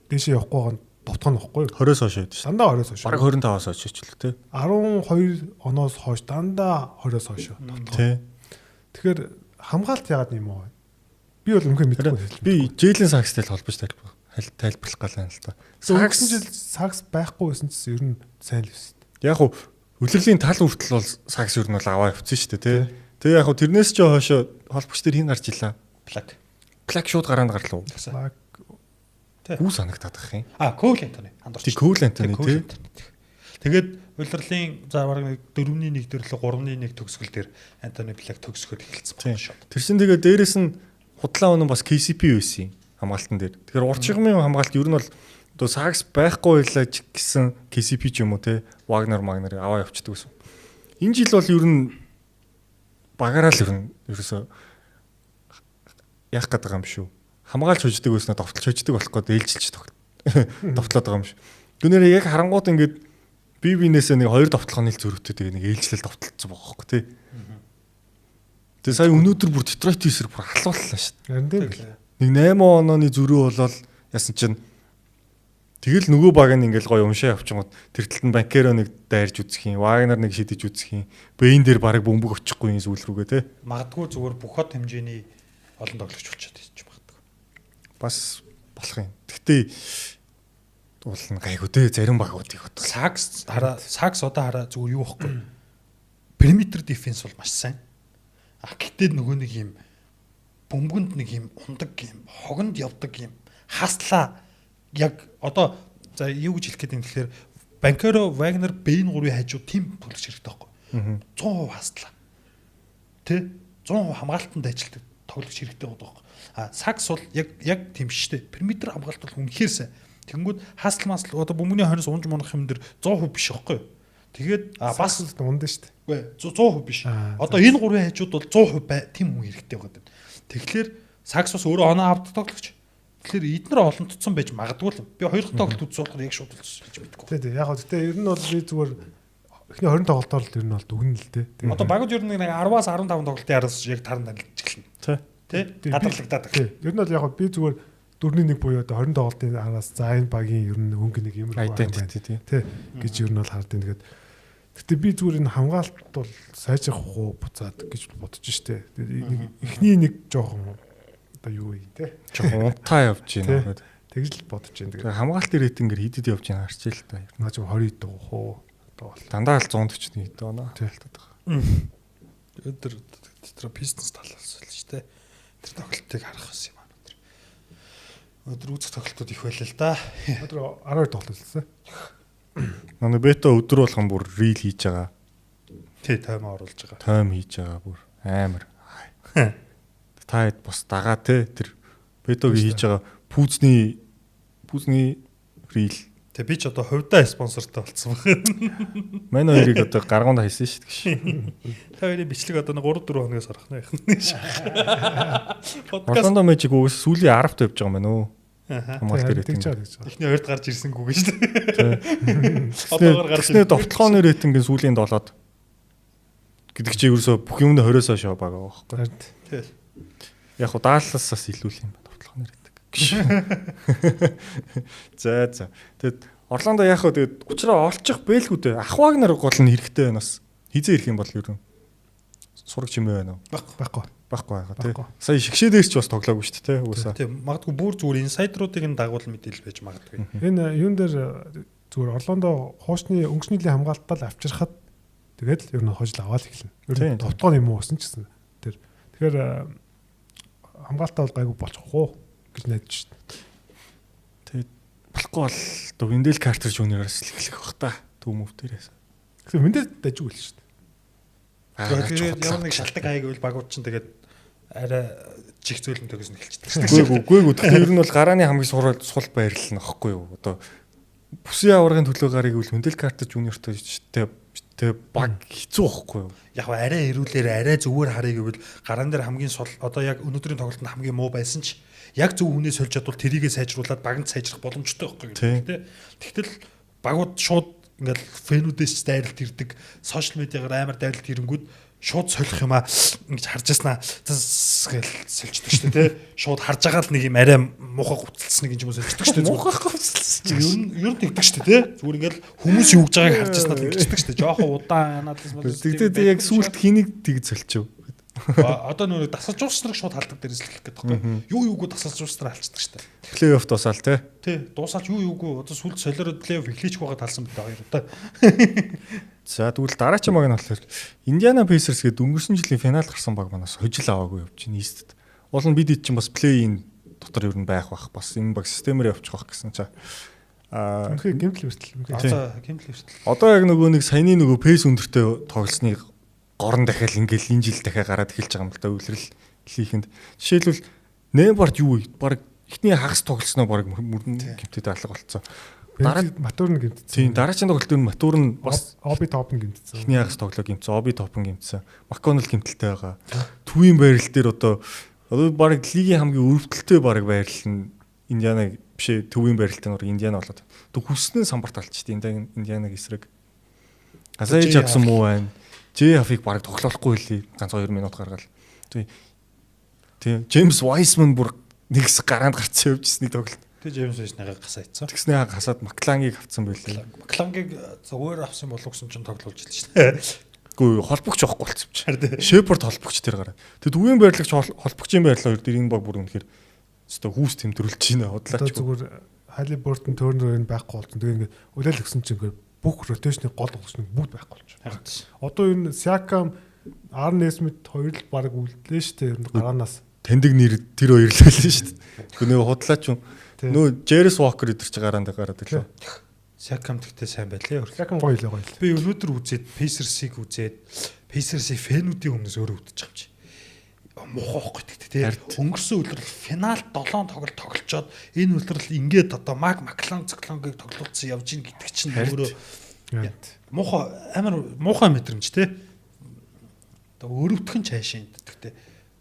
дээшээ явахгүй байгаа довтлоо нь واخгүй юу? 20-оос хойш байдаг шүү. Дандаа 20-оос хойш. Бараг 25-оос хойш ч тий. 12 оноос хойш дандаа 20-оос хойш довтлоо. Тий. Тэгэхээр хамгаалт яагаад юм уу? Би бол үнэхээр мэдэхгүй. Би Jalen Suggs-тэй л холбож тайлбарлах гал байна л та. Сагс жил Suggs байхгүй байсан ч ер нь сайн л байсан. Яг уу үлрэлийн тал хүртэл бол Suggs ер нь бол аваа явцсан шүү дээ тий. Тэгээ яг уу тэрнээс ч хойш холбогч төр хин гарч илаа. Black шууд гараанд гарлаа. Гүү санагдаад ах юм. Cole Anthony хандурч. Cole Anthony тий. Тэгээд улирлын за бараг 4-1 дээр л 3-1 төгсгөл дээр Anthony Black төгсгөл эхэлсэн байна шүү. Тэр чин тэгээд дээрэс нь худлаа өнөө бас KCP байсан юм хамгаалтан дээр. Тэгэхээр урт шигмын хамгаалт ер нь бол одоо Suggs байхгүй байлаа ч гэсэн KCP ч юм уу те Wagner аваа явчихдаг гэсэн. Энэ жил бол ер нь багаараа л ер нь ерөөсөө яах гэдэг юм шүү. Хамгаалж хождог байснаа довтлож хождог болох гээд ээлжилж довтлоод байгаа юм шүү. Гүнээрээ яг харангууд ингээд бие биенээсээ нэг 2 довтлооны л зөрүүтэй тэгээ нэг ээлжлэл довтлцсон байгаа хөөхгүй тий. Тэгээ сая өнөөдөр бүр Detroit Pistons бүр халууллаа шүү. Харин тийм. Нэг 8 онооны зөрүү болол яасан чинь тэгэл нөгөө баг нь ингээл гоё уншаа явчихгод тэр талд нь Banchero нэг дайрж үзэх юм, Wagner нэг шидэж үзэх юм. Bane дээр баг бөмбөг очихгүй юм сүүл рүүгээ те. Магадгүй зүгээр бухад хэмжээний олон тоглогч болчиход байж магадгүй. Бас болох юм. Гэхдээ уулна гайгүй дээ зарим багуудыг одоо. Сакс одоо хараа зүгээр юу байхгүй. Периметр дефенс бол маш сайн. Гэхдээ нөгөө нэг юм бөмбөгөнд нэг юм ундаг юм, хогонд явдаг юм. Хаслаа яг одоо за юу гэж хэлэх гээд юм тэгэхээр Банкеро, Вагнер, Бэйн 3-ын хажуу тим төлөвч хэрэгтэй байхгүй. 100% хаслаа. Тэ 100% хамгаалтанд ажилтдаг тоглогч хэрэгтэй байдаг. Сакс бол яг тийм шүү дээ. Периметр хамгаалт бол үнэхээр сайн. Тэнгүүд хасл масл одоо бөмбөгийн хойноос унж монох юм дэр 100% биш байхгүй. Тэгээд бас ундаа шүү дээ. Үгүй 100% биш. Одоо энэ 3-ын хажууд бол 100% тийм хүн хэрэгтэй байгаа юм. Тэгэхээр сакс бас өөрөө оноо авдаг тоглогч. Тэгэхээр эднэр олон тутсан байж магадгүй л. Би хоёр дахь тоглолт үзсэн болохоор яг шууд үлдсэн гэж мэдгүй. Тийм. Яг гэхдээ ер нь бол би зүгээр эхний 20 тоглолтоор л ер нь бол дүгнэн л дээ. Одоо багууд ер нь нэг 10-аас 15 тоглолтын араас яг таран данилж эхэлнэ. Тэ? Гадарлагдаад байна. Ер нь бол яг би зүгээр 4-1 буюу одоо 20 тоглолтын араас за энэ багийн ер нь хөнгө нэг юм байна. Тэ гэж ер нь бол хардیں۔ Тэгээд гэхдээ би зүгээр энэ хамгаалалт бол сайжрах уу буцаад гэж бодож штэ. Эхний нэг жоохон одоо юу юм те. Жоохон унтаа явж байна. Тэгж л бодож байна. Тэгээд хамгаалтын рейтингээр хидэд явж байна харч л та. Наа ч 20 дуу хоо. Одоо бол дандаа л 140 хэд байна. Хэлтээд байгаа. Өдөр Pistons талаас л шүү дээ. Тэр тоглолтыг харах байсан юм аа. Өдөр үзэх тоглолтууд их байлаа л да. Өдөр 12 тоглолт хэлсэн. Манай бета өдөр болгон бүр рил хийж байгаа. Тий, тайм оруулж байгаа. Тайм хийж байгаа бүр амар. Та хэд бас дагаа те тэр бетог хийж байгаа пүүзний рил. Тэг би ч одоо хувьдаа спонсортой болсон байна. Манай хоёрыг одоо гаргуунд хайсан шүү дээ. Та хоёрын бичлэг одоо 3-4 хоногоос орох нь. Орландо Мэжик үгээс сүүлийн 10-т явж байгаа юм байна уу? Хамгаалт рейтинг. Эхний 2-д гарч ирсэнгүй гэж шүү дээ. Одоогоор гарч ирсэн. Довтлооны рейтингийн сүүлийн 7-д гэдэг чи ерөөсө бүх юмд 20-оос хойш байгаа байхгүй. Тий. Яг хуу Далласаас илүү л юм байна довтлооны рейтинг. За. Тэгэд Орландо яг хөө тэгэд учраа олчих бэлгүй дээ. Ах Вагнер гол нь хэрэгтэй байна бас. Хизээ ирэх юм бол ер нь сураг чимээ байна уу? Байхгүй байгаа тий. Сая шигшээдээс ч бас тоглоогүй шүү дээ тий. Уусаа. Тий. Магадгүй бүр зүгээр инсайдруудыг нь дагуул мэдээлэл байж магадгүй. Энэ юун дээр зүгээр Орландо хуучны өнгөрсний жилийн хамгаалтаа л авчирхад тэгээд л ер нь хожил аваад эхэлнэ. Ер нь товтлооны юм уусан ч гэсэн. Тэгэхээр хамгаалтаа бол гайгүй болчихгүй гэж найдаж шүү дээ. Тэгээд болохгүй бол одоо Виндел Картер Жуниораас л эхлэх бах та. Төв мөв дээрээс. Тэгэхээр Виндел дажгүй л шүү дээ. Тэгээд ямар нэг шалтгаан хайгвал багууд чинь тэгээд арай чих зөөлөн төгс нь хэлчихдэг. Үгүй. Тэгэхээр ер нь бол гарааны хамгийн сул байрлал нөхгүй юу. Одоо бүсийн аваргын төлөө гарыг үл Виндел Картер Жуниортой тэг баг хэцүү байхгүй юу? Яг арай эрүүлэр арай зүгээр харъя гэвэл гараан дээр хамгийн сул одоо яг өнөөдрийн тоглолтод хамгийн муу байсан ч яг зөв хүнээ сольж чадвал тэрийгэ сайжруулад баганд сайжрах боломжтой байхгүй юу? Тэгтэл багууд шууд ингээл фэнүүдээс дайралт ирдэг, сошиал медиагаар амар дайралт ирэнгүүд шууд солих юмаа ингэж харж яснаа гэл сольждаг шүү дээ тий. Шууд харж байгаа л нэг юм арай муухай гуталцсан нэг юм сольждаг шүү дээ. Муухай гуталцсан. Ер нь тэгдэг шүү дээ тий. Зүгээр ингээл хүмүүс юу гэж байгааг харж яснаа л ингэдэг шүү дээ. Жохон удаан надаас мөн. Тэгтээ яг сүулт хэнийг тийг сольчив. Одоо нөр дасалж уурсныг шууд халдаг дээрээс л хэлэх гээд байгаа. Юу дасалж уурснаар алцдаг шүү дээ. Плей-офф дуусаал тий. Тий, дуусаач юу одоо сүлд солиороо плей-офф эхлэж байгаа талсан бит хоёр удаа. За тэгвэл дараагийн баг нь болохоор Индиана Пейсерс гэдэг өнгөрсөн жилийн финал гарсан баг манаас хожил аваагүй явж байна Истэд. Уул нь бид хэд чинь бас плей-ин дотор ер нь байх бах бас энэ баг системээр явчих бах гэсэн чаа. Гэмтэл хүртэл. Одоо яг нөгөө нэг саяны нөгөө пейс өндөртэй тоглосныг горон дахиад ингээл энэ жил дахиад гараад эхэлж байгаа юм л да үлрэл хийхэнд. Жишээлбэл Неймарт юу баг эхний хагас тоглосноо баг мөрөн гэмтэд алга болцсон. Дараа матур нь гэмтсэн. Тийм дараагийн тоглолтын матур нь бас Оби топ нь гэмтсэн. Эхний хагас тоглоо гэмтсэн. Оби топ нь гэмтсэн. Макконнел гэмтэлтэй байгаа. Төвийн байрал дээр одоо баг лигийн хамгийн өрөвдөлттэй баг байрал нь Индиана бишээ төвийн байралтай нөр Индиана болоод. Тэг хүснээ самбарт алчихдээ Индианаг эсрэг. Асааж авсан муу байна. Жэ хафыг баг тоглохгүй хэлий. Ганц 2 минут гаргаад. Тийм Джеймс Вайсман бүр нэгс гараанд гарцсан явжсны тоглолт. Тэг Джеймс Вайсныг гасаацсан. Тэгснээ гасаад Маклангийг авцсан байлээ. Маклангийг зүгээр авсан болов гэсэн чинь тоглуулж илээ шүү дээ. Үгүй холбогч авахгүй болцсон ч. Шепард холбогч тэр гараа. Тэг төвийн байрлагч холбогчийн байрлал хоёр дээр энэ баг бүр үнэхээр өстой хүүс тэмдрүүлж байна. Худлаач. Зүгээр Халибуртон Тернер энэ байхгүй болсон. Тэгээ ингээд үлээл өгсөн чинь ингээд бүх ротейшны гол тоглогч нэг бүгд байхгүй болчихсон. Одоо энэ Siakam, Aaron Nesmith хоёр л баг үлдээ шүү дээ. Ер нь гараанаас тэндэг нэр тэр хоёр л байлаа шүү дээ. Гүнээ худлаач юм. Нөө Jerris Walker идэрч гараанд гараад ирлээ. Siakam тэгтээ сайн байлээ. Siakam гоё л. Би өнөөдөр үзээд Pacers-ийг үзээд Pacers-ийн фэнүүдийн өмнөөс өөрөө үдчих юм чи. Муухай байхгүй тэгтээ тий. Өнгөрсөн үлрэл финал 7 тоглолцоод энэ үлрэл ингээд одоо Маклан циклонгийг тоглолцсон явж ийн гэдэг чинь өөрөө муухай амар муухай мэдрэмж тий. Одоо өрөвдөх нь цаашаа тэгтээ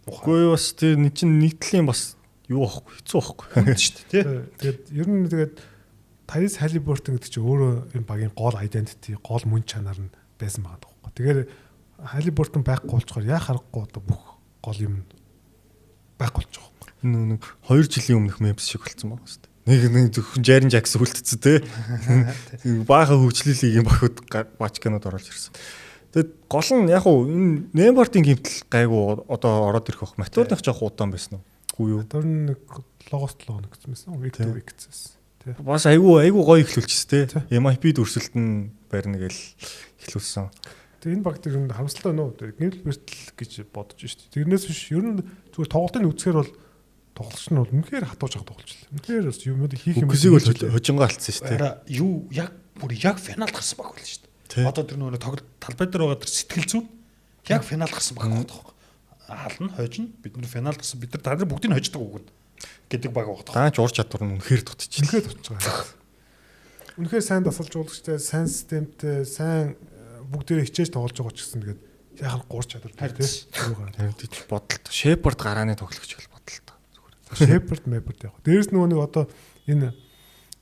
муухай. Үгүй бас тий чинь нийтлийн бас юу аахгүй хэцүү аахгүй шүү дээ тий. Тэгээд ер нь тэгээд Tyrese Halliburton гэдэг чинь өөрөө энэ багийн гол identity, гол мөн чанар нь байсан байгаа байхгүй. Тэгэхээр Halliburton байхгүй болчоор яа харахгүй одоо бүх гол юм байхгүй болж байгаа. Нэг 2 жилийн өмнөх Memphis шиг болцсон байгаа шүү дээ. Нэг зөвхөн Jaren Jackson үлдсэн те. Баахан хөгжлөлийг юм бахад бачканууд оруулж ирсэн. Тэгэд гол нь яг уу энэ Nembhard-ийн гэмтэл гайгүй одоо ороод ирэх бах. Матурдах жоох удаан байсан уу? Үгүй юу. Тэр нэг логост нэгсэн байсан. Week to week гэсэн. Бас айгүй гоё эхлүүлчихсэн те. MIP дүрсэлт нь барина гэл эхлүүлсэн. Тэгээ энэ баг тэр харамсалтай байна уу? Гэмтэл бэртэл гэж бодож шүү дээ. Тэрнээс биш ер нь зүгээр тоглолтын үзэхээр бол тоглолч нь бол үнэхээр хатууж байгаа тоглолч л. Үнэхээр бас юмуд хийх юм үгсийг бол хожингаа алдсан шүү дээ. Юу яг финал гарсан баг байл шүү дээ. Одоо тэр нөгөө талбай дээр байгаа тэр сэтгэл зүйн яг финал гарсан баг байгаа. Хална хожно бид нар финал гарсан бид нар та нар бүгдийг хождог үг гэдэг баг байгаа. Даанч ур чадвар нь үнэхээр дутчих. Үнэхээр дутчих байгаа. Үнэхээр сайн дасгалж уулагчтай, сайн системтэй, сайн бүгдээрээ хичээж тоглож байгаа ч гэсэн тэгээд яхал гур чадвар тий. Харин бодолт Shepard гарааны тоглогч бол бодолт. Shepard яг. Дээрс нөгөө нэг одоо энэ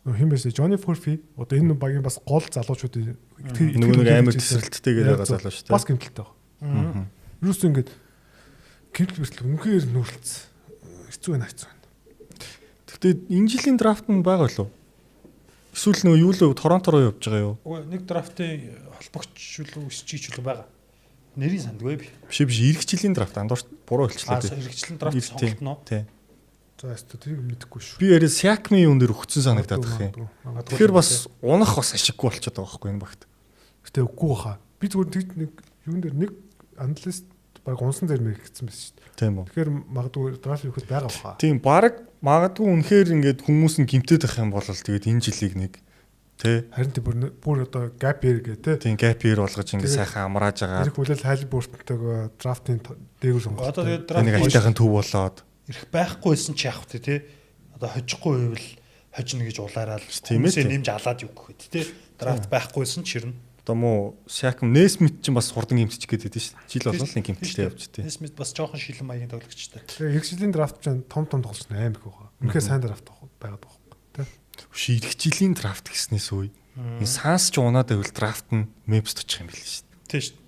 хэн бэ? Johnny Forfey одоо энэ багийн бас гол залуучуудын нөгөө нэг амар тесрэлттэй гэдэг залуу шүү дээ. Бас гэмтэлтэй баг. Юусэн ингээд гэмтэл бэртэл үнэхээр нүүрлцсэн. Хэцүү байна. Гэхдээ энэ жилийн драфт нь байгаа лөө. Эсвэл нөгөө юу л Торонто руу явж байгаа юу? Үгүй нэг драфтын холбогч шүү өсчийч л байгаа. Нэрийн сандгүй би. Биш ирэх жилийн драфт андуурч буруу хэлчихлээ. Ирэх жилийн драфт сонголтноо. Тий. За тэрийг мэдэхгүй шүү. Би яриа Siakam-ийн юун дээр өгцөн санагдаад байх юм. Тэгэхээр бас унах бас ашиггүй болчиход байгаа байхгүй энэ багт. Гэтэ үгүй баха. Би зүгээр нэг юун дээр нэг аналист баг унсан дээр мэрэгдсэн байсан шүү дээ. Тийм үү. Тэгэхээр магадгүй драфт өгөхөд байгаа баха. Тийм баг магадгүй үнэхээр ингээд хүмүүс нь гимтээд байх юм бол тэгээд энэ жилийг нэг тий харин бүр одоо gap year гэ тий. Тийм gap year болгож ингээд сайхан амрааж байгаа. Ирэх хүлээл Halliburton-тойгоо драфтын дээгүүр сонголт. Одоо тэгээд драфт нэг ажтайхан төв болоод ирэх байхгүйсэн чи явах тий. Одоо хожихгүй байвал хожно гэж улаараа л хүмүүсээ нэмж алаад юу гэхэд тий. Драфт байхгүйсэн чирнэ. Одоо муу Siakam Nesmith ч бас хурдан гимтчих гээд байдсан шүү. Жил болгоно л гимтэлтэй явж тий. Nesmith бас жоохон шилэн маягийн тоглогчтой. Тэгээ ирэх жилийн драфт ч том тоглолч амар их байгаа. Үнэхээр сайн драфт байгаад байгаа. Тий. Ирэх жилийн драфт гэснээс үе. Энэ Suns ч унаад байвал драфт нь Memphis очих юм билээ шүү. Тий шүү.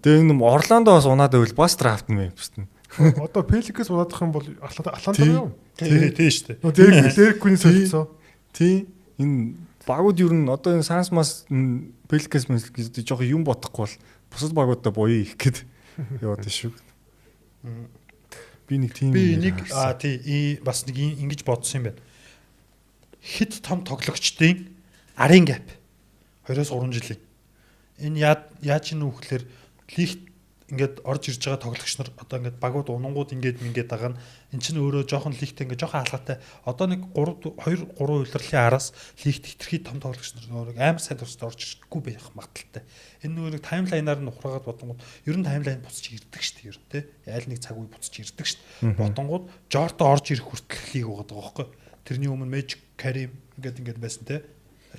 Тэгээ энэ Орландо бас унаад байвал бас драфт нь Memphis нь. Одоо Pelicans унаадах юм бол Атланта юу? Тий шүү дээ. Дээркүний солилцоо. Тий. Энэ багууд юу н одоо энэ Suns-мас Pelicans гэж жоох юм бодохгүй бол бусад багуудаа буяа их гээд яваад шүү. Би нэг тийм тий бас нэг ингэж бодсон юм байна. Хит том тоглогчдын арын гэп 2-3 жилийн. Энэ яаж ийн үхлээр лигт ингээд орж ирж байгаа тоглогч нар одоо ингээд багууд унангууд ингээд байгаа нь эн чинь өөрөө жоохон лигт ингээд жоохон алгаатай. Одоо нэг 2-3 удирлын араас лигт хитрхи том тоглогч нар амар сайн тусад орж ирэхгүй байх магадaltaй. Энэ нөгөө таймлайнаар нь ухраагаад бодонгууд ер нь таймлайн буцаж ирдэг шүү дээ ер нь тий. Айл нэг цаг үе буцаж ирдэг шүү дээ. Бодонгууд Жорто орж ирэх хүртэл лиг байгаа байхгүй. Тэрний өмнө Magic Karim ингээд байсан тий.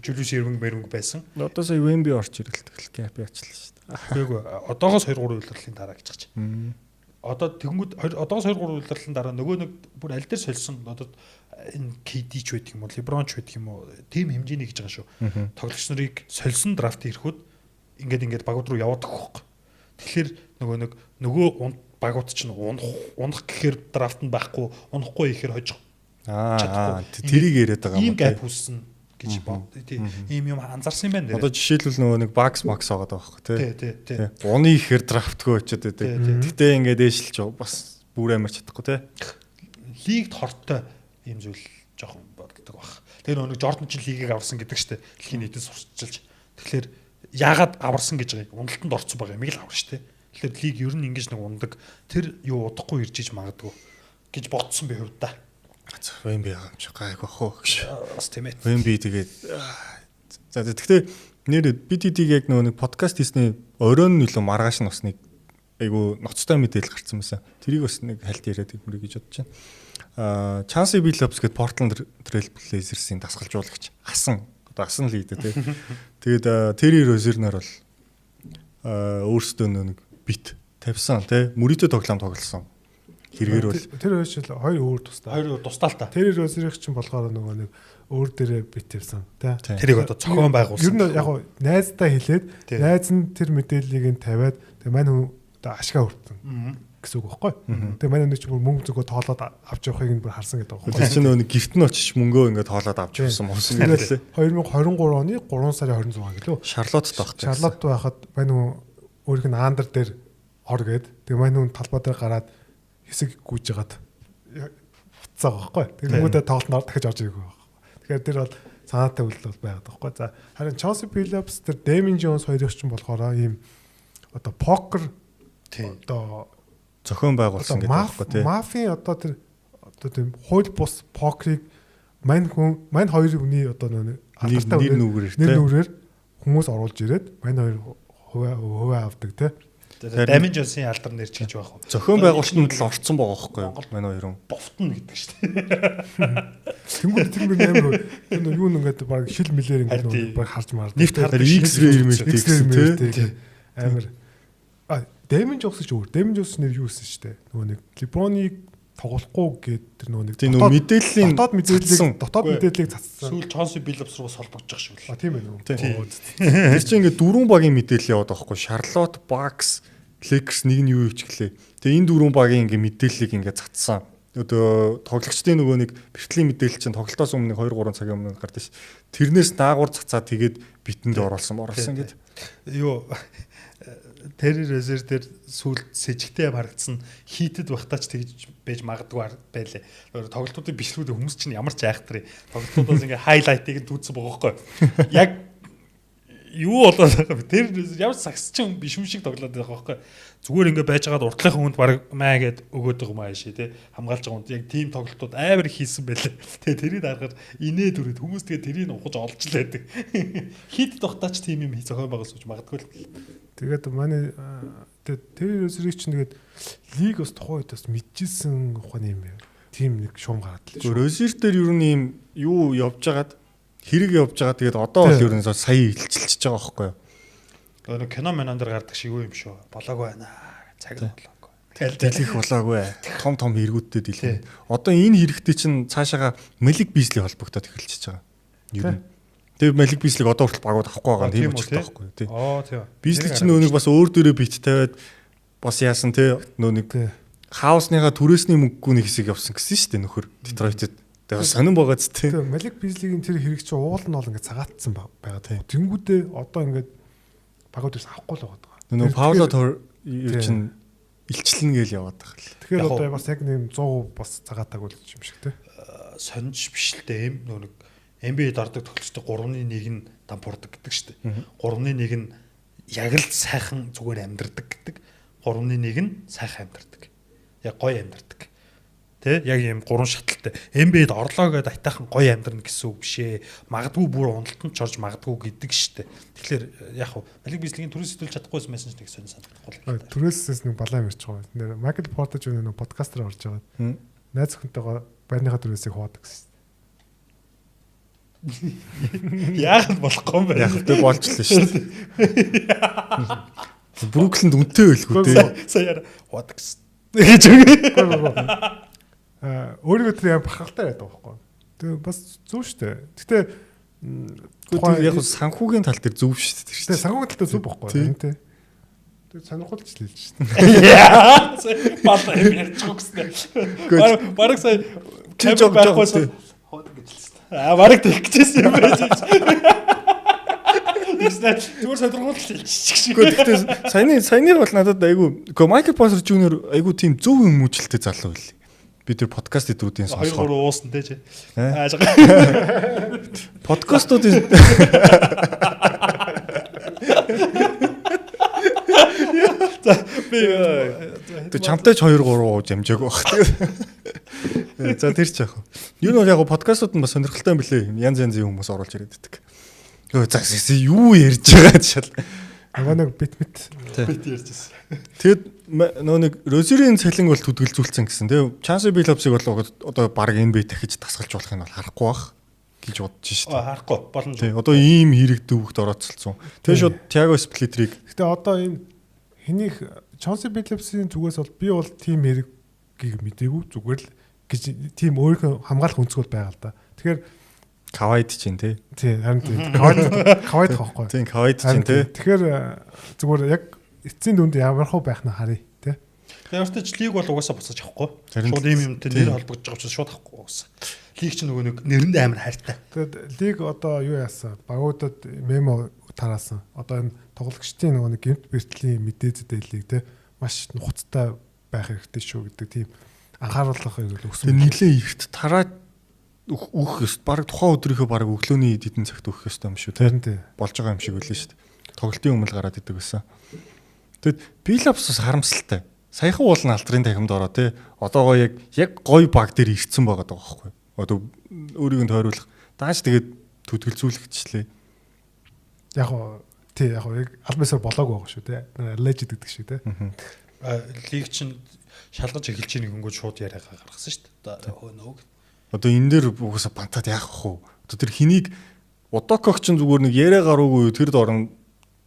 Julius Erving байсан. Одоо сая Wemby орж ирэлтгэл гап яачлаа шүү дээ. Үгүй одоогоос 2-3 удирлын дараа гэж байгаа чинь. Одоо тэгэнгүүт одоогоос 2-3 удирлын дараа нөгөө нэг бүр аль дээр сольсон одоо энэ KD ч байдаг юм уу, LeBron ч байдаг юм уу, тим хэмжээний гэж байгаа шүү. Тоглогч нарыг сольсон драфт ирэхүүд ингээд багууд руу яваад өгөх. Тэгэхээр нөгөө багууд чинь унах гэхээр драфт нь байхгүй, унахгүй ихээр хожих. Тэрийг яриад байгаа юм. Ийм гап үүссэн гэж бод. Ийм юм анзаарсан юм байна. Одоо жишээлбэл нөгөө нэг Bucks Max байгаа байхгүй тий. Уны ихээр драфтгүй очиод байдаг. Гэтэ ингээд ээшилж бас бүр амар чадахгүй тий. Лигт хортой ийм зүйл жоохон магадгүй баг. Тэр нэг Jordan ч лигийг аварсан гэдэг штэ. Дэлхийн нийтэд сурчилж. Тэгэхээр яагаад аварсан гэж байгааг уналтанд орцсон байгаа юм л авар штэ. Тэгэхээр лиг ер нь ингэж нэг ундаг. Тэр юу удахгүй ирж иж магадгүй гэж бодсон би хувьдаа. Вэмби юм чи гайг бахуу гэж. Бас тийм ээ. Вэмби тэгээд за тэгэхээр нэр BTD-г яг нэг подкаст хийсний оройн нөлөө маргааш нь бас нэг айгу ноцтой мэдээлэл гарсан байсан. Тэрийг бас нэг хальт яриад хөрөг гэж бодож байна. Chance Billups гэдэг Portland Trail Blazers-ийн дасгалжуулагч асан лидэ тий. Тэгээд Terry Rozier-нар бол өөрсдөө нэг бит тавьсан тий. Мөрөдөө тоглосон. Хэрэгээр бол тэр хоёр өөр тустай. Хоёр тустай л та. Terry Rozier-ийн чинь болохоор нөгөө нэг өөр дээрээ бит тавьсан тий. Тэрийг одоо цохион байгуулсан. Ер нь яг найздаа хэлээд найз нь тэр мэдээллийг нь тавиад тэгээ мань хүн одоо ашгаа хүртэн гэсэн үг байхгүй. Тэгээ манай нэг ч бүр мөнгө зөвгөө тоолоод авч явахыг нь бүр харсан гэдэг байхгүй. Тэр чинь нөгөө гифт нь очиж мөнгөө ингээд тоолоод авч явсан мөсөн гэдэг. 2023 оны 3 сарын 26 гэлөө. Шарлоттд байх. Шарлотт байхад манай хүн өөрийнх нь аандар дээр ор гээд тэгээ манай хүн талбай дээр гараад хэсэг гүйж ягаад буцаа байхгүй. Тэгээ нөгөөдөө тоглолтод дахиж орж ирэх байхгүй. Тэгэхээр тэр бол санаатай үйл бол байгаад байхгүй. За харин Chance Billups тэр Damien Jones хоёрыг чинь болохоор ийм одоо покер одоо зохион байгуулсан гэдэг байхгүй тийм. Мафийн одоо тэр одоо тийм хууль бус покерыг мань хоёр хүний одоо нэр нүгээрээр хүмүүс оруулж ирээд мань хоёр хуваа авдаг тийм. Damien Jones-ийн алдар нэрч гэж байх уу. Зохион байгуулалтанд л орцсон байгаа байхгүй юу? Мань хоёрын бовтно гэдэг шүү дээ. Тэнгүүд тэр нэг амар тэр юу нэгээд баг шил мэлээр ингээд баг харж маар. Нефт хардаг X-ray имэлтэй тийм. Амар Damien Jones ч өөр. Damien Jones нэр юу гэсэн шүү дээ. Нөгөө нэг LeBron-ыг тоглохгүй гээд тэр нөгөө нэг дотоод мэдээллийг цацсан. Сүүл Chance Billups руу солбогдож байгаа шүү. Тийм ээ үү. Тэр чинь ингээд дөрвөн багийн мэдээлэл яваад байгаа байхгүй. Charlotte, Bucks, Lakers нэг нь юу ивчглээ. Тэгээ энэ дөрвөн багийн ингээд мэдээллийг ингээд цацсан. Одоо тоглогчдын нөгөө нэг бэртлийн мэдээлэл чинь тоглолтоос өмнө 2-3 цагийн өмнө гардаг ш. Тэрнээс даагуур цацаад тэгээд битэнд оруулсан гэдэг. Юу Terry Rozier дээр сүүл сэжигтэй харагдсан хийтэд багтаач тэгж байж магадгүй байлээ. Тоглолтуудыг бичлгүүд хүмүүс чинь ямар ч айхтар тоглолтуудаас ингээ хайлайтыг түүцсэн байгаа байхгүй. Яг юу болоод байгаа бэ? Terry Rozier ямар сагс чинь биш юм шиг тоглоод байгаа байхгүй. Зүгээр ингээ байж байгаад уртлахын хүнд баг маа гэд өгөөд байгаа юм ааши тий. Хамгаалж байгаа хүнд яг тийм тоглолтууд амар хийсэн байлээ. Тэгээ тэрийг дарахаар инээ дүрээд хүмүүс тэгээ тэрийг ухаж олж л байдаг. Хийтэд багтаач тийм юм зохион байгуулж магадгүй л. Тэгээд манай Terry Rozier чинь тэгээд лиг бас тухайн үед бас мэдчихсэн ухааны юм байна. Тим нэг шуум гараад л шүү. Rozier дээр ер нь юм юу явж байгаад хэрэг явж байгаа. Тэгээд одоо бол ер нь сая илчилчихэж байгаа байхгүй юу? Нэг кино манандэр гардаг шиг юу юм шүү. Болоогүй байна. Цаг болоогүй. Дэлгэх болоогүй. Том хэрэгүүдтэй дэлгэх. Одоо энэ хэрэгтэй чинь цаашаага Malik Beasley холбогдоод эхэлчихэж байгаа. Ер нь. Тэгээ Malik Beasley-г одоо хүртэл багууд авахгүй байгаа тийм учраас байхгүй тий. Тийм. Beasley чинь нөөник бас өөр дөрөө бит тавиад бас яасан тий нөөник хаусныхаа түрээсний мөнгөгүй нэг хэсэг явсан гэсэн шүү дээ нөхөр Detroit-д. Тэгээ сонирн байгаа ч тий. Тэгээ Malik Beasley-гийн тэр хэрэг чинь уул нь бол ингээд цагаатсан байгаа тий. Тэнгүүдээ одоо ингээд багууд ус авахгүй л байгаа. Нөө Пауло чинь илчлэн гээл яваад байгаа л. Тэгэхээр одоо бас яг нэг 100% бас цагаатаг болж юм шиг тий. Сонж биш л дээ юм нөө NBA дардаг тоглолттой 3-1 нь дампуурдаг гэдэг шүү дээ. 3-1 нь яг л сайхан зүгээр амьдардаг гэдэг. 3-1 нь сайхан амьдардаг. Яг гоё амьдардаг. Тэ яг ийм 3 шаталтай. NBA-д орлоо гэдээ айтайхан гоё амьдарна гэсэн үг бишээ. Магадгүй бүр уналтанд ч орж магадгүй гэдэг шүү дээ. Тэгэхээр яг хуу Malik Beasley-гийн төрөөс сэтүүлж чадахгүй байсан ч нэг сонь санагдахгүй л. Төрөөсөөс нэг балаа мэрч байгаа. Нэр Michael Porter Jr. нэг подкастер орж байгаа. Найз охинтойгоо байрныхаа төрөөсийг хуудаг гэсэн. Яг болохгүй юм байна. Яг тэ болчихлоо шүү дээ. Бруклинд үнэтэй байлгүй дээ. Саяар хуудаг гэж үгүй. Өөрийгөө тэр яа бахалтай байдаг байхгүй. Тэгээ бас зөв шүү дээ. Гэтэ яг санхүүгийн тал дээр зөв шүү дээ. Тэгээ санхүүгийн тал дээр зөв байхгүй тийм тий. Тэгээ сонирхолч л хэлж шүү дээ. Яа. Бата юм ярьж өгсөн. Бараг сая камер байхгүйсэн хуудаг гэж хэлсэн. Бараг тэгэх гэжсэн юм байж. Зүгээр сонирхолч хэлчих шиг. Гэхдээ саяны бол надад айгүй Michael Porter Jr. айгүй тийм зөв юм үйлчлэлтэй залуу байли. би тэр подкаст эдрүүдийн 2 3 уусан те чи. Подкастуудын би чамтай ч 2 3 ууж амжааг баг. За тэр ч яг. Юу нь яг подкастууд нь бас сонирхолтой юм билээ. Янз янзын хүмүүс оруулж ирээд байдаг. За юу ярьж байгаа шал. Нэг бит ярьжсэн. Тэгэд нөө нэг Розерийн цалин бол төдөлзүүлсэн гэсэн тийм. Chance Billups-ыг бол одоо баг NBA дахиж тасгалж болох нь бол харахгүй бах гэж бодож шүү дээ. Харахгүй болно. Тийм. Одоо ийм хэрэг дүүхт орооцолцсон. Тэгээ шууд Thiago Splitter-ийг. Гэтэ одоо ийм хэнийг Chance Billups-ийн зүгээс бол би бол тим хэргийг мэдээгүй зүгээр л гэж тим өөрийнхөө хамгаалах өнцгөл байгаа л да. Тэгэхээр Кавайд чинь тий. Тий, харин тий. Кавайд хаахгүй. Тийм, Кавайд чинь тий. Тэгэхээр зүгээр яг эцсийн дүнд ямар хөө байх нь харъя, тий. Тэгээд өөртөө лиг бол угаасаа буцаж авахгүй. Шууд ийм юмтай нэр холбогдож байгаа учраас шууд авахгүй угаасаа. Лиг чинь нөгөө нэг нэрэнд амар хайртай. Тэгээд лиг одоо юу яасан? Багуудад мемо тараасан. Одоо энэ тоглогчдын нөгөө нэг гэмт бэртлийн мэдээзэд лиг тий. Маш нухацтай байх хэрэгтэй шүү гэдэг тийм анхааруулгыг өгсөн. Нийлээ ихт тараад өөх ёст баг тухайн өдрийнхөө баг өглөөний эдийн цагт өөх ёстой юм шүү тий. Болж байгаа юм шиг үлээ шүү дээ. Тоглолтын өмнө гараад идэг гэсэн. Тэгэд Billups бас харамсалтай. Саяхан уул нь алдрын тахимд ороо тий. Одоо яг гой баг дээр ирцэн байгаа даа байхгүй. Одоо өөрийг нь тойруулах. Дааш тэгээд төдөлзүүлэгчлээ. Яг тий яг албасаар болоогүй байгаа шүү тий. Legend гэдэг шиг тий. Лиг чинь шалгаж эхэлж ийн гингүүд шууд яриагаа гаргасан шүү дээ. Одоо нөгөө одоо энэ дээр угаасаа бантаад яах вэ? Одоо тэр хэнийг Удоког ч зүгээр нэг яриа гаруугүй тэр дорн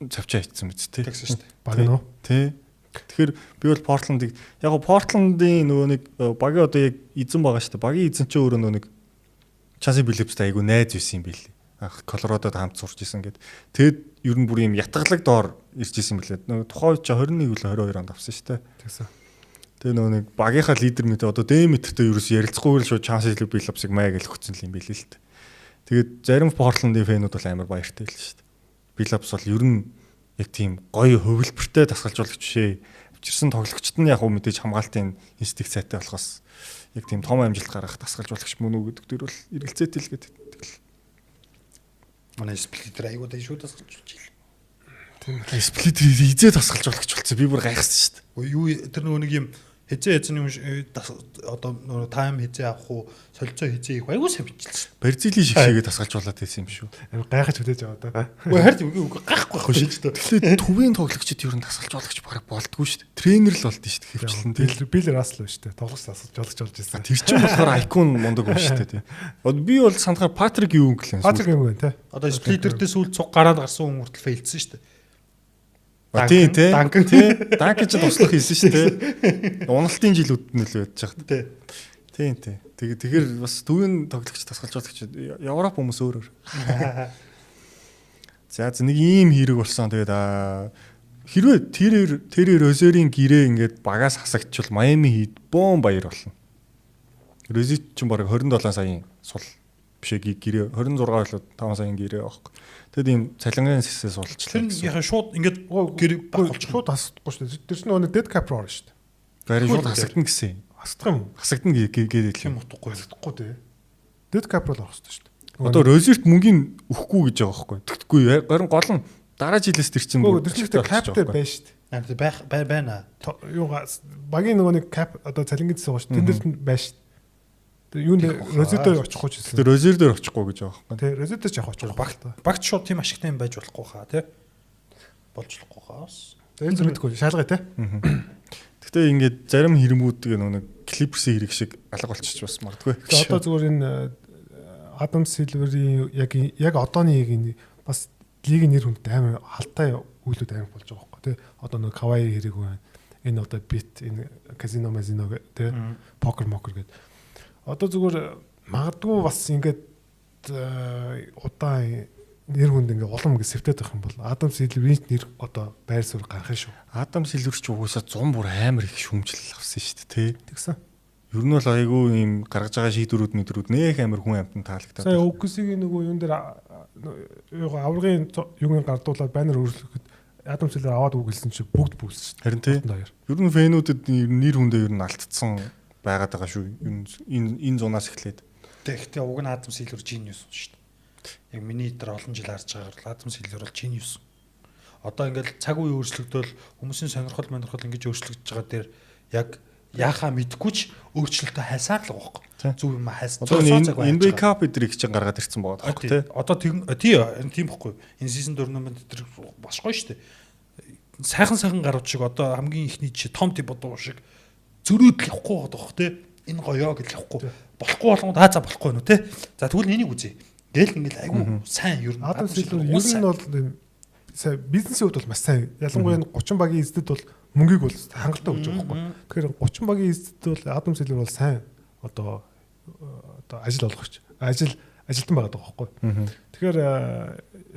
цавчаа хийцэн биз тээ. Тэгсэн шүү дээ. Баг нөө. Тий. Тэгэхээр би бол Портландыг яг Портландын нөгөө нэг багийн одоо яг эзэн байгаа шүү дээ. Багийн эзэн ч өөрөө нөгөө нэг Chance Billups-тай айгу найз байсан юм билээ. Колорадод хамт сурч исэн гэд. Тэгэд ер нь бүр юм ятгалаг доор ирж исэн билээ. Нөгөө тухайн үед 21 үл 22 онд авсан шүү дээ. Тэгсэн. Тэгээ нөгөө нэг багийнхаа лидер мэт одоо Дэмитертэй ерөөс ярилцахгүйгээр шууд Chance Billups-ыг маяг л хөцөн л юм билээ л дээ. Тэгээд зарим Портландын фэнүүд бол амар баяртай л шүү дээ. Billups бол ер нь яг тийм гоё хөвөлбөртэй дасгалжуулагч бишээ. Авчирсан тоглогчд нь яг хөө мэдээж хамгаалтын инстинкт сайтай болохоос яг тийм том амжилт гаргах дасгалжуулагч мөн үү гэдэг дээр бол эргэлзээтэй л гэдэг. Манай Splitter айгуу дай шүү дасгалжуулж ил. Тийм. Splitter изээ дасгалжуулагч болсон. Би бүр гайхсан шүү дээ. Юу тэр нөгөө нэг юм хизээ юм одоо тайм хизээ авах уу солилцоо хизээ их айгуу сайн бичлээ. Барзилийн шиг шигээ дасгалжуулаад байсан юм шүү. Амар гайхаж хүлээж аваад байгаа. Үгүй харин гайхгүй байхгүй шүү дээ. Тэгэхээр төвийн тоглогчид ер нь дасгалжуулагч бараг болдгоо шүү дээ. Тренер л болд нь шүү дээ хэвчлэн. Бил Рассел шүү дээ. Тоглогч дасгалжуулагч болж ирсэн. Тэр чинь болохоор айкон мундаг юм шүү дээ. Би бол сандахаар Патрик юу гэлээ. Патрик юм байна те. Одоо Splitter-тэй сүүл цуг гараад гарсан хүн хүртэл фейлдсэн шүү дээ. Тийм тий. Данкан Данкан ч туслах хийсэн шүү дээ. Уналтын жилүүд нь л байж байгаа. Тийм. Тэгэхээр бас төвийн тоглогч тасгалжуулагч Европ хүмүүс өөрөөр. За нэг ийм хэрэг болсон. Тэгээд хэрвээ тэр Розерийн гэрээ ингээд багаас хасагдчихвал Майами Хит бөөн баяр болно. Рози ч баг 27 саяын сул бишээ гэрээ 26 5 саяын гэрээ авах. Тэгэд ийм цалингийн сэсээс суулчлаа. Тэр яхаа шууд ингээд гэр багуулчих. Шууд хасахгүй шүү дээ. Тэр чинь нөгөө dead cap руу орно шүү дээ. Гэрээ шууд хасагдана гэсэн. Хасдах юм. Хасагдана гэдэг юм утгагүй хасдахгүй тий. Dead cap руу орох шүү дээ. Одоо Розерт мөнгөний өгөхгүй гэж байгаа байхгүй. Тэгтгүй харин гол нь дараа жилээс тэр чинь тэр cap дээр байна шүү дээ. Байна. Юу багийн нөгөө нэг cap одоо цалингийн зэс байгаа шүү. Тэнд дээр байна шүү. Юу нэ Розер дээр очихгүй ч гэсэн. Тэр Розер дээр очихгүй гэж байгаа байхгүй. Тий, Розер дээр ч явах очихгүй. Багт шууд тийм ашигтай юм байж болохгүй хаа тий. Болж болохгүй хаас. Энэ зөв мэдгүй шалгая тий. Гэхдээ ингээд зарим хэрмүүд нэг Clippers-ийн хэрэг шиг алга болчих бас магадгүй. Одоо зүгээр энэ Адам Силверийн яг одооны бас лигийн нэр хүнд амар халтай үйлүүд амар болж байгаа байхгүй тий. Одоо нэг Кавай хэрэг байна. Энэ одоо бит энэ казино мазино тий. Покер гэдэг. Одоо зүгээр магадгүй бас ингээд удаан нэр хүнд ингээд улам ингээд сэвтээд байх юм бол Адам Силверийн нэр одоо байр суурь гарах нь шүү. Адам Силвер ч угаасаа 100 бүр амар их шүүмжлэл авсан шүү дээ, тий. Тэгсэн. Ер нь бол айгүй юм гаргаж байгаа шийдвэрүүд мэдрүүд нэх амар хүн амтан таалагдаад. Сая Өгсөгийн нөгөө юун дээр аврагын юуг гардуулаад банер өөрчлөхөд Адам Силвер аваад үгэлсэн чи бүгд бүлсэн шүү. Харин тий. Ер нь фэнүүдэд нэр хүндээ ер нь алдсан байгаад байгаа шүү. Энэ зунаас эхлээд. Тэгэхдээ уг нь Адам Силвер genius шүү дээ. Яг миний дээр олон жил харж байгаагаар Адам Силвер бол genius. Одоо ингээл цаг үе өөрчлөгдөөл хүмүүсийн сонирхол ингэж өөрчлөгдөж байгаа дээр яг яахаа мэдгүй ч өөрчлөлтөө хайсаар л байгаа байхгүй. Зүг юм хайс. Одоо NBA Cup эдрийг чинь гаргаад ирсэн байгаа байхгүй тий. Одоо тийм байхгүй. Энэ season tournament эдэр бас гоё шүү дээ. Сайхан гарууд шиг одоо хамгийн ихний жишээ Том Тибодо шиг зөрөөдөл явахгүй байгаа байхгүй тий. Энэ гоёо гэж явахгүй. Болохгүй болгонд за болохгүй нү тий. За тэгвэл энийг үзье. Гээл ингээл айгүй сайн ер нь. Адам Силвер ер нь бол сайн бизнесийн хувьд бол маш сайн. Ялангуяа 30 багийн эздэд бол мөнгийг бол хангалттай өгч байгаа байхгүй. Тэгэхээр 30 багийн эздэд бол Адам Силвер бол сайн одоо ажил олгогч. Ажилтан байгаад байгаа байхгүй. Тэгэхээр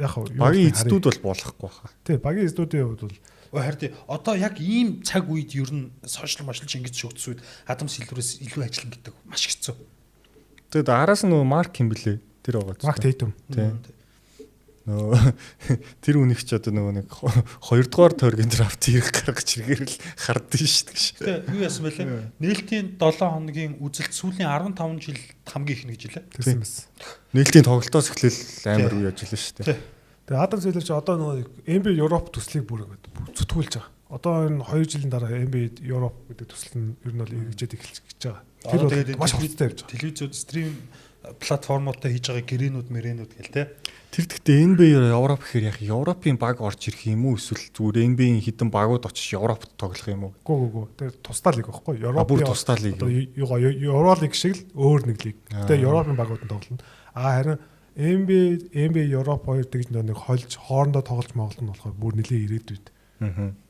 яг багийн эздүүд бол болохгүй хаа. Тий, багийн эздүүдийн хувьд бол харин одоо яг ийм цаг үед ер нь сошиал машинч ингэж шөгдсөн үед Адам Силверээс илүү ажиллана гэдэг маш хэцүү. Тэгээд араас нь нөгөө Марк юм блэ? Тэр байгаа. Марк Тейтум. Тий. Тэр үнийг ч одоо нөгөө нэг 2 дугаар тойргийн драфт ирэх гаргаж иргэрэл хардсан шүү дээ. Тэгээ юу яасан бэ лээ? Нээлтийн 7 хоногийн үзэлт сүүлийн 15 жил хамгийн их нэг жил ээ. Тэгсэн байсан. Нээлтийн тоглолтоос эхлээл амар үе ажиллана шүү дээ. Тэгээ Адам Силвер ч одоо нөгөө NBA Европ төслийг бүр зүтгүүлж байгаа. Одоо энэ 2 жилийн дараа NBA Европ гэдэг төсөл нь ер нь бол эргэжээд эхэлж байгаа. Тэр бол маш хурцтай явж байгаа. Телевизүүд стрим платформуудаа хийж байгаа гэрээнүүд мэрэнүүд гэл те. Тэр гэхдээ NBA Европ гэхээр яг Европын баг орж ирэх юм уу эсвэл зүгээр NBA-ийн хідэн багууд очиж Европт тоглох юм уу? Гүү. Тэр тусдаа лиг байхгүй. Бүр тусдаа лиг. Евролиг шиг л өөр нэг лиг. Тэгээ Европын багууд нь тоглоно. Харин NBA Европ хоёр тэгж нэг хольж хоорондоо тоглож моголно болохоор бүр нэлээ ирээдүйд.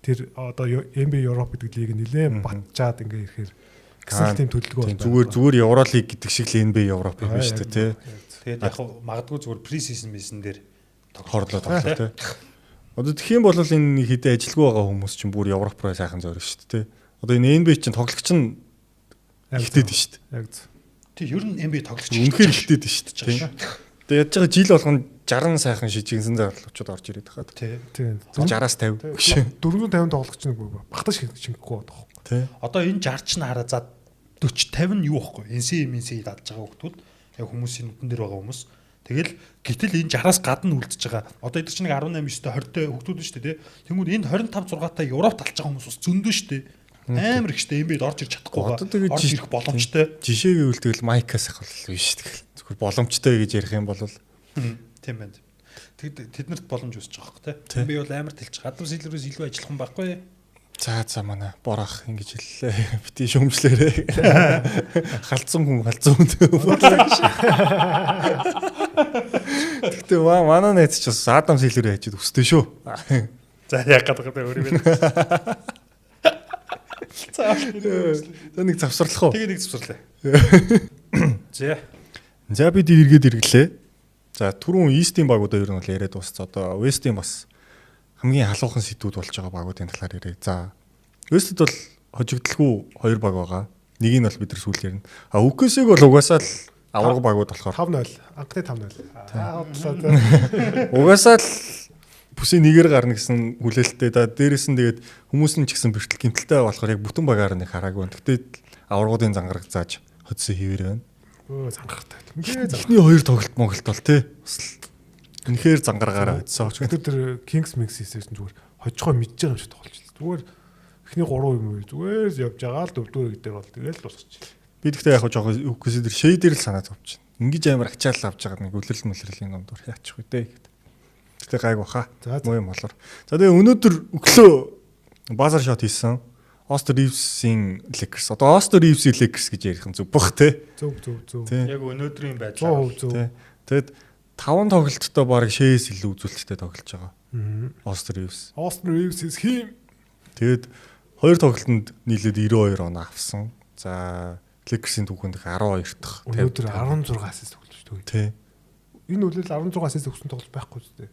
Тэр одоо NBA Европ гэдэг лиг нэлээ батчаад ингээ ирэхээр гэсэн тийм төлөвлөгөө байна. Зүгээр Евролиг гэдэг шиг л NBA Европ юм байна шүү дээ тий. Тэгээд яг магадгүй зүгээр pre-season мессэн дээр хорлоо тоглох тий. Одоо тэгэх юм бол энэ хэдэн ажилгүй байгаа хүмүүс чинь бүр Европ руу сайхан зорино шүү дээ тий. Одоо энэ NBA чинь тоглогч нь ихтэйд шүү дээ. Яг зөв. Тий ер нь NBA тоглогч үнэхээр ихтэйд шүү дээ тий. Тэгээд яаж байгаа жил болгоно 60 сайхан шижигсэн зарлалчуд орж ирээд байгаа. Тий. 60-аас 50. 450 тоглогч нэг багтаж шингэхгүй байгаа. Тий. Одоо энэ 60 ч хараа за 40 50 нь юу байхгүй. NC дадж байгаа хүмүүс яг хүмүүсийн нүдэн дээр байгаа хүмүүс. Тэгэл гэтэл энэ 60-аас гадна үлдчихэж байгаа. Одоо эдгээр чинь 18 9-тэй 20-тэй хүмүүс шүү дээ тий. Тэнгүүд энэ 25 6-тай Европ талж байгаа хүмүүс бас зөндөө шүү дээ. Амар их шүү дээ. NBA-д орж ирж чадахгүй байгаа. Орж ирэх боломжтой. Жишээ гэвэл тэгэл Майкаас ахвал биш тэгэл. Зүгээр боломжтой гэж ярих юм бол тийм байна. Тэднэрт боломж үүсэж байгаа хөөх тий. NBA бол амар тэлж байгаа. Адам Силверээс илүү ажиллах юм байхгүй. За манай борах ингэж хэллээ. Бити шүүмжлээрээ. Халдсан хүн. Тэгтээ манай найз ч бас Адам Силвер хайчид өстэй шүү. За яг гадаг өөрөө байна. За нэг завсарлах уу? Тэгээ нэг завсарлаа. За бид эргээд иргэлээ. За түрүүн East-ийн багуудаа ер нь бол яриад дууссан. Одоо West-ийн бас хамгийн халуухан сэдвүүд болж байгаа багуудын талаар яриа. За West-д бол хожигдолгүй 2 баг байгаа. Нэг нь бол бид нар сүүл ярина. OKC-г бол угаасаа л авраг багууд болохоор 5-0. Анхны 5-0. Угаасаа л бүсийн нэгээр гарна гэсэн хүлээлттэй. Да дээрэс нь тэгээд хүмүүс нь ч гэсэн бэртэл гимтэлтэй болохоор яг бүтэн багаар нэг хараагүй. Тэгтээ аврагуудын зангараг зааж хоцсон хിവэр байна. Зангарагтай. Эхний 2 тоглолт Монголд бол тий. Үнэхээр зангаргаараа хоцсон. Тэр Kings Mix-ээс зүгээр хожихоо мэдж байгаа юм шиг тоглож байна. Зүгээр эхний 3 юм зүгээр явж байгаа л 4-р гэдэг бол тэгэл дуусчих. Би тэгтээ яг жоохон үгээс тэр шейдэр л санаа зовж байна. Ингиж амар ачаал авч байгаа нэг үлрэл мөлрлийн дундуур яачих вэ дээ гэдэг. Тэгтээ гайг баха. Муу юм болоор. За тэгээ өнөөдөр өглөө базар шот хийсэн. Austin Reeves-ийн Lakers. Одоо Austin Reeves-ийн Lakers гэж ярих нь зүг бах те. Зөв. Яг өнөөдрийн байдлаар. Тэгээд 5 тоглолттой баг шээс илүү үзүүлэлттэй тоглож байгаа. Austin Reeves. Austin Reeves хим. Тэгээд 2 тоглолтод нийлээд 92 оноо авсан. За Lakers-ийн түүхэнд 12 дахь. Өнөөдөр 16 assist тоглож шүү дээ. Тий. Энэ үлээл 16 assist өгсөн тоглолт байхгүй зү.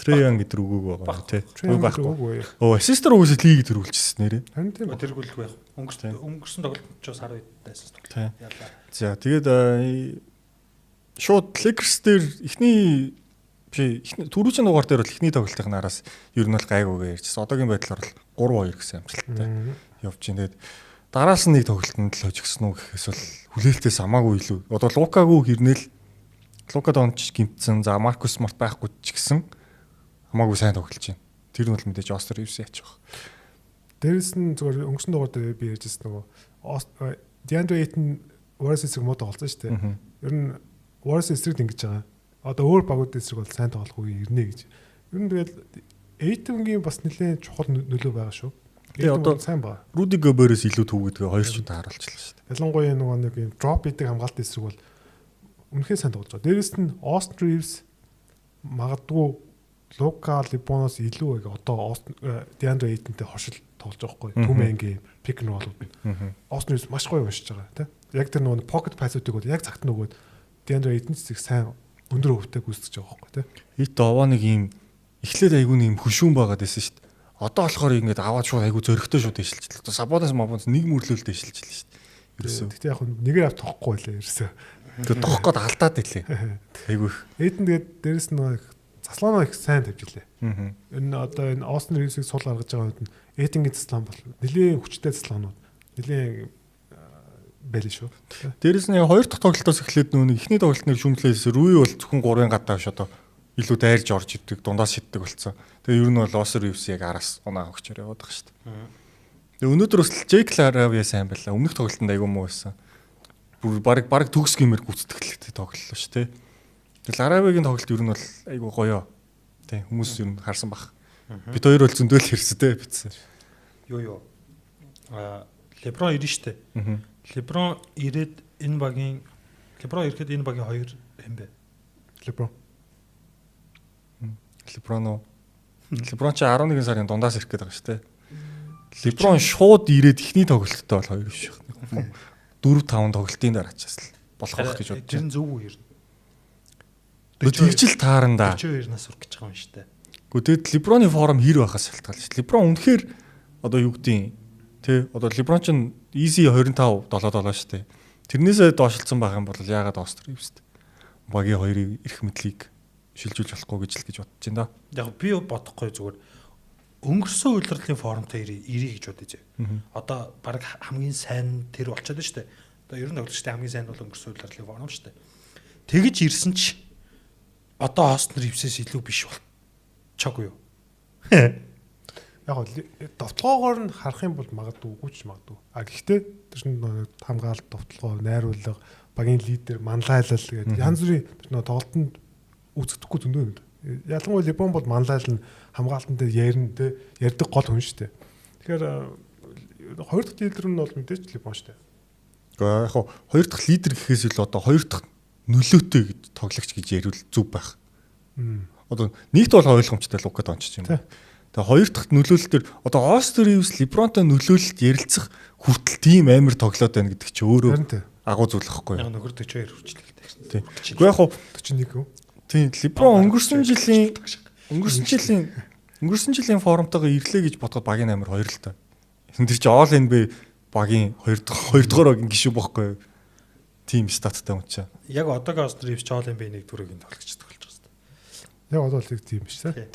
Трей Янг гэдэг үгөөг байгаа тий. Байхгүй. Ассистер угсаа лиг төрүүлчихсэн нэрээ. Харин тийм. Тэргүүлгүй яг. Өнгөрсөн тоглолтод ч бас 10 дайсан тоглолт. Ялла. За тэгээд шууд Lakers дээр эхний түрүүчийн дугаар дээр бол эхний тоглолтын араас ер нь бол гайгүйгээ ярьчихсан. Одоогийн байдлаар бол 3-2 гэсэн амжилттай явж байна. Тэгээд дараас нь нэг тоглолтод л хожигсон уу гэхээс бол хүлээлтээс хамаагүй илүү. Одоо Лукагүй хэрнээл Лука Дончич гимтсэн. За Маркус Смарт байхгүй ч гэсэн хамаагүй сайн тоглож байна. Тэр нь бол мэдээж Остер Ривс яач баг. Дээрээс нь зүгээр өнгөрсөн дугаар дээр би ярьжсэн нөгөө Диандре Эйтэн Warriors эсрэг муу тоглосон шүү дээ. Ер нь Warriors эсрэг ингэж байгаа. Одоо өөр багууд эсрэг бол сайн тоглохгүй ирнэ гэж. Ер нь тэгэл Эйтэнгийн бас нэлээд чухал нөлөө байгаа шүү. Тэгээ одоо сайн ба. Руди Гоберээс илүү түүгээдгээ хоёр ч удаа харуулчихлаа шүү дээ. Ялангуяа нөгөө нэг юм дроп хийдэг хамгаалт эсрэг бол үнэхээр сайн тоглож байгаа. Дээрээс нь Austin Reeves магадгүй Лука Либоноос илүү яг одоо Диандре Эйтэнтэй хошил тоглож байгаа хгүй. Түмэнгийн пик н болоод. Austin Reeves маш гоё уншиж байгаа тий. Яг тэр нөгөө pocket pass-уудыг бол яг цагт нөгөөд Диандре Эйтэнс их сайн өндөр өвтэй гүйцэтгэж байгаа хгүй тий. Ит овоо нэг юм эхлээд айгүй нэг юм хөшүүн байгаад байсан шүү дээ. Одоо болохоор ингэж аваад шууд айгүй зөрөгтэй шууд дэшилчихлээ. Одоо Сабонас мабонс нэг мөрлөөл дэшилчихлээ шүү дээ. Ерөөсөө. Тэгтээ яг нэгээр авт тохгүй байлаа ерөөсөө. Тэгээ тоох гээд алдаад ирлээ. Айгүй. Эйдэн тэгээд дээрэс нь заслаанаа их сайн тавьж илээ. Энэ одоо энэ Austin Reeves-ийг сул гаргаж байгаа үед нь Эйтингийн заслаан бол нэлээд хүчтэй заслаанууд нэлээд байлээ шүү. Дээрэс нь хоёр дахь тоглолтоос эхлээд нөө эхний тоглолтын шүмжлээс Рүй бол зөвхөн 3-ын гадаа ш одоо илүү дайрж орж идэг, дундаас шиддэг болсон. Тэгээ ер нь бол Austin Reeves яг араас унаа өгчээр яваад байгаа шүү дээ. Тэгээ өнөөдөр бас Jake Laravia сайн байлаа. Өмнөх тоглолтод айгүй муу байсан. Бүр баг төгс гэмээр гүцэтгэлтэй тоглолоо шүү дээ. Тэгээ Laravia-гийн тоглолт ер нь бол айгүй гоё. Тэ хүмүүс ер нь харсан бах. Бид хоёр бол зөндөөл хэрсэн дээ битсэн. Юу. Леброн ирнэ шүү дээ. Леброн ирэхэд энэ багийн хоёр юм бэ? Леброн ч 11 сарын дундаас ирэх гээд байгаа шүү дээ. Леброн шууд ирээд ихний тоглолттой бол хоёр биш байна. 4-5 тоглолтын дараачаас л болох байх гэж бодож байна. Тэр нь зөв үү ирнэ. Тэгжил таарандаа. 42 нас хүрэх гэж байгаа юм шүү дээ. Гэхдээ тэгэд Леброны форм хэр байхаас шалтгаалж шүү. Леброн үнэхээр одоо юу гэдгийг тий одоо Леброн ч easy 25 7 шүү дээ. Тэрнээсээ доошлцсон байх юм бол яагаад Остер Ривс багийн хоёрыг ирэх мэдлийг шилжүүлж болохгүй гэж бодож байна да. Яг би бодохгүй зүгээр өнгөрсөн үйлрлийн формтой ирээ гэж бодож байна. Одоо баг хамгийн сайн тэр болчиход байна шүү дээ. Одоо ер нь тоглогчтой хамгийн сайн бол өнгөрсөн үйлрлийн форм шүү дээ. Тэгэж ирсэн ч одоо Остер Ривсээс илүү биш болчихоогүй юу? Яг довтлогоогоор нь харах юм бол магадгүй үгүйч магадгүй. Гэхдээ тэр чинь хамгаалалт, довтлогоо, найруулга, багийн лидер, манлайлал гэдэг янз бүрийн тэр тоглолтод үзэгдэхгүй зөндөө юм. Ялангуяа Леброн бол манлайлал нь хамгаалтан дээр ярьдаг гол хүн шүү дээ. Тэгэхээр хоёр дахь лидер нь бол мэдээж Леброн шүү дээ. Гэхдээ яг хоёр дахь лидер гэхээс илүү одоо хоёр дахь нөлөөтэй гэж тоглогч гэж ярил зүв байх. Одоо нэгт бол ойлгомжтой Лука Дончич юм. Тэгээ хоёр дахь нөлөөлөл төр одоо Остер Ривс Лебронтой нөлөөлөлт ярилцах хүртэл тийм амар тоглоод байна гэдэг чи өөрөө агуу зүйл واخхгүй. Яг нөхөр 42 хүрчлээ. Тийм. Гэхдээ яг 41 үү? Тийм. Леброн өнгөрсөн жилийн формтойгоо ирлээ гэж бодоход багийн амар хоёр л та. Тэр чи All NBA багийн хоёр дахь багийн гишүүн бохгүй. Тим статтай юм чаа. Яг одоогийн Остер Ривс All NBA 1-ийн тоглогч тоглож байгаа шүү дээ. Яг одоо л тийм биш тий.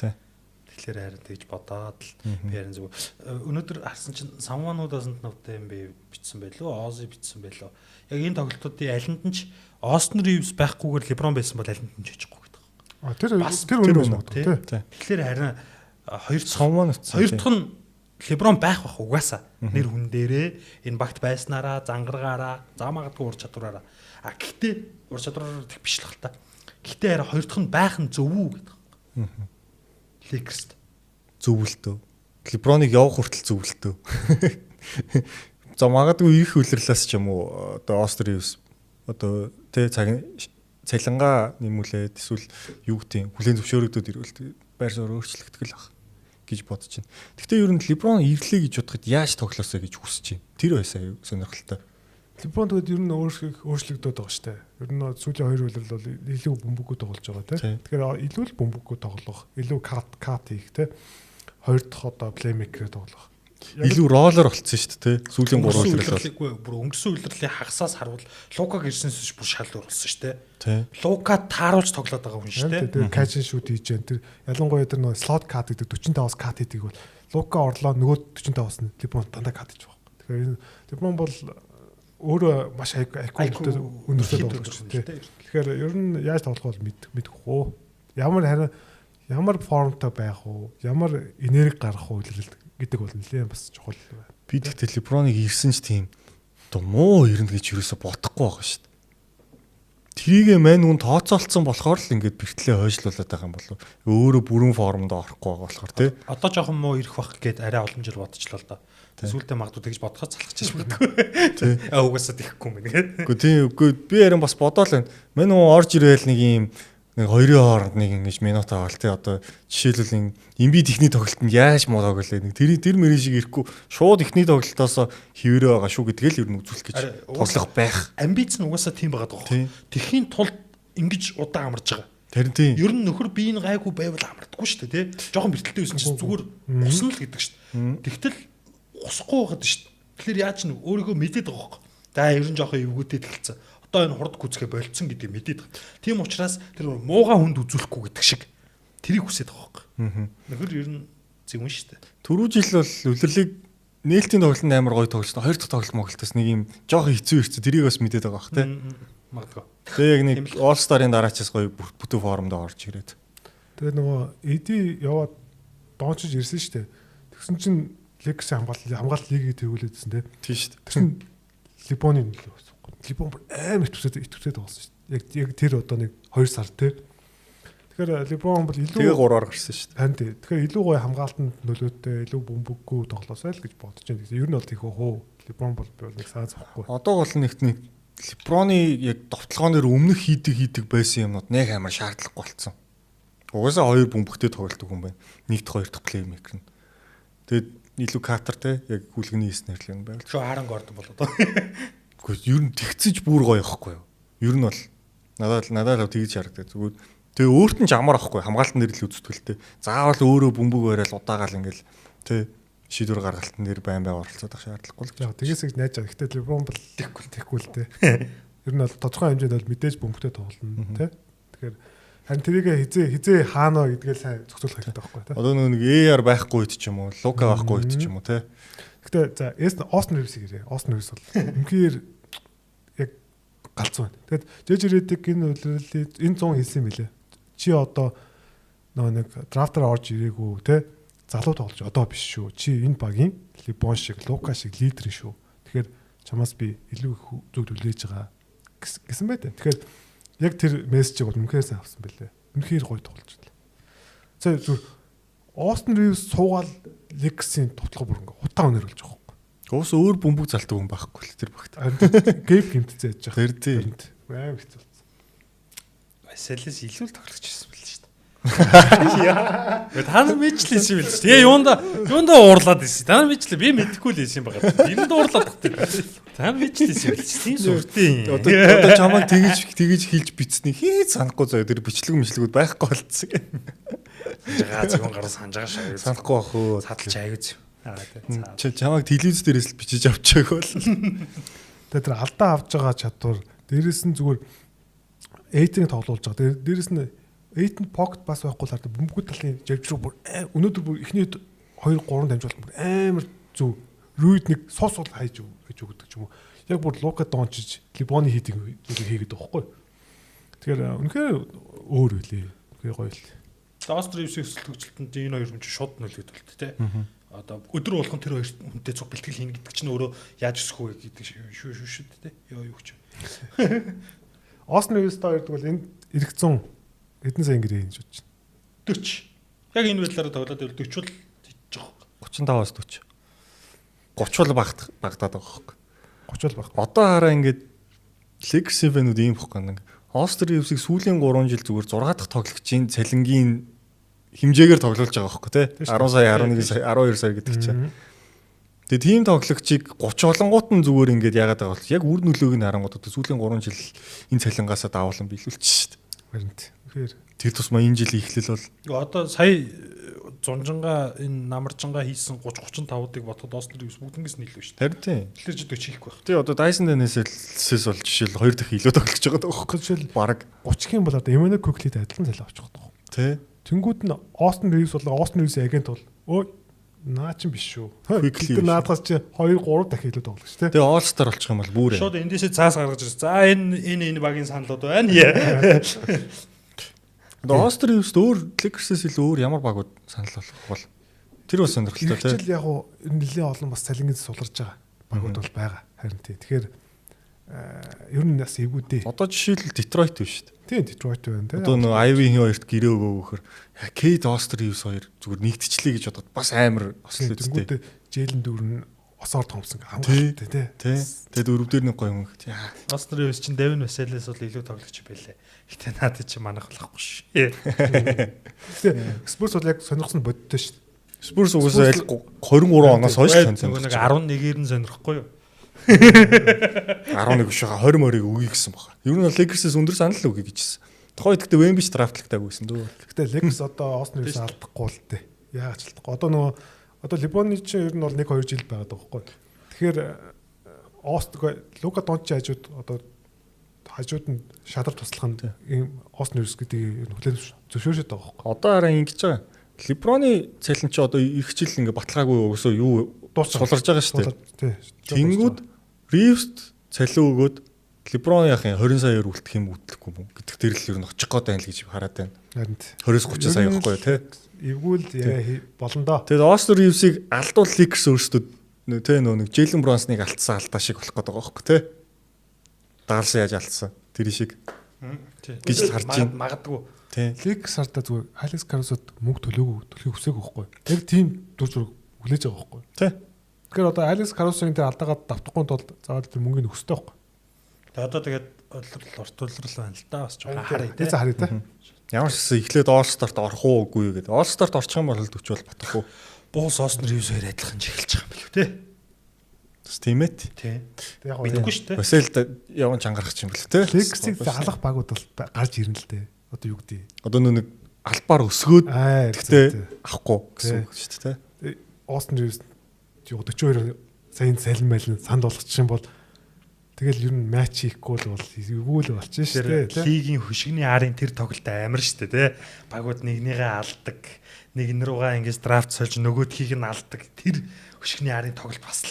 Тэгэхээр харин тэгж бодоод л би харин зөв. Өнөөдөр харсан чинь Someone doesn't know them бичсэн байлоо. Ozzy бичсэн байлоо. Яг энэ тоглолтуудын алинд нь ч Austin Reeves байхгүйгээр LeBron байсан бол алинд нь ч хийчихгүй гэдэг. Тэр үнэн үү тий. Тэгэхээр харин хоёр дахь нь LeBron байх угаасаа нэр хүн дээрээ энэ багт байснараа, зангаргаараа, заамагадгүй ур чадвараараа. Гэхдээ ур чадвараар тэг биш л хэл та. Гэхдээ харин хоёр дахь нь байх нь зөв үү гэдэг. Lakers зөвлөлтөө. Леброныг явах хүртэл зөвлөлтөө. За магадгүй их үлрэлээс ч юм уу одоо Остер Ривс одоо тэ цалингаа нэмүүлээд эсвэл юу гэдэг хүлээн зөвшөөрөгдөд ирвэл байр суурь өөрчлөгдөх л баг гэж бодож байна. Гэхдээ ер нь Леброн ирлээ гэж бодоход яаж тоглосоо гэж хүсэж байна. Тэр байсаа сонирхолтой. Леброн тэгээд ер нь өөрчлөгдөд байгаа штэ. Ер нь сүүлийн хоёр үлрэл бол илүү бөмбөгөө тоглож байгаа тийм. Тэгэхээр илүү л бөмбөгөө тоглох, илүү кат хийх тийм. Хоёр дахь одоо плеймейкерээ тоглох. Илүү роллер болцсон шүү дээ тийм. Сүүлийн 3 үлрэл бол бүр өнгөрсөн үлрэлийн хагасаас харвал Лукаг ирсэнээс бүр шал дурлсан шүү дээ. Тийм. Лука тааруулж тоглоод байгаа хүн шүү дээ. Тэгээд кэч шут хийж जैन. Тэр ялангуяа тэр слот кат гэдэг 45-аас кат хийдэг бол Лука орлоо нөгөө 45-аас нь Леброн дандаа кат хийж байгаа. Тэгэхээр LeBron бол өөрөө маш IQ-тэй өндөртэй тоглож байна тий. Тэгэхээр ер нь яаж тоглох бол мэдэхгүй. Ямар формтой байх уу, ямар энерги гаргах уу гэдэг бол нэлээд бас чухал байна. Би тэгтээ LeBron-ыг ирсэн ч тийм муу ирнэ гэж юусоо бодохгүй байгаа шүү дээ. Тэрийг мань үн тооцоолцсон болохоор л ингээд бэртлээ хойшлуулад байгаа юм болов. Өөрөө бүрэн формонд орохгүй байгаа болохоор тий. Одоо жоохон муу ирэх бах гээд арай олон жил бодчихлоо л доо. Сүүлдээ магадгүй тэгж бодоход залхаж магадгүй. Тий. Угаасаа тэхгүй юм гээд. Үгүй тий. Үгүй би харин бас бодоол байна. Мань үн орж ирээл нэг юм нэг хоёрын хооронд нэг ингэж минут аваад тий. Одоо жишээлбэл имби техник тоглолтод яаж муу тоглолоо нэг тэр мэрийн шиг ирэхгүй шууд техник тоглолтоос хэвээрээ байгаа шүү гэдгээл ер нь үзүүлэх гэж тоглох байх. Амбиц нь угаасаа тийм байгаа даа. Тэхийн тулд ингэж удаан амарч байгаа. Тэр тийм. Ер нь нөхөр биеийн гайгүй байвал амардаггүй шүү дээ, тий. Жохон бэртэлтэй байсан чинь зүгээр усан л гэдэг шүү дээ. Тэгтэл усахгүй байгаад шүү дээ. Тэгэхээр яаж ч өөрийгөө мэдээд байгаа хөөхгүй. За ер нь жохон эвгүүтэй тэлцсэн. Одоо энэ хурд гүцгээ болцсон гэдгийг мэдээд байгаа. Тийм учраас тэр муугаа хүнд үзүүлэхгүй гэдэг шиг тэрийг хүсээд байгаа хөөхгүй. Нөхөр ер нь зөвөн шүү дээ. Түрүү жил бол үлрэлийг нээлтийн тоглолтод амар гоё тоглолт. Хоёр дахь тоглолт Монголтос нэг юм жоох хэцүү тэрийг бас мэдээд байгаа бах тий. Магадгүй. Тэгээ яг нэг All Star-ын дараачаас гоё бүтэн формонд орж ирээд. Тэгээ нөгөө эди яваад доончиж ирсэн шүү дээ. Тэгсэн чинь Лекс хамгаалалт лигийг тэргүүлээдсэн тий. Тийм шүү дээ. Тэгсэн Либоны нөлөө байхгүй. Либон амар итвэсээд болсон шүү дээ. Яг тэр одоо нэг 2 сар тий. Тэгэхээр Либон бол илүү тэгээ 3-аар гарсан шүү дээ. Харин тий. Тэгэхээр илүү гоё хамгаалтанд нөлөөтэй, илүү бөмбөггүй тоглосоо л гэж бодож байна. Ер нь бол тийхүү хөө. Либон бол би нэг сааз واخгүй. Одоо бол нэг LeBron-ы яг довтлогооноор өмнөх хийдэг байсан юмнууд нэг амар шаардлагагүй болсон. Угаасаа хоёр бөмбөгтэй тоглолдог хүн байна. Нэг дахь хоёр дахь плеймейкер нь. Тэгээд илүү катер те яг хүлгэний хийснээр л юм байл. Шо харанг ордог болоо доо. Гэхдээ ер нь тэгцэж бүр гоё ихгүй юу. Ер нь бол надад л тэгж харагдав. Зүгээр тэгээ өөрт нь ч амар ахгүй хамгаалтан дээр л үзтгэлтэй. Заавал өөрөө бөмбөг барайл удаагаал ингээл те шийдвэр гаргалтан дээр байн оролцоод ах шаардлагагүй л. Яг тэгээс их найж байгаа. Гэхдээ Либон бол тэхгүй л те. Ер нь бол тодорхой хэмжээнд бол мэдээж бөмбөгтэй тоглоно те. Тэгэхээр харин тэрийг хизээ хаана гэдгээ сайн зохицуулах хэрэгтэй байхгүй те. Одоо нэг AR байхгүй үед ч юм уу, Лука байхгүй үед ч юм уу те. Гэхдээ за Остин Ривс гэрээ. Остин Ривс бол үнхээр яг галзуу байна. Тэгэд Жж Редик энэ үлрэлээ энэ 100 хэлсэн юм билэ. Чи одоо нэг драфтаар орж ирээгүй те. Залуу тоглож одоо биш шүү. Чи энэ багийн Либон шиг, Лука шиг лидер шүү. Тэгэхээр чамаас би илүү их зөв төлөөж байгаа гэсэн байт. Тэгэхээр яг тэр мессежийг бол үнэхээр сайн авсан байлээ. Үнэхээр гоё тоглож байна. За зүр Остин Ривс суугаал Лексийн тоглох бүр ингээ хутаа өнөр болж байгаа юм. Уус өөр бөмбөг залдаг хүн байхгүй л тэр багт. Гэп гимтцээ яж байгаа. Тэр тийм. Аим хэцүү болсон. Василис илүү л тоглож ирсэн байл шүү дээ. Та нар мэдлээс юм л шүү. Тэгээ юунда уурлаад ирсэн. Та нар мэдлээ би мэдэхгүй л ирсэн байгаа. Энд уурлаад тахтай. Та нар мэдлээс юм л шүү. Тийм сүртэй. Одоо чамайг тэгэж хэлж бицсний хийж санахгүй заяа тэр бичлэгүүд байхгүй болцсон. Жагаа зөвхөн гараа санаж байгаа шаа. Санахгүй ах уу. Садалж аягүй. Чамайг телевиз дээрээс л бичиж авчааг бол. Тэгээ тэр алдаа авч байгаа чадвар дээрэс нь зүгээр эйтинг тоглуулж байгаа. Дээрэс нь эйтэн покет бас байхгүй л хараа бөмбөгүүд талын живжруу бүр өнөөдөр бүр эхний 2 3 дамжуулалт бүр амар зөв рүйд нэг сос бол хайж өгдөг ч юм уу. Яг бүр Лука Дончич Либоны хийдэг хийгээд байгаа байхгүй. Тэгэхээр үнэхээр өөр үлээ. Үнэхээр гоё л. Островсын өсөлт төгсөлтөнд энэ хоёр хүн чинь шууд нөлөөд болт те. Одоо өдөр болгон тэр хоёр хүнтэй цуг бэлтгэл хийнэ гэдэг чинь өөрөө яаж өсөх вэ гэдэг шүү шүү дээ те. Юу ч. Остин Ривс хоёрд бол энэ эрэх 100 хэдэн сая гэрээ хийж бодож байна. 40. Яг энэ байдлаараа тоглоод байвал 40 бол тийж байгаа. 35-аас 40. 30 бол багтаад байгаа хөөхгүй. 30 бол баг. Одоо хараа ингээд Legacy фэнүүд ийм бохгүй нэг Остин Ривсийг сүүлийн 3 жил зүгээр 6 дахь тоглогчийн цалингийн хэмжээгээр тоглуулж байгаа хөөхгүй те. 10 сая, 11 сая, 12 сая гэдэг чинь. Тэгээ тийм тоглогчийг 30 олонгууд нь зүгээр ингээд яагаад байгаа бол яг үр нөлөөг нь харангууд сүүлийн 3 жил энэ цалингаасаа давуулан биелүүлчих шүү дээ. Харин тэгэхээр тэр тусмаа энэ жил ихлэл бол одоо сая зунжанга энэ намаржанга хийсэн 30-35-ыг бодоход Остин Ривс бүгднгээс нь илүү шүү дээ. Харин тийм. Тэгэхээр ч 40 хийхгүй байх. Тэгээ одоо Dyson Daniels-с бол жишээл 2 дахь илүү тоглож байгаа даа. жишээл баг 30 юм бол одоо Emmanuel Quickly-д адилхан цалин авчих واخ. Тэ. Тэнгүүд нь Остин Ривс бол Остин Ривс агент бол өө Наа ч биш шүү. Quickly Тэр наадгаас чи 2 3 дахин илүү тоглох шүү, Тэгээ All Star болчих юм бол бүр. Шууд эндээсээ цаас гаргаж ирсэн. За энэ багийн саналууд байна. All Star юуст өөр Lakers-ээс илүү өөр ямар багууд санал болгох бол тэр бас сонирхолтой тийм. Жил яг уу нэлээд олон бас цалингээс суларж байгаа багууд бол байгаа. Харин тий. Тэгэхээр ер нь бас эвгүүдээ. Одоо жишээлбэл Detroit биш шүү дээ. Тийм Detroit байна тий. Одоо нөгөө Ivy-ийн хоёрт гэрээ өгөөхөр Kate Oster-Reeves хоёр зүгээр нэгтчлээ гэж бодоод бас амар ослоо үстэй. Jalen Duren осоор Thompson хамгаалтай тий. Тэгээд өрөвдөр нэг гоё юм гэх. Oster-Reeves чинь Devin Vassell-ээс бол илүү тоглогч байлээ. Гэтэ надад чи манах болохгүй ш. Гэтэ Spurs бол яг сонирхсон бодтой ш. Spurs угсаа 23 оноос хойш сонирхсон. Нэг 11-ээр нь сонирхгүй юу? 11 биш хаа 20 морийг өгье гэсэн баха. Ер нь Lakers-ээс өндөр санал өгье гэжсэн. Тухайн үед гэдэг Wemby драфтлагдаагүй байсан дөө. Гэтэ Lakers одоо Austin-ээс алдахгүй л дээ. Яагаад ч алдахгүй. Одоо LeBron-ы чинь ер нь бол 1-2 жил байгаад байгаа байхгүй. Тэгэхээр Luka Doncic хажууд одоо хажууд нь шадар туслах нь ийм Austin-ээс гэдэг хүлээн зөвшөөрөд байгаа байхгүй. Одоо хараа ингэж байгаа. LeBron-ы цалин чи одоо ирэх жил ингээ баталгаагүй өсөө юу суларж байгаа шүү дээ. Тэнгүүд Reeves цалин өгөөд LeBron яхын 20 саяар үлдэх юм үлдэхгүй юм гэдэг дээр л ер нь очих гээд байна л гэж хараад байна. Харин 20-30 сая явахгүй тий. Эвгүүл болно доо. Тэгээд Austin Reeves-ийг алдуул Lakers өөрсдөө тий нэг Jalen Brunson-ыг алдсан алдаа шиг болох гээд байгаа байхгүй тий. Даалсан яаж алдсан тэр шиг гэж л харж байна. Магадгүй. Lakers хардаа зүгээр Alex Caruso-д мөнгө төлөхийг хүсээгүй байхгүй. Яг тийм дүр зураг хүлээж байгаа байхгүй. Тий. Тэгэхээр одоо Alex Caruso-ийн тэр алдаагаа давтахгүй тулд заавал тэр мөнгөний өстэй байхгүй. Тэгээ одоо тэгээд уртулрал байна л да бас жоохон харъя тий. Харъя тий. Ямар ч гэсэн эхлээд All Star-т орох уугүй гэдэг. All Star-т орчих юм бол 40 бол батах уу. Буус Austin Reeves-ээр адилхан эхэлж байгаа юм билүү тий. Тийм ээ. Тий. Яг мэдгүй шүү дээ. Vassell яван чангарах юм бэл тий. Lakers-ийг алах багууд бол гарч ирнэ л дээ. Одоо юу гэдэг. Одоо нэг албаар өсгөөд гэхдээ авахгүй гэсэн үг шүү дээ тий. Austin Reeves 42 саяын салин байлын санд болгочих юм бол тэгэл ер нь матч хийхгүй л бол эвгүй л болчих шүү дээ. Лигийн хөшигний арын тэр тоглолт амар шүү дээ тий. Багууд нэгнийгээ алдаг. Нэг руугаа ингээс драфт сольж нөгөөдхийг нь алдаг. Тэр хөшигний арын тоглолт бас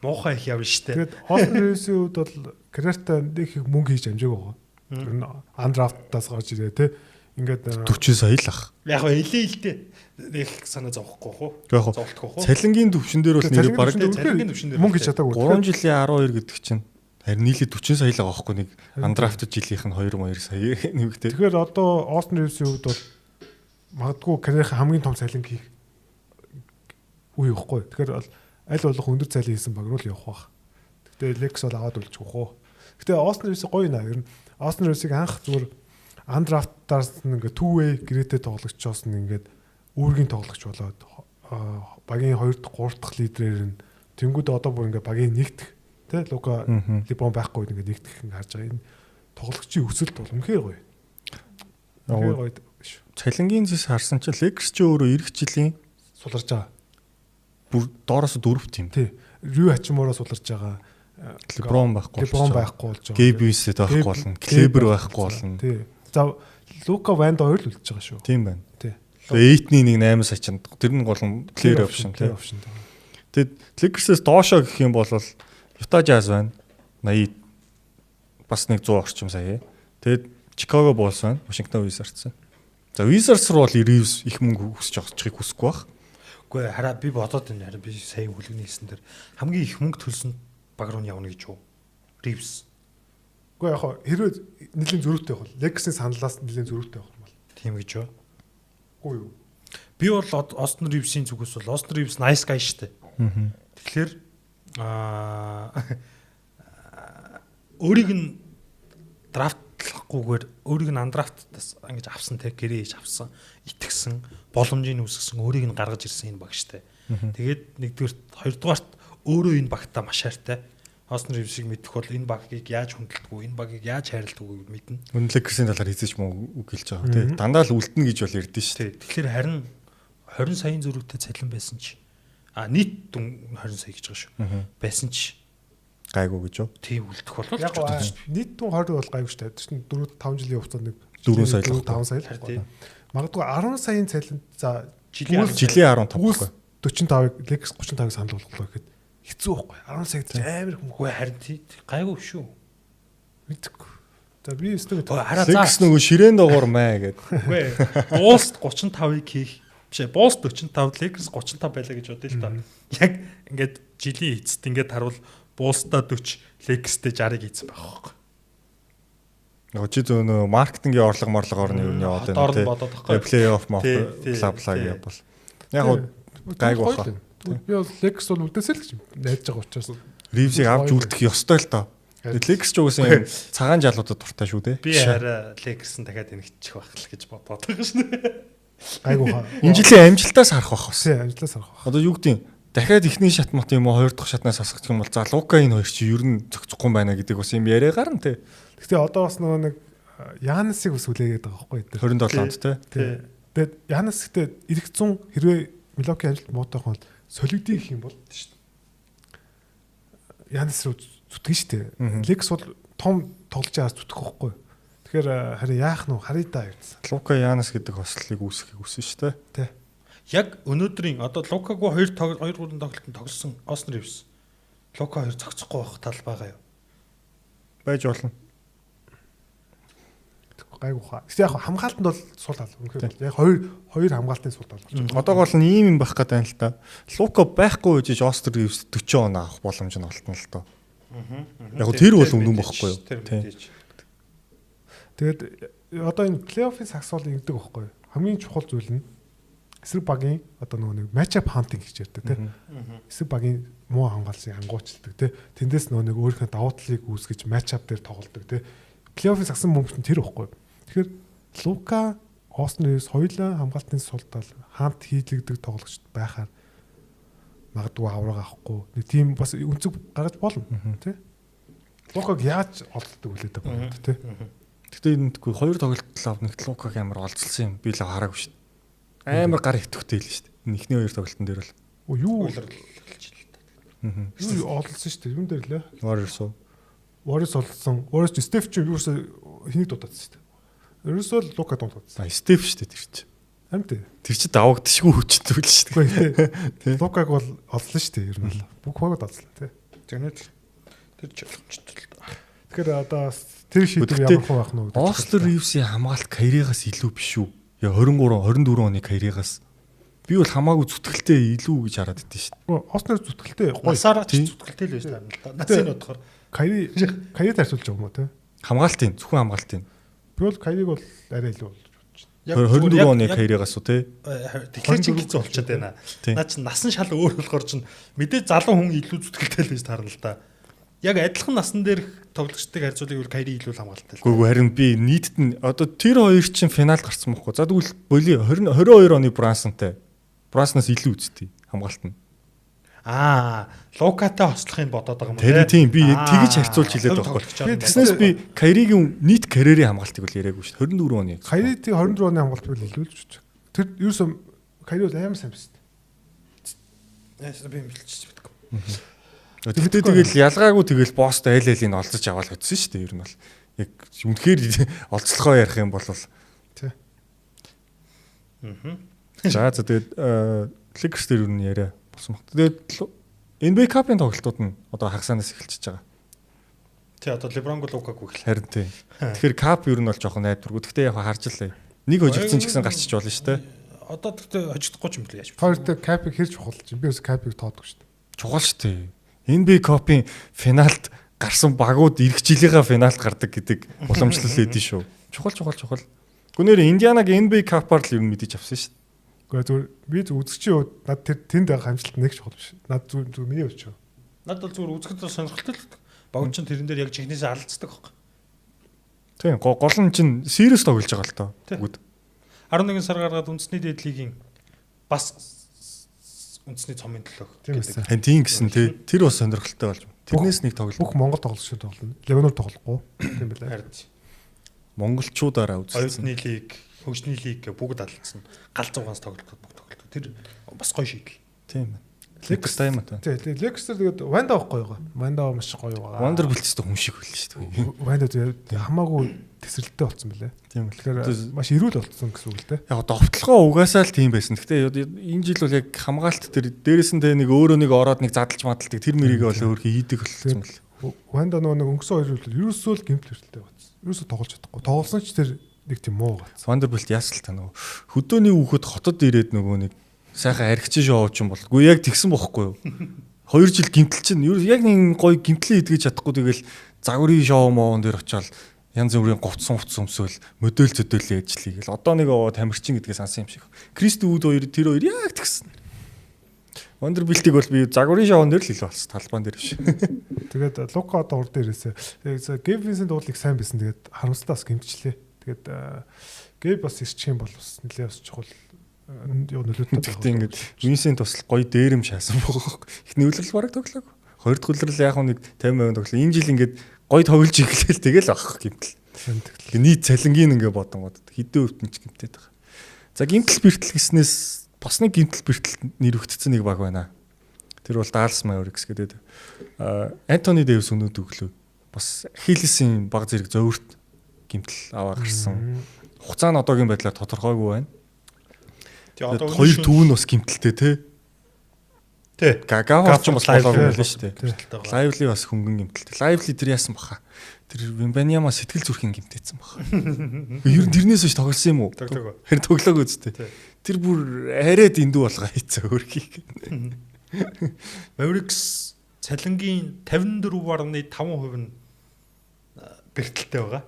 муухай их явна шүү дээ. Тэгээд Austin Reeves-ийн хувьд бол карьертаа нэг их мөнгө хийж амжаагүй байгаа. Ер нь андрафтаас гарч ирээ тий. Ингээд 40 сая л ах. Яг илээ. Нэг санаа зовхгүй хөө. Зовлтгүй хөө. Цалингийн төвшин дээр бол нэр бараг цалингийн төвшин дээр мөнгө хийж чадаагүй. 3 жилийн 12 гэдэг чинь харин нийлээ 40 сая л байгаа байхгүй нэг андрафтд жилийнх нь 2 сая нэмэгдээ. Тэгэхээр одоо Austin Reeves-ийн хувьд бол магадгүй карьерийн хамгийн том цалин хийх үе ихгүй. Тэгэхээр бол аль болох өндөр цалин хийсэн баг руу л явах байх. Гэхдээ Lakers бол аваад үлчих واخ. Гэхдээ Austin Reeves гоё наа. Ер нь Austin Reeves-ийг анх зүгээр андрафтаас ингээ two-way грэдэ тоглогчоос нь ингээд үүргийн тоглогч болоод багийн 2 дахь 3 дахь лидерээр нь тэнгууд одоо бүр ингээ багийн нэгдэх тий Лука Либон байхгүй ингээ нэгдэх ингээ харж байгаа. Энэ тоглогчийн өсөлт бол үнэхээр гоё. Үнэхээр гоё шүү. Цалингийн зэс харсан чинь Lakers ч өөрөө эх жилийн суларж байгаа. Бүр доороос 4 тим. Тий. Рю Хачимороо суларж байгаа. LeBron байхгүй болж байгаа. Gabe Vincent байхгүй болно. Kleber байхгүй болно. Тий. За Лука Ванд хоёр л үлдчихэж байгаа шүү. Тийм байна. Тий. 8-ний 1 8 сачинд тэр нь гол нь clear option тий. Тэгэд Lakers-ээс доошоо гэх юм бол Utah Jazz байна. 80 бас нэг 100 орчим сая. Тэгэд Chicago Bulls байна. Washington Wizards. За Wizards руу бол Reeves их мөнгө хүсэж авчихыг хүсэхгүй бах. Үгүй хараа би бодоод байна. Хараа би сая хүлэгний хэлсэн дээр хамгийн их мөнгө төлсөн баг руу явна гэж юу? Reeves. Үгүй яг хэрвээ нэлийн зөрүүтэй байх бол Lakers-ийн саналаас нэлийн зөрүүтэй байх юм бол. Тийм гэж юу? Үгүй юу. Би бол Austin Reeves-ийн зүгээс бол Austin Reeves nice guy шүү дээ. Тэгэхээр өөрийг нь драфтлахгүйгээр өөрийг нь андрафттаас ингэж авсан те гэрээ хийж авсан, итгэсэн, боломжийг үүсгэсэн, өөрийг нь гаргаж ирсэн энэ баг шүү дээ. Тэгээд нэгдүгээрт, хоёрдугаарт өөрөө энэ багтаа маш хайртай. Austin Reeves-ийг мэдэх бол энэ багийг яаж хүндэлдэг, энэ багийг яаж хайрладаг мэднэ. Lakers-ийн талаар хэзээ ч мөн үг хэлж байгаа тийм. Дандаа л үлдэнэ гэж бол ярьдэн шүү дээ. Тэгэхээр харин 20 саяын зөрүүтэй цалин байсан ч нийт 20 сая гэж байгаа шүү. Байсан ч гайгүй гэж юу? Тийм үлдэх болов. Яг нийт 20 бол гайгүй шүү дээ. Тэр чинь 4-5 жилийн хугацаанд нэг 4 сая л 5 сая л. Магадгүй 10 саяын цалин за жилийн 15 байхгүй. 45-ыг Lakers 35-ыг санал болголоо гэхэд хэцүү байхгүй. 10 сая гэж амар Үгүй харин гайгүй шүү. мэдгүй. За би өстөг Lakers нөгөө ширээн доогоор маа гэдэг. Үгүй Bulls 35-ыг хийх бишээ. Bulls 45, Lakers 35 байлаа гэж бодъё л доо. Яг ингээд жилийн эцэст ингээд харуул Bulls-та 40, Lakers-тэй 60-ыг хийсэн байх байхгүй. Нөгөө чи нөгөө маркетингийн орлогоор нь юу яваад байна те. Бодоод байхгүй. Плей-офф клаб явбал. Яг гайгүй баха. Би бол Lakers бол үдээсэл гэж найдаж байгаа учраас Reeves-ийг авч үлдэх ёстой л доо. Lakers ч угсаа юм цагаан жалуудад дуртай шүү дээ. Би хараа Lakers-ын дахиад энэгчих байх л гэж бодоод байгаа шнэ. гайгүй хаа. Энэ жилийн амжилтаас харах байх бас. Амжилтаас харах. Одоо юу гэдэг юм? Дахиад ихний шат мот юм уу хоёр дахь шатнаас асгах юм бол за Лука энэ хоёр чи ер нь зохицохгүй байна гэдэг бас юм яриа гарна те. Гэхдээ одоо бас нөгөө нэг Янасыг бас үлээгээд байгаа байхгүй юу? 27 онд те. Тэгээд Янас гэдэг эрэх 100 хэрвээ Милоки амжилт муутай хол солигдын гэх юм бол шүү дээ. Янас руу зүтгэн шүү дээ. Лекс бол том тоглож байгаа зүтгэх байхгүй юу? Тэгэхээр харин яах нь харидаа явцсан. Лука Янас гэдэг хослолыг үүсгэхийг хүсэн шүү дээ. Тэ. Яг өнөөдрийн одоо Лукагүй 2 3 тоглолтод тоглосон Austin Reeves. Лука 2 зогцохгүй байх тал байгаа юу? Байж болно. Гайгүй хаа. Гэхдээ яг хамгаалтанд бол сул тал. Үнэхээр яг хоёр хамгаалтын сул тал болж байгаа. Одоо гол нь ийм юм байх гэдэг юм л та. Лука байхгүй гэж Austin Reeves 40 он авах боломж нь олтно л доо. Яг тэр бол өмнө байхгүй юу? Тэгээд одоо энэ плей-оффын сакс бол ингэдэг байхгүй юу? Хамгийн чухал зүйл нь эсрэг багийн одоо нөгөө нэг матчап хантинг гэж ярьдаг тийм. Эсрэг багийн муу хамгаалсан ангуучилдаг тийм. Тэндээс нөгөө нэг өөрийнхөө давуу талыг үүсгэж матчап дээр тоглолдог тийм. Плей-оффын сагсан бөмбөлт нь тэр байхгүй юу? Тэгэхээр Лука, Austin Reeves хоёулаа хамгаалтын сул тал хаант хийлэгдэг тоглогчд байхаар магадгүй авраг авахгүй нэг тийм бас үнцэг гаргаж болно тий. Лукаг яаж олддог үлээдэг байна тий. Гэтэ энэгүй хоёр тоглолт авнагт Лукаг амар олцсон юм би л хараагүй шүү дээ. Амар гар итгэвтэй л шүү дээ. Эхний хоёр тоглолтын дээр бол юу олцсон шүү дээ. Юун дээр лээ? Warriors олсон. Warriors Steph ч юу хэнийг дуудаад шүү дээ. Ерөөсөө Лука дуудаад. Steph шүү дээ тэр чинь. Харин тий. Тэр чинь давагдчихгүй хүчтэй л шүү дээ. Лукаг бол олсон шүү дээ ер нь. Бүх багууд олсон тий. Тэр ч боломжтой л. Тэгэхээр одоо тэр шийдвэр ямар хөө байх нь вэ? Austin Reeves-ийн хамгаалт карьерээс илүү биш үү? Яг 23 24 оны карьерээс би бол хамаагүй зүтгэлтэй илүү гэж хараад байдсан шүү дээ. Austin зүтгэлтэй гоё. Насаараа ч зүтгэлтэй л байж таарна л да. Насны бодохоор карьер тарьсуулж байгаа юм уу те? Хамгаалтын зөвхөн хамгаалтын. Би бол карьерийг бол арай илүү болж байна. 24 оны карьерээс үү те? Тэгэхээр чи хэцүү болчиход байна. Наа чи насан шал өөр болохоор чин мэдээ залуу хүн илүү зүтгэлтэй л байж таарна л да. Яг адилхан насан дээр тоглогчдыг харьцуулах үл карьер илүү хамгаалтай. Үгүй харин би нийтэд нь одоо тэр хоёр чинь финал гарсан байхгүй. За тэгвэл боли 22 оны Брансонтай. Бранснаас илүү үзтий хамгаалт нь. Лукатай хослохыг бодоод байгаа юм байна. Тийм би тэгж харьцуулж хэлээд байгаа. Тэснээс би карьерийн нийт карьерийн хамгаалтыг бол яриаггүй шүү дээ. 24 оны. Карьерийн 24 оны хамгаалт бол илүү л ч. Тэр ерөөсөө карьер бол амар сайн байсан. Би мэлчиж битгүй. Тэгтээ тэгэл ялгаагүй тэгэл босс айл айлыг олзож аваад хөдсөн шүү дээ. Ер нь бол яг үнэхээр олцлогоо ярих юм бол тий. За тэгээд Lakers дээр юу н яриа болсон баг. Тэгээд NBA Cup-ын тоглолтууд нь одоо хагасанаас эхэлчихэж байгаа. Тий одоо LeBron-г Лукагүй гэл. Харин тий. Тэгэхээр Cup ер нь бол жоохон найдваргүй. Гэхдээ яг харж лээ. Нэг хожигдсон ч гэсэн гарчиж болно шүү дээ. Одоо тэгтээ хожигдохгүй ч юм бэл яаж. Хоёртой Cup-ыг хэрж чухал чинь. Би бас Cup-ыг тоодгүй шүү дээ. Чухал шүү дээ. NBA Cup-ын финалд гарсан багууд эх жилийнхаа финалд гардаг гэдэг уламжлал өгдөн шүү. Чухал. Гүнээр Индианагийн NBA Cup-аар л ер нь мэдэж авсан шүү. Гэхдээ зүгээр би үзэгчийн хувьд над тэр тэнд байгаа амжилт нэг чухал биш. Над зүгээр миний хувьд ч. Над бол зүгээр үзэхэд сонирхолтой л баг чинь тэрэн дээр яг чихнээсээ алцдаг байхгүй. Тийм гол нь чинь serious тоглож байгаа л тоо. Бүгд 11 сар гаргаад үндэсний дээдлигийн бас үндэсний цомын төлөөх гэдэг. Тийм гэсэн тэр бас сонирхолтой болж байна. Тэрнээс нэг тоглолт. Бүх Монгол тоглогчид тоглоно. Левонор тоглохгүй. Тийм байлаа. Харин монголчуудаараа үзсэн. Оюутны лиг, хөгжлийн лиг бүгд алдсан. Гал зугаас тоглох бүх тоглолт. Тэр бас гоё шийдэл. Тийм. Лекс тайм аа. Тий, Лекстер тэгээд Ванда байхгүй байгаа. Ванда маш гоё байгаа. Вандербилттэй хүн шиг байл шүү дээ. Ванда тэгээд хамаагүй тесрэлттэй болсон байлээ. Тийм үү. Тэгэхээр маш эрүүл болсон гэсэн үг л дээ. Яг довтлогоо угаасаа л тийм байсан. Гэхдээ энэ жил бол яг хамгаалт тэр дээрээс нь нэг өөрөө нэг ороод нэг задлж мадалдаг тэр мэрийгээ бол өөрхий хийдэг болсон юм л. Ванда нэг өнгөрсөн 2 жил ерөөсөө л гэмтэл хүртэл байсан. Ерөөсөө тоглож чадахгүй. Тоглосон ч тэр нэг тийм муу гацсан. Вандербилт яасал та нөгөө хөдөөний хүүхэд хотод ирээд нөгөө нэг сайхан архич шоуч юм болгүй яг тэгсэн бохгүй юу? 2 жил гэмтэл чинь яг нэг гоё гэмтлээ идгэж чадахгүй тэгэл загварын шоу моон дээр очиод янз бүрийн говцсон өмсөөл модель төдөлөө ажиллая гэл одоо нэг тамирчин гэдгээ сансан юм шиг. Кристи Вуд хоёр тэр хоёр яг тэгсэн. Вандербилтиг бол би загварын шоун дээр л илүү болсон талбайн дээр биш. Тэгээд Лука одоо урд дээрээсээ Гэв Винсент уулыг сайн байсан тэгээд харамстай бас гэмтчлээ. Тэгээд Гэв бас ирчих юм бол бас нэлээ бас чухал нөлөөтэй байх. Тэгтээ ингээд Винсент бас гоё дээрэмж шаасан бохоо. Эхний үлрэл бараг тоглоог. Хоёр дахь үлрэл яг нэг 50% тоглоо. Энэ жил ингээд гоё тоглож ирлээ тэгэл авах гэмтэл. Нийт цалингийн ингээ бодонгод хэдэн өвтөнч гэмтээд байгаа. За гэмтэл бэртэл гэснээс бас нэг гэмтэл бэртэл нэрвэгдсэн нэг баг байна. Тэр бол Dallas Mavericks гэдэг. Антони Дэвис өнөөд өглөө бас Ахиллесийн баг зэрэг зөөвөрт гэмтэл аваа гарсан. Хугацаа нь одоогийн байдлаар тодорхойгүй байна. Тэгээд хоёр төв нь бас гэмтэлтэй тий. Гагав ч бас болоогүй байлаа шүү дээ. Lively бас хөнгөн гэмтэлтэй. Lively тэр яасан баха. Тэр Вимбаняма сэтгэл зүрхийн гэмтээсэн баха. Ер нь тэрнээс биш тоглосон юм уу? Харин тоглоог үсттэй. Тэр бүр арайд эндүү болгоо хийцээ өөрхийг. Mavericks цалингийн 54.5% нь бэртэлтэй байгаа.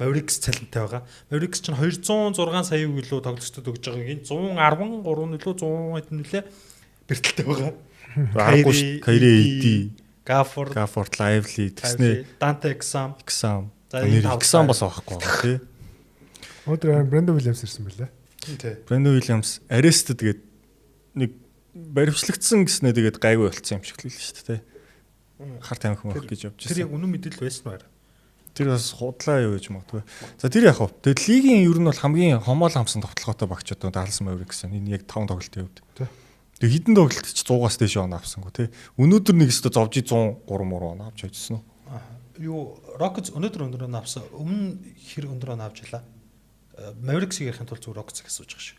Mavericks цалинтай байгаа. Mavericks чинь 206 сая илүү тоглогчдод өгж байгааг 113 нөлөө 100 хэдэн нөлөө бэртэлтэй байгаа. Kyrie, Gafford, Lively тэгснэ Dante Exum. За Exum бас авахгүй байгаа тий. Өдөр Brandon Williams ирсэн байлаа. Тий. Brandon Williams arrested тэгээд нэг баримтлагдсан гэснээр тэгээд гайгүй болцсон юм шиг л шүү дээ тий. Хар тамхи мөх гэж явж байсан. Тэр яг үнэн мэдээлэл байсан байна. Тэр бас худлаа юу гэж магадгүй. За тэр яг хав. Тэгээд лигийн ер нь бол хамгийн хомоол хамсан товтлоготой багч одоо Dallas Mavericks энэ яг 5 тоглолтын хувьд. Тэгээд хідэн тоглолт ч 100-аас дээш оноо авсангүй тий. Өнөөдөр нэг өстө зовж 103 оноо авч явжсэн үү? Юу Rockets өнөөдөр өндрөө авсан. Өмнө хэр өндрөө авч ялаа. Mavericks-ийг ярихын тулд зөв Rockets-ийг асууж байгаа шүү.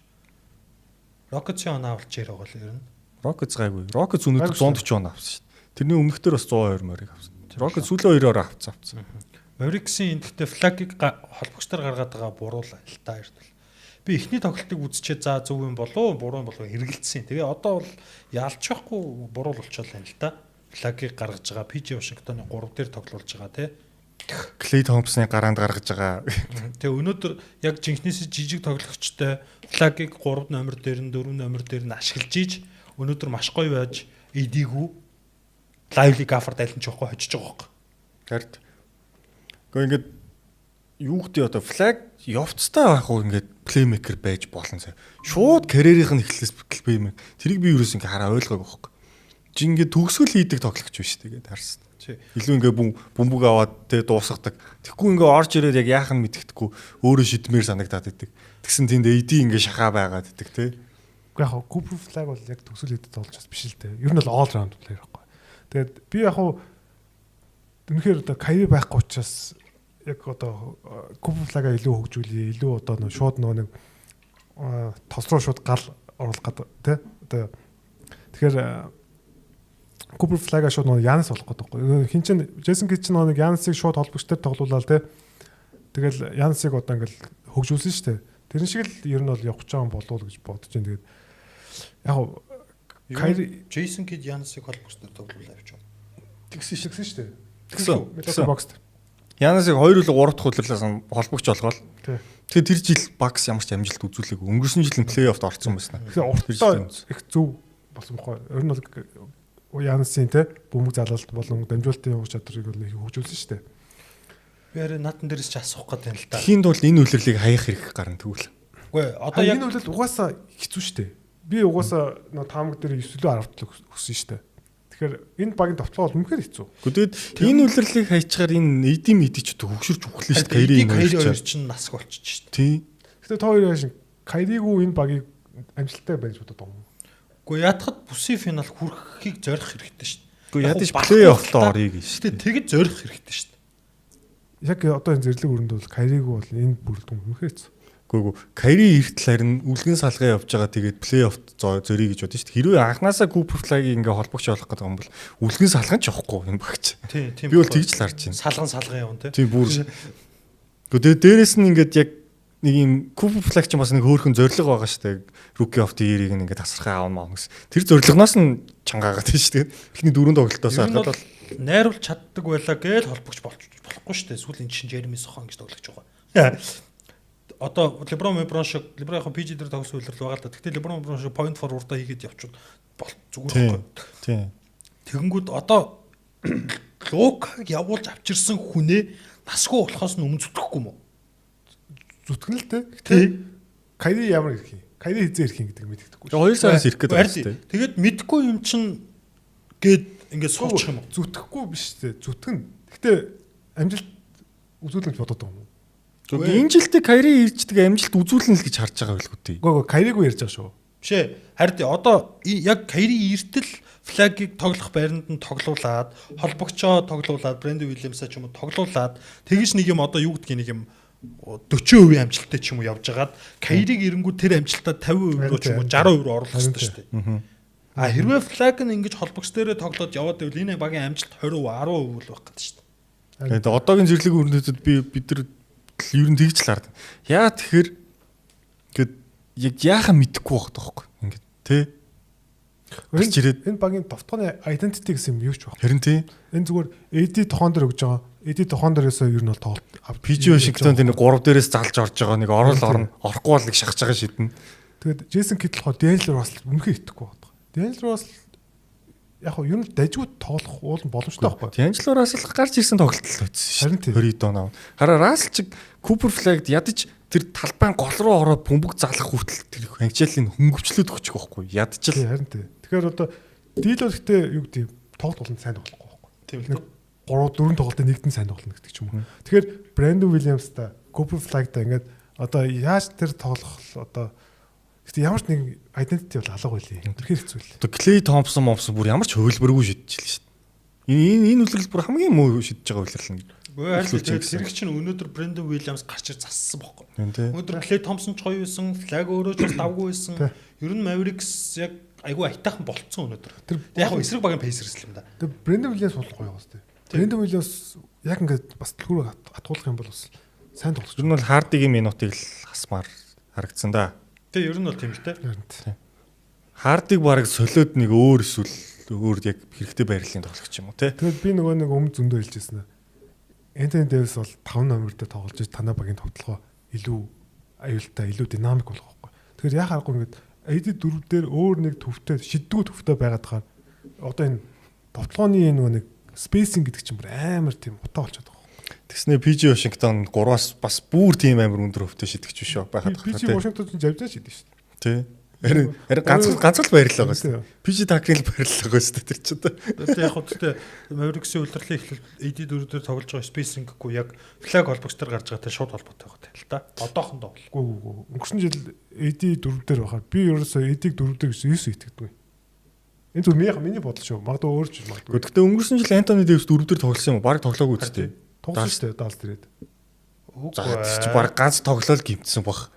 Rockets-ийн оноо авалж ярих бол ер нь. Rockets гайгүй. Rockets өнөөдөр 140 оноо авсан шүү. Тэрний өмнөхдөр бас 120 морийг авсан. Rockets сүүлийн 2-оор авцсан. Mavericks-ийн энэхтэй флагийг холбогчдоор гаргаад байгаа буруу л та ярьд бол. Би эхний тоглолтыг үзчихээ за зөв юм болов уу буруу юм болов хэрэгэлдсэн. Тэгээ одоо бол ялч байхгүй буруу болчихлоо юм л та. Флагийг гаргаж байгаа PJ Washington-ы 3 дээр тоглуулж байгаа тий. Clay Thompson-ы гараанд гаргаж байгаа. Тэгээ өнөөдөр яг жинхнээс жижиг тоглогчтой флагийг 3 номер дээр нь 4 номер дээр нь ашиглаж ийж өнөөдөр маш гоё байж эдийгүү Lively Gafford айлын ч واخхой хожиж байгаа байхгүй. Хард. Гэхдээ ингээд юу гэдэг одоо флаг явцтай байх уу ингээд плеймейкер байж болно зэ. Шууд карьерийнх нь эхлээс плеймейкер. Тэрийг би юусэн ингээ хараа ойлгоогүй байхгүй. Чи ингээд төгсгөл хийдэг тоглогч биш тэгээд харсан. Илүү ингээ бөмбөг аваад тэ дуусгадаг. Тэгэхгүй ингээ орж ирээд яг яах нь мэддэхгүй өөрөө шидмээр санагдаад идэг. Тэгсэн тэнд AD ингээ шахаа байгаад идэг тэ. Уу яг Cooper Flag бол яг төгсгөл хийдэг тоглож биш л дээ. Ер нь бол all round player байхгүй. Тэгээд би яг үнэхээр одоо Kyrie байхгүй учраас яг одоо Cooper Flag-а илүү хөгжүүлээ, илүү одоо нөө шууд нэг тос руу шууд гал оруулах гэдэг тий. Одоо тэгэхээр Cooper Flag-а шууд нөө Янис болох гэдэг байхгүй. Хин чин Jason Kidd чин нэг Янисыг шууд холбогчтой тоглуулаад тий. Тэгэл Янисыг одоо ингээл хөгжүүлсэн шүү дээ. Тэрэн шиг л ер нь бол явах гэж байгаа болов уу гэж бодож байна. Тэгээд яг Kyrie Jason Kidd Янисыг холбогчтой тоглуулаад явж байгаа. Тэгсэн шүү дээ. Тэгсэн бокст. Янасыг 2 или 3 дахь удирлаас холбогч болгоол. Тэгэхээр тэр жил Bucks ямар ч амжилт үзүүлээгүй. Өнгөрсөн жилийн плей-оффд орсон байсан. Тэгэхээр уртаа их зөв болсон байхгүй. Ер нь бол Янасын те бөмбөг залалт болон дамжуулалтын уг чадрыг бол их хөгжүүлсэн шүү дээ. Би харин наатан дээрээс ч асуух гэдэг юм л да. Тэхийн тул энэ үйлрэлийг хаях хэрэг гарна тэгвэл. Үгүй одоо яг энэ үйлрэл угаасаа хэцүү шүү дээ. Би угаасаа таамаг дээр 9-р 10-т өссөн шүү дээ. Тэгэхээр энэ багийн товтлоо бол үнэхээр хэцүү. Гэхдээ энэ үйлрэлийг хайчаар энэ эдийн мэдич төгшөрч өглөө шүү дээ. Kyrie чинь нас болчих шүү дээ. Тий. Гэхдээ та хоёр яаш Kyrie-гүү энэ багийг амжилттай байж бодод байгаа юм. Гэхдээ яатахад бүсийн финал хүрэхийг зорих хэрэгтэй шүү дээ. Гэхдээ ядаж плей-оффлоо орёг шүү дээ. Тэгэд зорих хэрэгтэй шүү дээ. Яг одоо энэ зэрлэг өрөнд бол Кайриг бол энэ бүрэлдэхүүн үнэхээр. Гэхдээ Кайри эртэл харин үлгэн салгаа явж байгаа тэгээд плей-оффт зорьё гэж бодсон шүү дээ. Хэрвээ анханасаа Купер флагийг ингээ холбогч болох гэдэг юм бол үлгэн салган ч явахгүй юм багч. Тийм. Би бол тэгж л харж байна. Салган явна тийм бүр. Тэгээд дээрэс нь ингээд яг нэг юм Купер флаг ч бас нэг хөөрхөн зориг байгаа шүү дээ. Rookie of the Year-ийг ингээ тасархаа аавна маа гэсэн. Тэр зоригноос нь чангаагаад тийм шүү дээ. Эхний 4 тоглолтоос харахад бол найруулж чаддаг байлаа гэж холбогч болохгүй шүү дээ. Сүүлийн чинь Жереми Сохон гэж тоглож байгаа. Одоо LeBron шиг LeBron-ийн PG дээр тогсон үйлрэл байгаа л да. Гэхдээ LeBron шиг point forward-а хийгээд явчихвал зүгээр байхгүй. Тийм. Тэгэнгүүт одоо Лукаг явуулж авчирсан хүнээ насгүй болохоос нь өмнө зүтгэхгүй юм уу? Зүтгэн л дээ. Гэхдээ Кайри ямар ирэх юм? Кайри хизээ ирэх юм гэдэг мэддэггүй шүү. 2 сараас ирэх гэдэг байна шүү дээ. Тэгээд мэдгүй юм чинь гээд ингээд суучих юм уу? Зүтгэхгүй биш дээ. Зүтгэн. Гэхдээ амжилт үзүүлэн бодоод байгаа юм уу? Энэ жилдээ Кайри ирждэг амжилт үзүүлнэ л гэж харж байгаа байлгүй дээ. Үгүй Кайриггүй ярьж байгаа шүү. Бишээ. Харин одоо яг Кайри иртэл флагийг тоглох байранд нь тоглуулад, холбогчоо тоглуулад, Брэндон Уильямсаа ч юм уу тоглуулад, тэгэж нэг юм одоо юу гэдгийг нэг юм 40% амжилттай ч юм уу явж байгаад Кайриг ирэнгүү тэр амжилтаа 50% руу ч юм уу 60% руу оруулах хэрэгтэй шүү дээ. А хэрвээ флаг нь ингэж холбогч дээрээ тоглоод яваад байвал энэ багийн амжилт 20%, 10% л байх гэдэг шүү дээ. Тэгээд одоогийн зэрлэг өрнөдөд бид нар ер нь тэгж л хардаг. Яа тэгэхээр ингээд яг яахаа мэдэхгүй байх таахгүй. Ингээд тий. Энэ багийн товтгоны identity гэсэн юм юу ч баг. Харин тий. Энэ зүгээр AD тохон дээр өгж байгаа. AD тохон дээрээсээ ер нь бол тоглолт. PG Washington тэр нэг 3 дээрээс залж орж байгаа нэг орно орохгүй бол нэг шахаж байгаа шидэн. Тэгээд Jason Kidd болохоор D'Angelo Russell үнэхээр итгэхгүй байна. D'Angelo Russell яг нь ер нь дажгүй тоглох уул боломжтой байхгүй. D'Angelo Russell гарч ирсэн тоглолт л байсан шүү дээ. 20 доноо. Хараа Russell чиг Cooper Flag-д ядаж тэр талбайн гол руу ороод бөмбөг залах хүртэл тэр хангичаалын хөнгөвчлөөд өгчих байхгүй. Ядаж л. Харин тий. Тэгэхээр одоо дийл бол гэхдээ юу гэдэг тоглолт болно сайн тоглохгүй байхгүй. Тийм л. 3 4 тоглолтын нэгдэн сайн тоглоно гэдэг ч юм уу. Тэгэхээр Brandon Williams-та Cooper Flag-та ингээд одоо яаж тэр тоглох одоо гэхдээ ямар ч нэг identity бол алга байлээ. Тэр хэцүү л. Одоо Clay Thompson бүр ямар ч хөвлбөргүй шидчихлээ шүү дээ. Энэ үлрэл бүр хамгийн муу шидэж байгаа үлрэл нь. Тэр чинь өнөөдөр Brandon Williams гарч ир зассан байхгүй. Өнөөдөр Clay Thompson ч гоё байсан, Flag өөрөө ч бас давгүй байсан. Ер нь Mavericks яг айгүй айтаахан болцсон өнөөдөр. Яг эсрэг багийн Pacers л юм да. Тэр Brandon Williams болох гоё байгаа шүү. Brandon Williams яг ингээд бас төлхөөр атгуулах юм бол бас сайн тоглож. Ер нь бол Hardy-гийн минутыг л хасмаар харагдсан да. Тэгээ ер нь бол тийм л те. Hardy-г бараг солиод нэг өөр эсвэл өөр яг хэрэгтэй байрлалын тоглогч юм уу те. Тэгэд би нөгөө нэг өмнө зөндөө хэлжсэн нэ. Anthony Davis бол 5 номер дээр тоглож танаа багийн тоглолгоо илүү аюултай, илүү динамик болох байхгүй. Тэгэхээр яа харахгүй ингээд AD 4 дээр өөр нэг төвтэй шиддгүү төвтэй байгаад хаар одоо энэ тоглооны нөгөө нэг спейсинг гэдэг чинь бүр амар тийм утаа болчиход байгаа. Тэгснэ PG Washington 3-аас бас бүр тийм амар өндөр хөвтэй шидэгч биш байхад байгаа. PG Washington ч завжаа шидэж шүү дээ. Тий. Харин ганц л байрлал байгаа шүү дээ. PG Tucker-ийн байрлал байгаа шүү дээ тэр чинь. Тэгээд яг хөтөлтэй Mavericks-ийн улирлын эхлэл AD 4 дээр тоглож байгаа спейсинггүй яг флаг холбогч нар гарч байгаатай шууд холбоотой байгаа л та. Одоохондоо бол. Үгүй. Өнгөрсөн жил AD 4 дээр байхаар би ерөөсөө AD-г 4 дээр гэж 9 итгэдэг. Энэ зөв миний бодол шүү. Магадгүй өөр ч магадгүй. Гэхдээ өнгөрсөн жил Anthony Davis 4 дээр тоглосон юм уу? Бараг тоглоогүй үстэй. Тоглосон шүү дээ, Далс дээрээд. За бараг ганц тоглоал гимтсэн баг.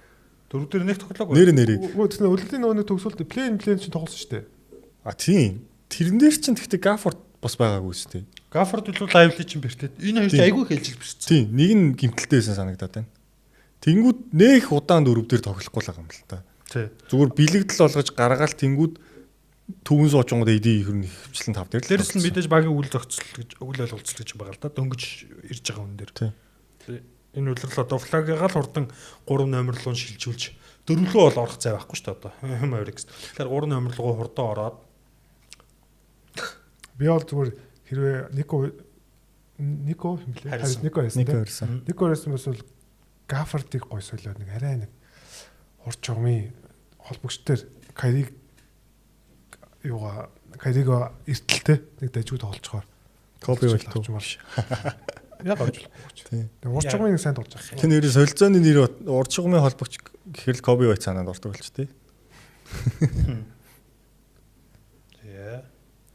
4 дээр нэг тоглоогүй. Нэрээ. Үгүй тэгнэ үлдэлийн нөгөө нэг төгсөлт плейн чинь тоглосон шүү дээ. А тийм. Тэрэн дээр чинь гэхдээ Gafford бас байгаагүй шүү дээ. Gafford илүү lively чинь бэртээд. Энэ хоёр чинь айгүй хэлж бэрсэн. Тийм. Нэг нь гимтэлтэй байсан санагдаад байна. Тэнгүүд нэх удаан 4 дээр тоглохгүй л байгаа юм л та. Тий. Зүгээр бэлэгдэл болгож гаргаал тэнгүүд төвөн суучингууд AD хөрний хвчлэн 5 дээр. Дээрс нь мэдээж багийн үйл зохицол гэж үйл ойлголцол гэж байгаа л да. Дөнгөж ирж байгаа хүн дээр. Тий. Энэ үлрэл одоо флагыгаа л хурдан 3 номер руу шилжүүлж 4 рүү бол орох зай байхгүй шүү дээ одоо. Mavericks. Тэгэхээр 3 номер руу хурдан ороод би бол зүгээр хэрвээ Нико юм блэ? Нико байсан. Нико байсан бол Gafford-ыг гой солиод нэг арай нэг урд чогмын холбогчтой Кайриг Кайриго эртэлтэй нэг дажгүй тоглолцохоор Коби болчихмаар. Яг авчлахгүй. Тийм. Урд чогмын нэг сайн тоглож байгаа. Тэр нэрээ солилцооны нэр урд чогмын холбогч гэхэл Коби White санаанд ордог болч тий.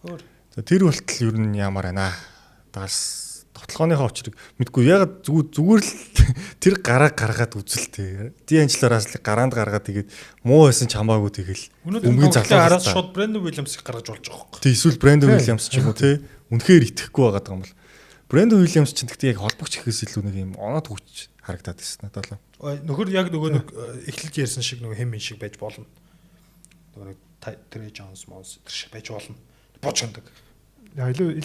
Тэр болтол ер нь ямар байна. Даас тоглооныхоо очрыг мэдгүй яг зүгээр л тэр гараад үзэлтэй. Д'Анжелораас л гараанд гаргаад тэгээд муу байсан ч хамаагүй тэгэл өмнөгийн залуураас шууд Брэндон Уильямсыг гаргаж болж байгаа юм. Тэг эсвэл Брэндон Уильямс ч юм уу те. Үнэхээр итгэхгүй байгаа юм бол. Брэндон Уильямс ч гэхдээ яг холбогч ихээс илүү нэг юм оноод хүч харагдаад байсан надад л. Нөхөр яг нөгөө нэг эхлэлж ярьсан шиг нөгөө хэм шиг байж болно. Нөгөө Трей Джонс Монс тэр шиг байж болно. Бочондог. Яа илүү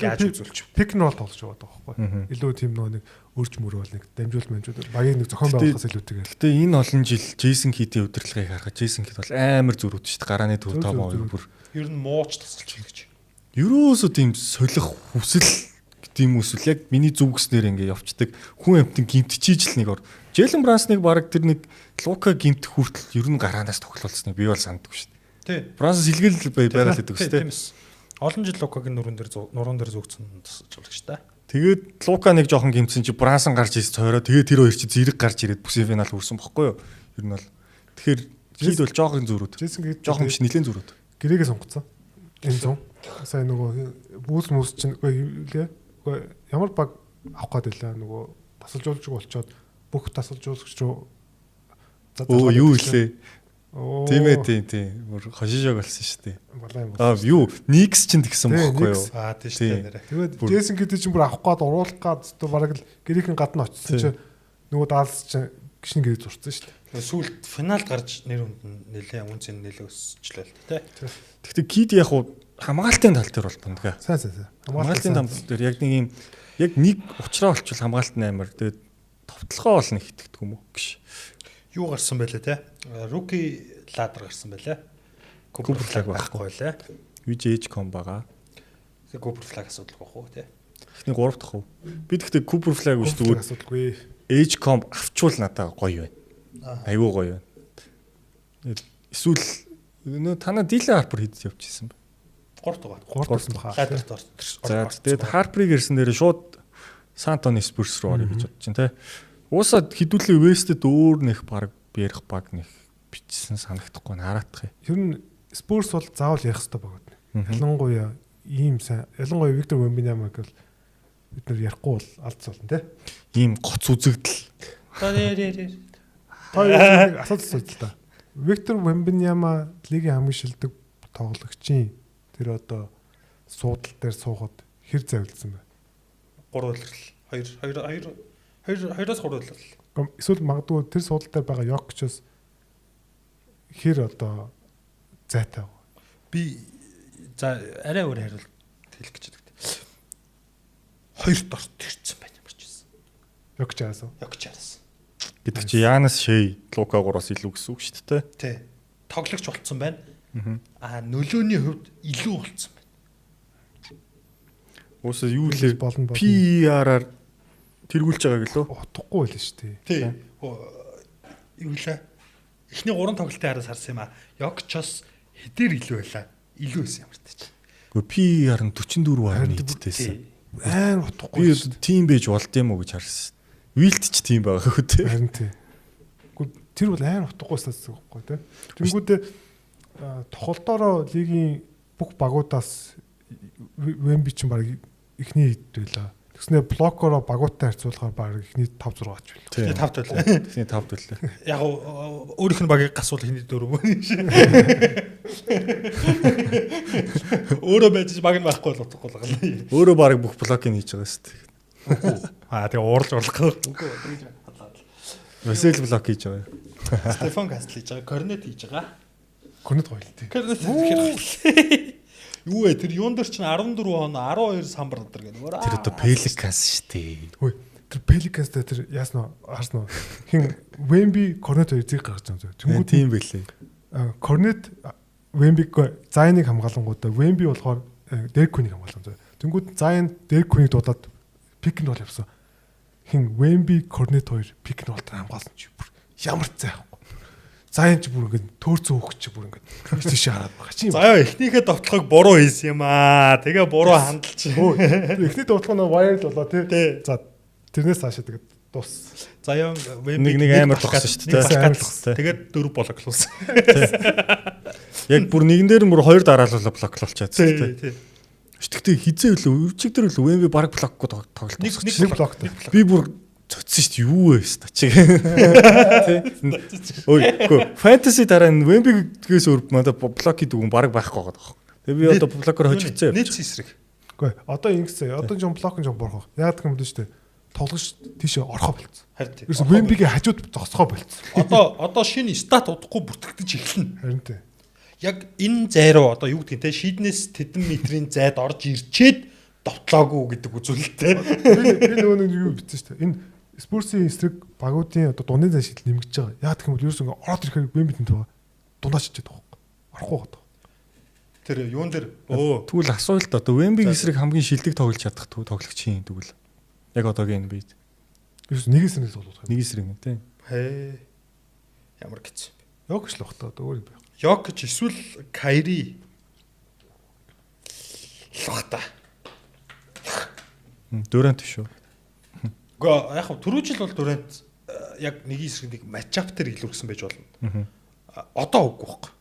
пик н рол тоглож байгаа байхгүй. Илүү тийм нөгөө нэг өрж мөр бол нэг дамжуул багийн нэг зохион байгуулахаас илүүтэйгээр. Гэтэ энэ олон жил Джейсон Кидийн удирдлагыг харахад Джейсон Кид бол амар зүрүүд шүү дээ. Гарааны төв тоомоо бүр ер нь мууч тасалж гэж. Ерөөсөө тийм солих хүсэл гэдэг юм эсвэл яг миний зүг гэснээр ингээ явцдаг хүн амтын гимтчиж л нэг ор. Джейлен Брансныг баг тэр нэг Лука гимт хүртэл ер нь гараанаас тоглолцсныг би бол санддаг шүү дээ. Тий. Бранс сэлгэл байгаад байдаг шүү дээ. Олон жил Лукагийн нуруунд дээр зүгцэн тасалж та. Тэгээд Лука нэг жоохон гимтсэн чи Брансан гарч ирсэн цойроо тэгээд тэр хоёр чи зэрэг гарч ирээд бүсийн финал хүрсэн бохгүй юу? Ер нь бол тэгэхээр жид бол жоохон зүрүүд. Жоохон биш нэлээд зүрүүд. Гэрээгээ сонгоцсон. Энэ зүүн. Сая нөгөө бүүс чинь үгүй ямар баг авах гээд байлаа нөгөө тасалжуулагч болчоод бүх тасалжуулагч руу юу илээ. Тийм ээ. Бүр хошижог болсон шүү дээ. Юу Никс ч тэгсэн бохгүй юу? Тийм шүү дээ. Тэгээд Джейсон Кид чинь бүр авах гээд уруулах гээд бараг л гэрийнхэн гадна очсон чинь нөгөө даалс чинь гişний гэрээ зурцсан шүү дээ. Сүүлд финалд гарч нэр хүнд нэлээ үнцэн нэлээ өсчлээ л тий. Гэхдээ Кид яг хамгаалтын тал дээр бол бундаг. Сайн. Хамгаалтын тал дээр яг нэг юм яг нэг уучраа олчвол хамгаалт амар. Тэгээд товтлогоо бол нэг итгэдэг юм уу гэж. Юу гарсан байлаа те? Руки ладер гарсан байлаа. Купер флаг байхгүй байлаа. VJ.com байгаа. Тэгээ Купер флаг асуудал واخ уу те? Эхний 3 дахь уу. Би тэгтээ Купер флаг биш зүгээр асуудалгүй. Age.com авчвал надад гоё байна. Айгуу гоё байна. Эсвэл нөө танаа Дилэ Харпер хэд явчихсан бэ? 3 дугаар. 3 дугаар. Ладерт орсон. За тэгээд Харперыг ирсэн дээр шууд Сантоны Спурс руу орё гэж бодож чинь те. Уусаад хідүүлээ Вестэд өөр нэх баг ярих баг нэх бичсэн санагдахгүй хараадах юм. Ер нь Спурс бол заавал ярих хэрэгтэй багт. Ялангуяа ийм сайн ялангуяа Виктор Вембиньямаг бол бид нар ярихгүй бол алдсан болно те. Ийм гоц үзэгдэл. Та асуудал л та. Виктор Вембиньяма лигийн хамгийн шилдэг тоглогчийн тэр одоо суудал дээр суугаад хэр завилсан бэ? 3 улирал. 2-2-оос 3 улирал. Эсвэл магадгүй тэр суудал дээр байгаа Йокчос хэр одоо зайтай вэ? Би за арай өөр хариулт хэлэх гэж байна. 2 дорт ирсэн байна ямар ч байсан. Йокчаас. Гэдэг чи Янас Шей Лука 3-аас илүү гэсэн үг шүү дээ. Тий. Тоглогч болцсон байна. Нөлөөний хувьд илүү болцсон байна. Уусаа юу лээ PR-аар тэргүүлж байгааг лөө утгагүй байл шүү дээ. Тий. Юу лээ? Эхний 3 тоглолтын араас харсан юм а. Йокчос хэдээр илүү байлаа. Илүү байсан ямар ч. Гэхдээ PR нь 44% нийтдээсэн. Айн утгагүй. Би тим байж болд юм уу гэж харсан. Вилт ч тийм байгаа хөө тий. Харин тий. Гэхдээ тэр бол айн утгагүй статус байхгүй тий. Тэнгүүдээ тоглолтоороо лигийн бүх багуудаас Вемби ч баг эхний хэд байлаа. Тэгснэ блокороо багуудтай харьцуулахаар баг эхний 5 6 ач байлаа. Тий 5 төлөө. Эхний 5 төлөө. Яг өөрийнх нь багийг гасуул эхний 4 мөн. Өөрөө байж баг нь байхгүй бол утгагүй л гал. Өөрөө баг бүх блокийг хийж байгаа шүү дээ. Тэгээ уурж орлох. Весел блок хийж байгаа. Стефан Кастл хийж байгаа, Корнет хийж байгаа. Корнет гоё л тий. Корнет хэрэг. Юу вэ? Тэр юун дээр чинь 14 он 12 самбар надэр гэдэг. Тэр одоо Пеликанс шүү дээ. Хөөе. Тэр Пеликанс дээр тэр яаснаа харснаа. Хин Вемби Корнет хоёр зэг гаргаж байгаа юм. Тэнгүүд тийм байлээ. Корнет Вембиг Зайныг хамгаалангуудаа Вемби болохоор Дерек Кунийг хамгаалсан. Тэнгүүд Зайн Дерек Кунийг дуудаад пик н рол явсан. Хин Вемби Корнет хоёр пик н рол дээр хамгаалсан чи бүр ямар цай байхгүй. Зайн ч бүр ингэ төөрцөө хөөх чи бүр ингэ тийш хараад байгаа чи. Заяа эхнийхээ довтлохыг буруу хийсэн юм аа. Тэгээ буруу хандалч. Эхний довтлох нь вайрд болоо тий. За тэрнээс цаашаа тэгээд дуус. Заяа нэг амар тогсон шүү дээ. Тэгээд 4 блоклуулсан. Яг бүр нэгэн дээр нь бүр 2 дараалал блоклуулчаад тий. Гэхдээ хизээ үлээ өчигдөр үлээ Вемби баг блокгүй тоглолт. Нэг блок. Би бүр цоцсон шүү дээ. Юу вэ ста чиг. Ой, фэнтези дараа нь Вембигээс өөр мада блок хийдэг хүн баг байхгүй байгаа даа. Тэгээ би одоо блокоор хожигдсан. Нийт эсрэг. Үгүй одоо ингэсэн. Одоо жон блок жон борхоо. Яг гэх юм дээ шүү дээ. Тоглож тийшээ орхоо болцсон. Харин. Ерөөс Вембигийн хажууд зогсгоо болцсон. Одоо шинэ стат удахгүй бүртгэж эхэлнэ. Харин тийм. Яг энэ зай руу одоо юу гэдэг те шийднээс тэдэн метрийн зайд орж ирчээд довтлоогүй гэдэг үзүүлэлттэй. Би нөгөө нэг юу бичсэн шүү дээ. Энэ Спурсийн эсрэг багуудын одоо дундын зай шийдэл нэмэгдэж байгаа. Яг гэх юм бол ерөөс ингээ ороод ирэхээр Вембинд байгаа. Дундаа шийдээд байгаа. Орохгүй байгаа. Тэр юун дээр тэгвэл асуулт одоо Вембиг эсрэг хамгийн шилдэг тоглож чадах тоглогч юм тэгвэл. Яг одоогийн энэ бийд. Ерөөс нэг эсрэг тоглох. Нэг эсрэг юм тийм. Хээ. Ямар гэж. Йокич л бах та өөр юм байна. Йокич эсвэл Кайри. Лохта. Дүрэнд шүү. Гэхдээ яг түрүү жил бол Дүрэнд яг нэг эсрэг нэг матчап төр илүүрсэн байж болно. Одоо үгүй байхгүй.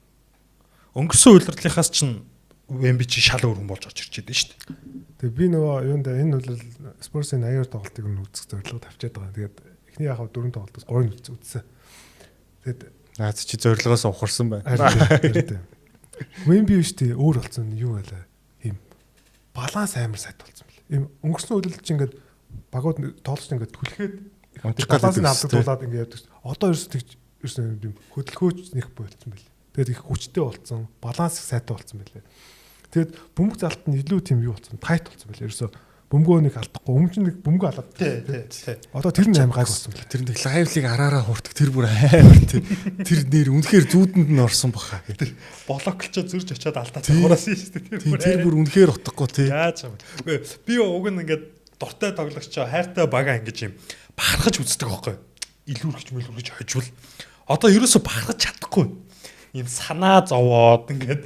Өнгөрсөн үйлрдлийнхаас чинь Вемби чи шал өргөн болж орж ирчээд байна шүү дээ. Тэгээ би нөгөө юунд энэ бол Спурсийн 80-аар тоглолтыг нь үзэх зорилго тавьчаад байгаа. Тэгээд эхний яг 4 тоглолтоос 3-ыг үзсэн. Тэгээд наад чи зорилгоос ухарсан байна. Вемби биш тий өөр болсон юу байлаа. Ийм баланс амар сайд болсон бэл. Ийм өнгөрсөн үйлрэл чинь ингээд багууд тоглолт ингээд түлхээд баланс нь авдаг тулаад ингээд явдаг. Одоо ерөөс тийм хөдөлгөөч нэг болцсон бэл. Тэгээд их хүчтэй болцсон, баланс их сайтай болцсон байлээ. Тэгээд бөмбөг залт нь илүү тийм юу болцсон, тайт болцсон байлээ. Ерөөсө бөмбөгөө нэг алдахгүй, өмнө нь нэг бөмбөгөө алаад. Тий. Одоо тэр нь амар гайг болсон байлээ. Тэр нэг лайвлыг араараа хурдаг тэр бүр амар тэр нэр үнэхээр зүүдэнд нь орсон баха. Тэр блоклчоо зөрж очиад алдаад хураас шүү дээ. Тэр бүр үнэхээр утгагүй тий. Яаж юм. Үгүй би уг нь ингээд дуртай тоглогчоо хайртай бага ингэж юм бахархаж үздэг байхгүй. Илүүргэж мэлүүргэж хожвол одоо ерөөсө бахархаж чадахгүй. Ийм санаа зовоод ингээд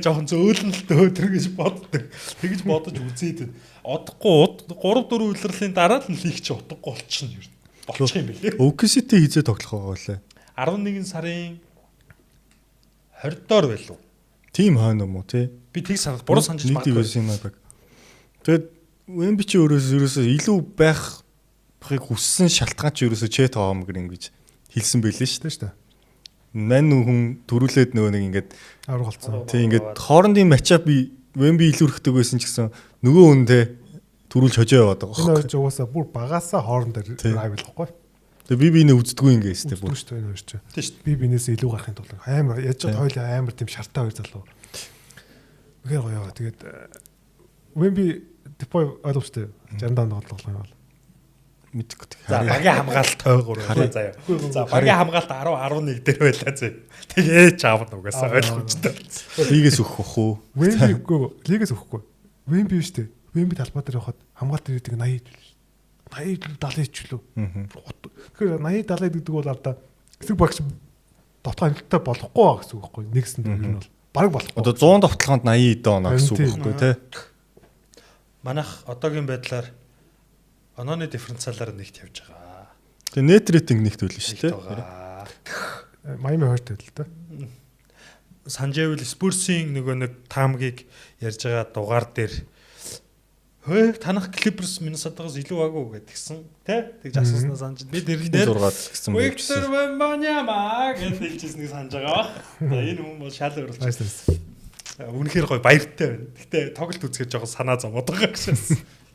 жоохон зөөлнөлтөө өтер гэж боддог. Тэгж бодож үзээд одохгүй 3-4 үйлрэлийн дараа л лиг чи утгагүй болчихно юу. Болчих юм билээ. OKC-тэй хизээ тоглох байгаа лээ. 11 сарын 20 доор байлуу. Тим хойно юм уу тий? Би тийг санах буруу санаж магадгүй. Тэгээд Вемби чи ерөөсөө илүү байхыг хүссэн шалтгаан чи ерөөсөө Чет Хоомгэр ингэж хэлсэн байлээ шүү дээ. Мань хүн төрүүлээд нөгөө нэг ингээд авраг болсон. Тий ингээд хоорондын матчап Вемби илүүрхдэг байсан ч гэсэн нөгөө хүнтэй төрүүлж хожоо яваад байгаа. Энэ хоёр ч угаасаа бүр багаасаа хоорондоо райвл байхгүй. Тэгээ би бинээ үздэггүй ингэс тээ бүр. Шүү дээ энэ хоёр ч. Тийм шүү. Би бинээсээ илүү гарахын тулд амар яаж ч хоёул амар тийм шартаа хоёр залуу. Үнээр гоё. Тэгээд Вемби Депой ойлгомжтой 60 даанд тоглох юм бол мэдгүй. За багийн хамгаалалт тойгоор заяа. За багийн хамгаалалт 10-11 дээр байлаа зэ. Тэгээ чаавд угаасаа ойлгомжтой болсон. Лигээс өгөх үү? Вембигүй лигээс өгөхгүй. Вемби биш үү? Вемби талбай дээр явахад хамгаалалт ирээдэг 80 70 ч лөө. Тэгэхээр 80 70 гэдэг бол авда эсрэг багш дотоо хэмжээтэй болохгүй байгаа гэсэн үг байхгүй. Нэгсэнд ер нь бол баг болохгүй. Одоо 100 довтлохонд 80 доо оноо гэсэн үг байхгүй тий. Манайх одоогийн байдлаар онооны дифференциалаар нэгт явж байгаа. Тэгээ нет рейтинг нэгт үлэн шүү дээ. Майами 2 л та. Санжэвэл Спурсийн нөгөө нэг таамгийг ярьж байгаа дугаар дээр хөө танах Clippers Minnesota-гоос илүү агуу гэдгсэн тий тэгж асууснаа санаж би дэрэн дээр 6 гэсэн байна. Victor Wembanyama гэж хэлжсэнийг санаж байгаа. Энэ хүн бол шал өөрлөж. Үнэхээр гоё баяртай байна. Гэтэ тоглолт үзэхэд жоохон санаа зовоод байгаа гэсэн.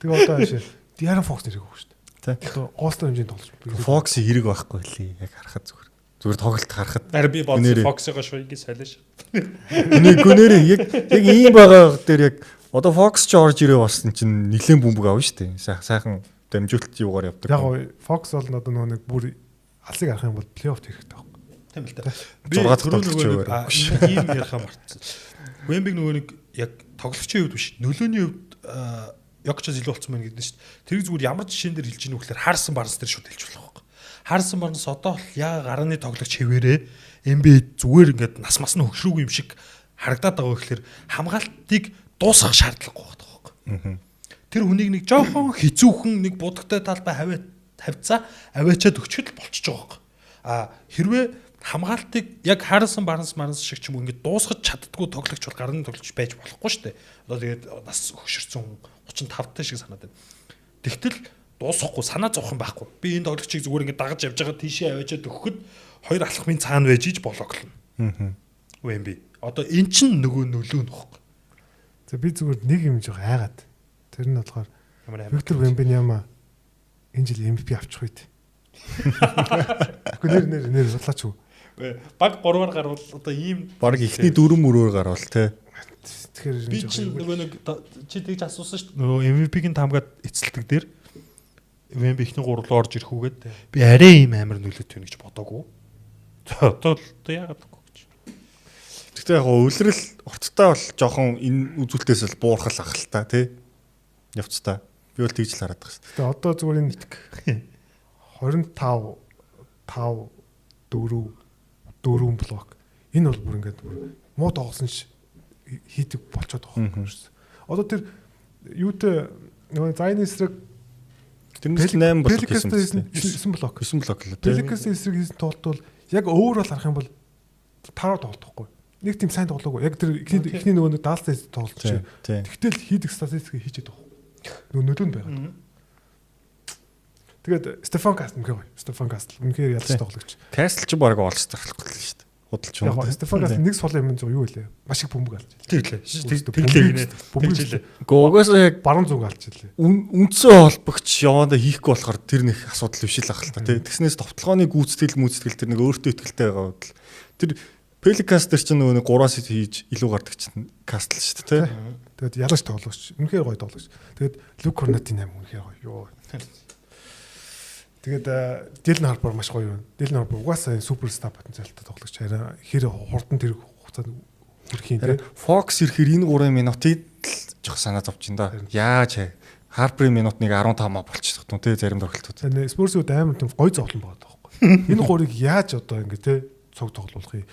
Тэгээ одоо хаашаа Diaron Fox нэрийг өгөх шүү дээ. Одоо All-Star хэмжээнд тоглож байна. Fox-ийн хэрэг байхгүй лээ. Яг харахад зүгээр тоглолт харахад. Харин би бодсон Fox-ыг шуйгий солиош. Энэ гүнээрээ яг ийм байгаа дээр яг одоо Fox ч орж ирээ болсон чинь нэлээд бөмбөг авна шүү дээ. Сайхан дамжуулалт юугаар явдаг. Яг Fox бол одоо нөгөө нэг бүр алсыг харах юм бол плей-офф хэрэгтэй байхгүй. Тийм л та. Би түрүү нөгөө ийм ярихаа мартсан. Вембиг нөгөө нэг яг тоглогчийн хувьд биш нөлөөний хувьд Йокчоос илүү болсон байна гэдэг нь шүү дээ. Тэр зүгээр ямар жишээн дээр хэлж ийнө вөхлөөр Харсан Барнс дээр шууд хэлж болох байхгүй. Харсан Барнс одоо л яа гарааны тоглогч хэвээрээ NBA зүгээр ингээд нас масны хөгшрүүг юм шиг харагдаад байгаа вөхлөөр хамгаалтыг дуусгах шаардлагагүй байхгүй. Тэр хүнийг нэг жоохон хизүүхэн нэг будагтай талбай тавьцаа аваачаад өчгөл болчихж байгаа байхгүй. Хэрвээ хамгаалтыг яг Харрисон Барнс шиг ч юм уу ингээд дуусгаж чаддгүй тоглогч бол гарны тоглогч байж болохгүй шүү дээ. Одоо тэгээд нас өгшөрсөн 35 таа шиг санаад байна. Тэгтэл дуусахгүй санаа зовх юм байхгүй. Би энэ тоглогчийг зүгээр ингээд дагаж явж байгаа тийшээ аваачаад өгөхөд хоёр алхмын цаана байж иж болооглоно. Вэмби. Одоо эн чинь нөгөө нөлөө нөхгүй. За би зүгээр нэг юм жоо айгаад. Тэр нь болохоор Виктор Вембеньяма энэ жил MVP авчих үед. Гэхдээ нэр судлаач юу? Баг 3-аар гарвал одоо ийм баг ихний 4-4-өөр гарвал те. Тэгэхээр би чинь нөгөө нэг чи тэгж асуусан шүү дээ. Нөгөө MVP-ийн тамгаад эцэлдэг дээр Вемби ихний 3 руу орж ирэх үгээд би арай ийм амар нөлөөт байна гэж бодоагүй. Одоо яагаад гэвэл гэж. Гэхдээ яг өвлөрөл урттай бол жоохон энэ үзүүлэлтээс л буурхал ах л та тий. Явцтай. Би бол тэгж л хараад байгаа шүү. Тэгээ одоо зүгээр энэ 25 5 4 блок. Энэ бол бүр ингээд муу тоглосон ш хийдэг болчиход байгаа юм шиг. Одоо тэр юутэй нөгөө зайны эсрэг тэрнээс 8 блок хийсэн байна. 9 блок. 9 блок л. Пеликасийн эсрэг хийсэн тоглолт бол яг өөр бол харах юм бол таваар тоглохгүй. Нэг тийм сайн тоглоогүй. Яг тэр ихний нөгөө даалцсан тоглолт чинь. Тэгтэл хийдэг статистик хийчихэд байгаа. Нөгөө нөлөө нь байгаа. Тэгээд Стефан Кастл мгөө. Стефан Кастл үнэхээр ялч тоглогч. Кастл ч баг олж тарахгүй л шүү дээ. Худалч юм. Яг Стефан Кастл нэг сул юм зүг юу вэ? Маш их бөмбөг алж. Тэглээ. Тэглээ. Гогоос яг баруун зүг алж илээ. Үндсэн холбогч явандаа хийхгүй болохоор тэр нэг асуудал биш л ах л та тий. Тэгснээс товтлогооны гүйцэтгэл тэр нэг өөртөө ихтэй байгаа бол тэр Пеликастер ч нөгөө 3-аас хийж илүү гардаг чинь Кастл шүү дээ тий. Тэгээд ялч тоглогч. Үнэхээр гоё тоглогч. Тэгээд Люк Корнати 8 үнэхээр гоё. Йоо. Тэгээд Дилн Харпер маш гоё юм. Дилн Харпер угаасаа суперстар потенциалтай тоглогч. Харин хэр хурдан тэр хугацаанд хүрэх юм те. Фокс ирэхээр энэ 3 минутыг жоох санаа зовж ин да. Яаж Харперийн минутыг 15 болчихсон тун те зарим тохиолдолд. Спорсууд амар тийм гоё зовлон байгаа байхгүй. Энэ 3-ыг яаж одоо ингэ те цог тоглуулах юм.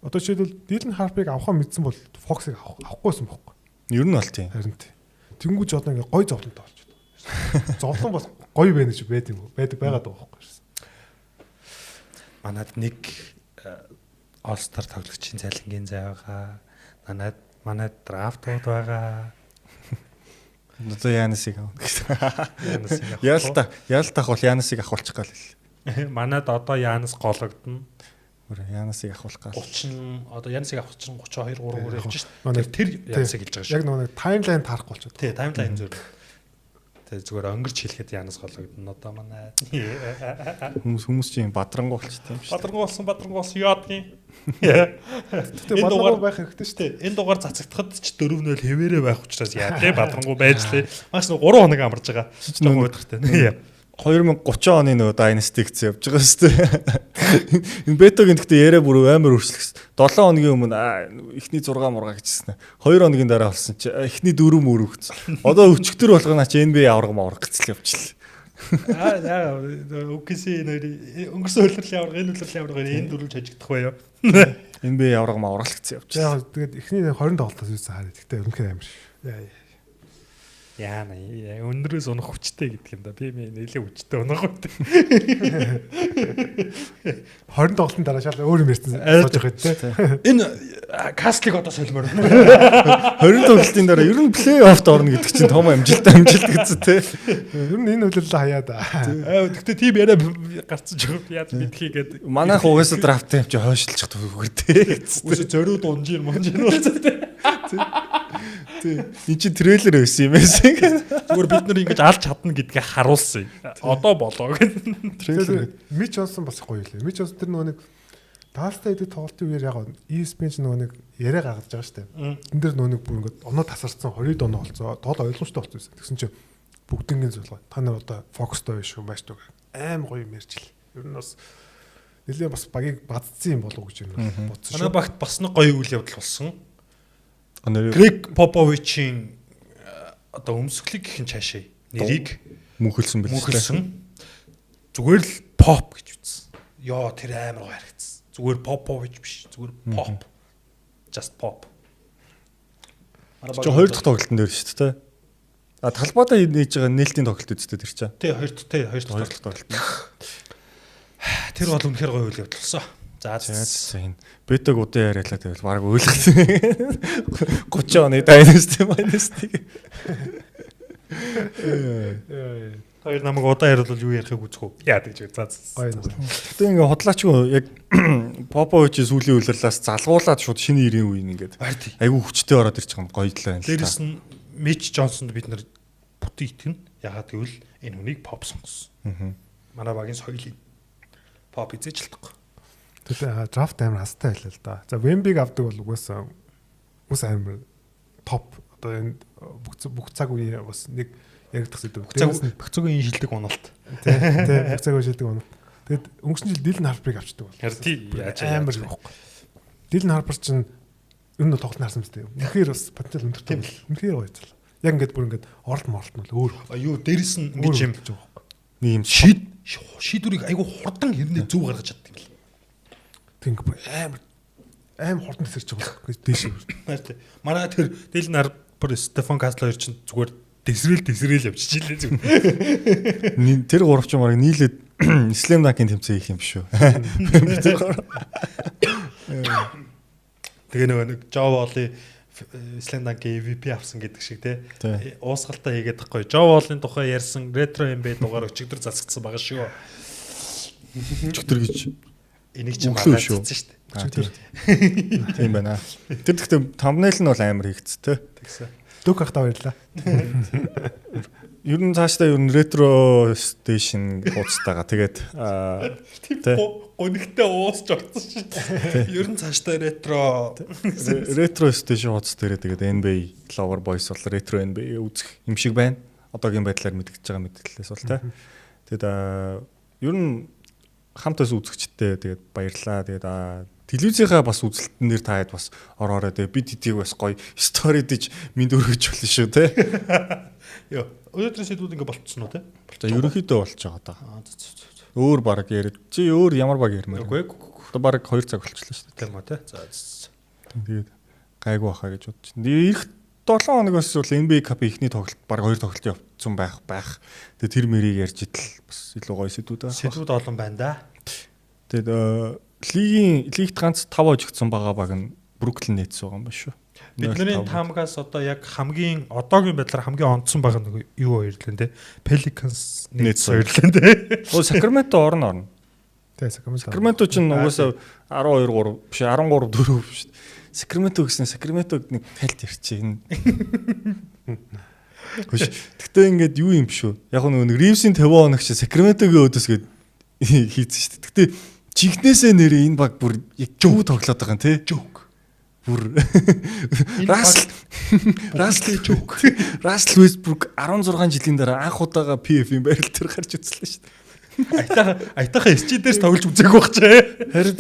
Одоо жишээлбэл Дилн Харперыг авахаа мэдсэн бол Фоксыг авахгүйсэн байхгүй. Ер нь бол тийм. Харин тийм. Тэнгүүж одоо ингэ гоё зовлонтой болчиход. Зовлон бол гоё байна гэж байдаг байгаад байгаа байхгүй. Манад нэг All-Star тоглогчийн цалингийн зай байгаа. Манад драфтууд байгаа. Одоо Янасыг авах. Яалтах бол Янасыг авахулчих гал л. Манад одоо Янас гологдно. Янасыг авахулах гал. 30 одоо Янасыг авах чинь 32 3 явж шít. Тэр Янасыг хэлж байгаа шүү. Яг нэг таймлайн таарах болчиход. Тий, таймлайн зүр. Тэг зүгээр өнгөрч хэлэхэд Янас гологдно одоо манай. Хүмүүс чинь бадрангу болчихсон юм шүү. Бадрангу болсон яадгийн. Тэгтээ бадрангу байх хэрэгтэй шүү дээ. Энэ дугаар цацагдахад ч 4-0 хэвээрээ байх учраас яа тий бадрангу байж лээ. Маш 3 хоног амарч байгаа. Нөгөө өдөртэй. 2030 оны нөгөө Dynasty гэж явж байгаа шүү дээ. Энэ бетагийн гэхдээ яриа бүр амар өршлөгс. 7 хоногийн өмнө эхний 6 мурга гэжсэн. 2 хоногийн дараа болсон чи эхний 4 мөр өгсөн. Одоо өчигдөр болгоно чи NBA авраг гэцэл явчихлаа. Яа үкэсээ нэр өнгөрсөн хөлрөлийн авраг энэ хөлрөлийн авраг энэ дөрөв хажигдах байё. NBA авраг гэцэл явчихлаа. Яг тэгээд эхний 20 тоглолтоос юусэн хараа. Тэгтээ үнэхээр амар шүү. Яана өндрөөс унах хүчтэй гэдэг юм да. Би нэлээ хүчтэй унах үү. 20 тоглолтын дараа шал өөр юм ярьсан сууж байгаа тийм. Энэ Кастлиг одоо солимоор. 20 тоглолтын дараа ер нь плей-оффт орно гэдэг чинь том амжилт гэсэн тийм. Ер нь энэ үлээлээ хаяа да. Гэхдээ тийм яриа гарцсан ч яа мэдхий гэдэг. Манайх угаасаа драфт юм чи хойшилчих төгөөр тийм. Үгүй зориуд унжир болцоо тийм. Энд чи трейлер байсан юм ээ. Зүгээр бид нар ингэж алж чадна гэдгээ харуулсан. Одоо болоо гэдэг. Трейлер Мич Джонсон бас гоё лээ. Мич Джонсон тэр нөгөө нэг Даалтай идэг тоглолтын үеэр яг ESPN ч нөгөө нэг яриа гаргаж байгаа шүү дээ. Энд дэр нөгөө нэг бүр ингэ оноо тасарсан 20 оноо болцоо. Тоол ойлгомжтой болчихсон. Тэгсэн чинь бүгднгийн зөвлөгөө. Та нар одоо фокустой биш үү, маш түг. Аим гоё юм ярьж л. Ер нь бас нэлээ бас багийг бадцсан юм болов уу гэж юм бодсон шүү. Манай багт бас нэг гоё үйл явдал болсон. Грег Поповичийн одоо өмсгөлийг гэх юм цаашаа нэрийг мөнхөлсөн байл. Зүгээр л pop гэж үзсэн. Йоо тэр амар гоё харагдсан. Зүгээр Попович биш. Зүгээр pop. Just pop. Чи хоёр дахь тоглолтын дээр шүү дээ. Талбайдаа нээж байгаа нээлтийн тоглолт үсттэй тэр чинь. Тий хоёр дахь тоглолт. Тэр бол үнэхээр гоё үйл явдал болсон. За энэ бетаг удаа яриалаа тэгэл баг ойлгох. 30 оны Dynasty. Хоёр намайг удаа яриулвал юу ярихыг үзэх үү? Яа гэж заа. Гэтэ ингээ хотлаачгүй яг Попович сүүлийн үйлрэлээс залгуулад шууд шинэ ирийн үеийн ингээд айгүй хүчтэй ороод ирж байгаа юм гоё л байна. Дээрээс нь Мич Джонсонд бид нар бүтэн итгэн. Ягаад гэвэл энэ хүнийг Pop сонгосон. Манай багийн соёлын Pop эзэжлдэг. Тэгээ драфт амар хастай байлаа л да. За Wemby-г авдаг бол угаасаа амар топ одоо энэ бүх цаг үеийн бас нэг яригдах зүйл. Бүх цаг үеийн шилдэг уналт. Тий, бүх цаг үеийн шилдэг уналт. Тэгэд өнгөрсөн жил Dylan Harper-ыг авчдаг бол. Амар явахгүй. Dylan Harper чинь энэ нь тоглолт харсан мэт. Үнэхээр бас потенциал өндөртэй юм. Үнэхээр гоё зал. Яг ингээд бүр ингээд оролт нь өөр. Юу дээрэс нь ингэж юм ийм шийдвэрийг айгүй хурдан хэрнээ зөв гаргаж чаддаг юм л. Тэг амар хурдан тесэрч байгаа. Дээш. Манай тэр Dylan Harper, Stephen Castle хоёр чинь зүгээр тесрэл явчих жилээ зүг. Тэр гурав ч марыг нийлээд Slam Dunk-ийн тэмцээн хийх юм биш үү? Тэгээ нэг Joe Wall-ы Slam Dunk-ийн MVP авсан гэдэг шиг те уусгалтаа хийгээд тахгүй. Joe Wall-ын тухай ярьсан Retro NBA дугаар өчигдөр засагдсан байгаа шүү. Өчигдөр гэж энийг ч магадгүй шүү дээ. Тийм байна. Тэр гэхдээ thumbnail нь бол амар хийгдс те. Тэгсэн. Дүк ахтаа баярлаа. Ер нь цаашдаа ер нь ретро стейшн ууцтайгаа тэгээд гонигтай уусч орсон шүү. Ер нь цаашдаа ретро стейшн ууц дээрээ тэгээд NBA Lover Boys бол ретро NBA үзэх юм шиг байна. Одоогийн байдлаар мэдгэж байгаа мэдлэлээс бол тэ. Тэгээд ер нь хамтаас үзэгчтэй тэгээд баярлаа. Тэгээд телевизийнхаа бас үзэлтнээр таад бас ороорой тэгээ бид хэдийг бас гоё стори дэж минь өргөж болно шүү те. Йоо, өнөөдрийн сэдвүүд ингээ болцсон уу те? За ерөнхийдөө болж байгаа даа. Өөр баг яриад чи өөр ямар баг ярмаар. Үгүй одоо баг 2 цаг болчихлоо шүү дээ. Тийм үү те. За. Тэгээд гайгүй баха гэж бодож байна. Ирэх 7 хоногоос бол NBA Cup ихний тоглолт баг 2 тоглолт явцсан байх. Тэгээд тэр мэрийг ярьж идэл бас илүү гоё сэдвүүд байна. Сэдвүүд олон байна да. Тэгээд лигт ганц 5 хожигдсон байгаа баг нь Brooklyn Nets байгаа юм ба шүү. Бидний таамагаас одоо яг хамгийн одоогийн байдлаар хамгийн онцсон байгаа нэг юу хоёрлаа те. Pelicans Nets хоёрлаа те. Sacramento орно. Тэ Sacramento ч угаасаа 12-3 биш 13-4 биш. Sacramento гэсэн Sacramento нэг тайлт ярьчих. Хөш. Тэгтээ ингээд юу юм шүү. Яг нэг Reeves-ийн 50 хоног чи Sacramento-гийн өдөөс гээд хийсэн шүү дээ. Тэгтээ чихнээсээ нэрээ энэ баг бүр яг жоо тоглоод байгаа юм те. Жоок. Бүр Russell жоок. Russell Westbrook 16 жилийн дараа анх удаага PF-ийн байрал дээр гарч үзлээ шүү дээ. Айтаха SG дээрс тоглож үзээгүй бах чээ. Харин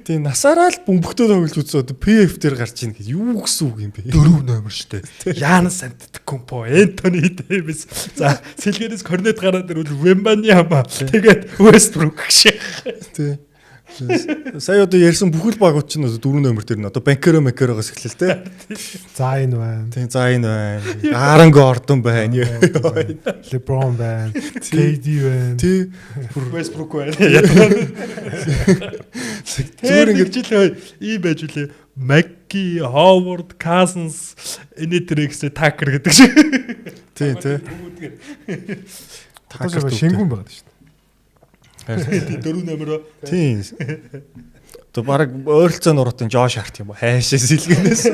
тийм насаараа л бөмбөгтөө тоглож үзээд PF дээр гарч ийн гэж юу гэсэн үг юм бэ? 4 номер штэ. Янас Antetokounmpo, Anthony Davis. За, сэлгээрээс корнет гараад ирвэл Wembanyama. Тэгээд Westbrook гэх. Тийм. Сая одоо ярьсан бүхэл багууд чинь 4 номер дээр нь одоо Banker-оос эхлэл те. За энэ байна. Тийм за энэ байна. Aaron Gordon байна. LeBron байна. KD байна. Тийм. Westbrook байна. Зүгээр ингэж жилээ ийм байж үлээ. Maggie, Howard, Cousins, Enetrix, Tucker гэдэг шиг. Тийм. Tucker шингүн байгаа шүү дээ. 4 номер. Тийм. То баг ойролцоо нуруутай Josh Hart юм ба хайшаа сэлгэнээс.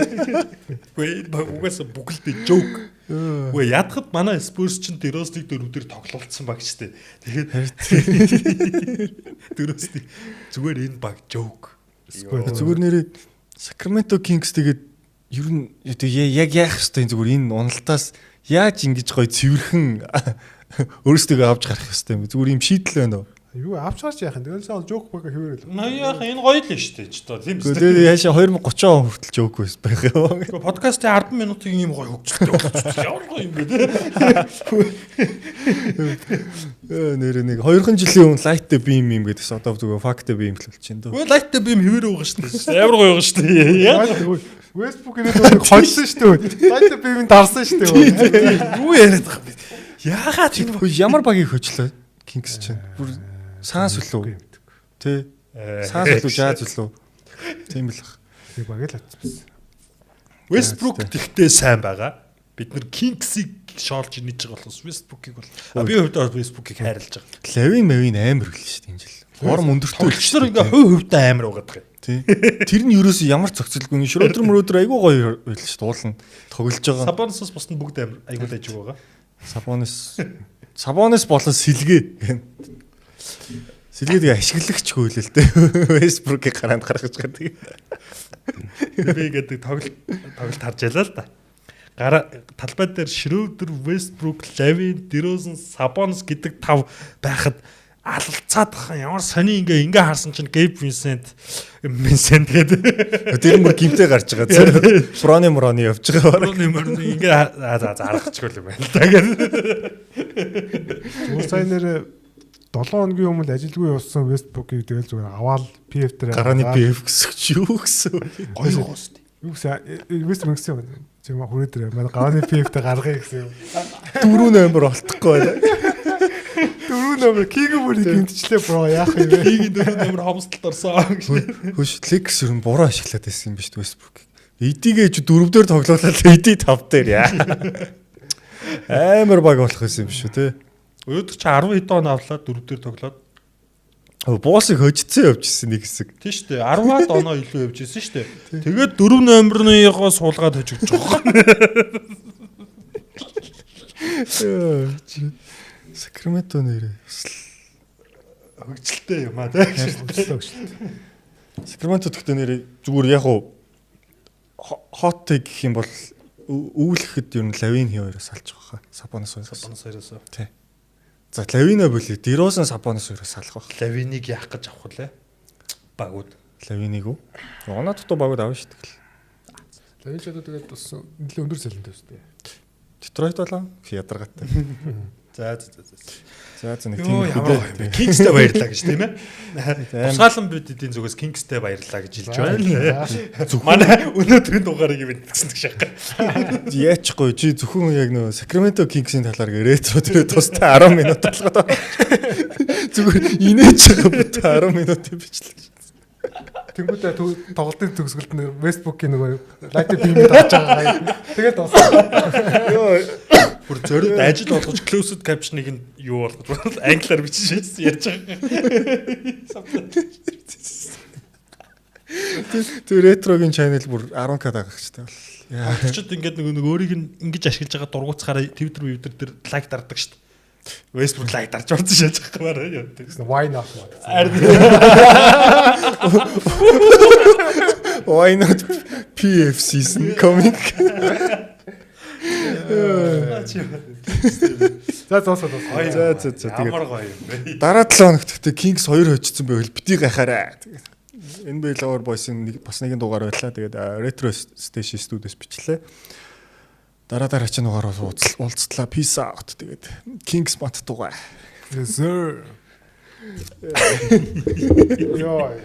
Үгүй угаасаа бүгэлдээ joke. Үгүй ядахад манай Spurs чинь Dorost-ыг дөрөвдөр тоглолцсон баг штэ. Тэгээд Dorost зүгээр энэ баг joke. Зүгээр нэрээ Sacramento Kings тэгээд ер нь яг яах хэвээр зүгээр энэ уналтаас яаж ингэж гоё цэвэрхэн өөрсдөө авч гарах хэвээр зүгээр юм шийдэл байна уу? Юу авч гарч яах юм. Тэгэлээс ол жоок бага хэвээрэл. Яах энэ гоё л шүү дээ ч тоо тийм үү. Тэгээд яашаа 2030 он хүртэл жоок байс байх юм. Гэхдээ подкастын 10 минутын ийм гоё хөгжөлтэй болчихсон. Ямар гоё юм бэ те. Нэр нэг 2 жилийн өмнө лайттэй бим юм гэдэгс одоо зүгээр факттэй бим л болчихин дөө. Лайттэй бим хэвээр байгаа шүү дээ. Ямар гоё байгаа шүү дээ. Westbrook-ийн нэг хожсон шүү дээ. Лайттэй бим дарсан шүү дээ. Юу яриад байгаа юм бэ? Яагаад энэ ямар багийг хөжлөө Kings чинь бүр Санс үлээ. Тэ Саас илүү жааз үлээ. Тийм л ах. Тэг баг л атсан. Westbrook тэгтээ сайн байгаа. Бид нар Kings-ийг шоолж нээж байгаа болохоос Westbrook-ийг бол би хувьдаа Westbrook-ийг хайрлаж байгаа. Лавин амар хөлн шүү дээ энэ жил. Хорм өндөртөө Тоглогчдор ингээ хувьдаа амар угаад байгаа. Тий. Тэр нь ерөөсөө ямар зохицолгүй нь шрөөдер мөрөөдөр айгүй гоё байл шүү дуулна. Тоглож байгаа. Sabonis босд нь бүгд амар айгүй дайж байгаа. Sabonis болон сэлгээ. Сэлгээ тэгээ ашиглагч хөөлөл л дээ. Westbrook-ийг гараанд гаргаж байгаа тэгээ. Би гэдэг тоглолт харж ялаа л да. Талбай дээр Шрөөдер, Westbrook, Lavin, DeRozan, Sabonis гэдэг 5 байхад алалцаад байгаа ямар сони ингээ харсан чинь Gabe Vincent гэдэг тэр мөр гимтэй гарч байгаа. Броны явж байгаа. Броны ингээ зарахчихгүй юм байна л да гэдэг. Уусай нэр 7 хоногийн өмнө ажилгүй явсан Westbrook-ийг тэгэл зүгээр аваад PF дээр гарааны PF гэсэн юу гэсэн. Гоё гоос. Юу гэсэн Westbrook гэсэн юм. Чим хүрээ дээр манай гарааны PF дээр гаргая гэсэн юм. 4 номер олдохгүй байна. 4 номер King-ийг гинтчлээ бро яах юм бэ? King-ийн 4 номер хомсдолд орсон. Хөш Lakers ер нь буруу ашиглаад байсан юм биш үү Westbrook. Эдигээ 4 дээр тоглоулаад эди 5 дээр яа. Амар баг болох байсан юм шүү те. Өөдөр чи 10 хэд он авлаа 4 дээр тоглоод. Боосыг хожицсан явжсэн нэг хэсэг. Тийм шүү дээ. 10-аад оноо илүү явжсэн шүү дээ. Тэгээд 4 номерныгоо суулгаад хожигдож байгаа. Sacramento нэрээ. Хөгжилтэй юм аа тийм. Sacramento гэхдээ нэрээ зүгээр яг hot take гэх юм бол өвлөхэд ер нь Lavin хоёроос алж байгаа. Sabonis хоёроос. Тий. За Lavin болий DeRozan Sabonis хоёроос алах байх. Lavin-ыг яах гэж авах вүлээ? Багууд. Lavin-ыг үү? Оноо дотоо багууд авна шүү дээ. Lavin ч одоо тэгээд бас нэлээд өндөр цалинтай шүү дээ. Detroit болоо ядаргатай. За нэг тийм хөдөө Kingsтэй баярлаа гэж тийм ээ. Тусгаалan бид эдийн зүгээс Kingsтэй баярлаа гэж хэлж байна. Манай өнөөдрийн дугаарыг юм гэсэн гэж шахах. Яачгүй чи зөвхөн яг нөө Sacramento Kings-ийн талаар ретро дээр тустай 10 минут болгоод зүгээр инээж байгаа 10 минутын бичлэг. Тэнгүүдээ тоглолтын төгсгөлд нь Westbrook-ийн нөгөө лайт бимд авч байгаа. Тэгээд Йоо бүр зөрөд ажил болгож closed caption-ыг нь юу болгож англиар бичиж ярьж байгаа. Тэр ретрогийн channel бүр 10k дагагчтай бол. Яа. Чид ингээд нэг өөрийг нь ингэж ашиглаж байгаа дургуцахаараа Twitter дээр лайк дардаг шүү дээ. Westbrook лайк дарж орсон шааж байгаа юм. Why not? Why not PF season coming? За тэгээд дараа 7 хоногт гэхдээ Kings 2 хожсон байвал бити гахаарай. Тэгээд NBA Lover Boys-ын бас нэгэн дугаар байлаа. Тэгээд Retro Station Studios бичлээ. Дараа чинь дугаар уулзтлаа. Peace out. Тэгээд Kings бат дугаа. Yes sir. Йоо.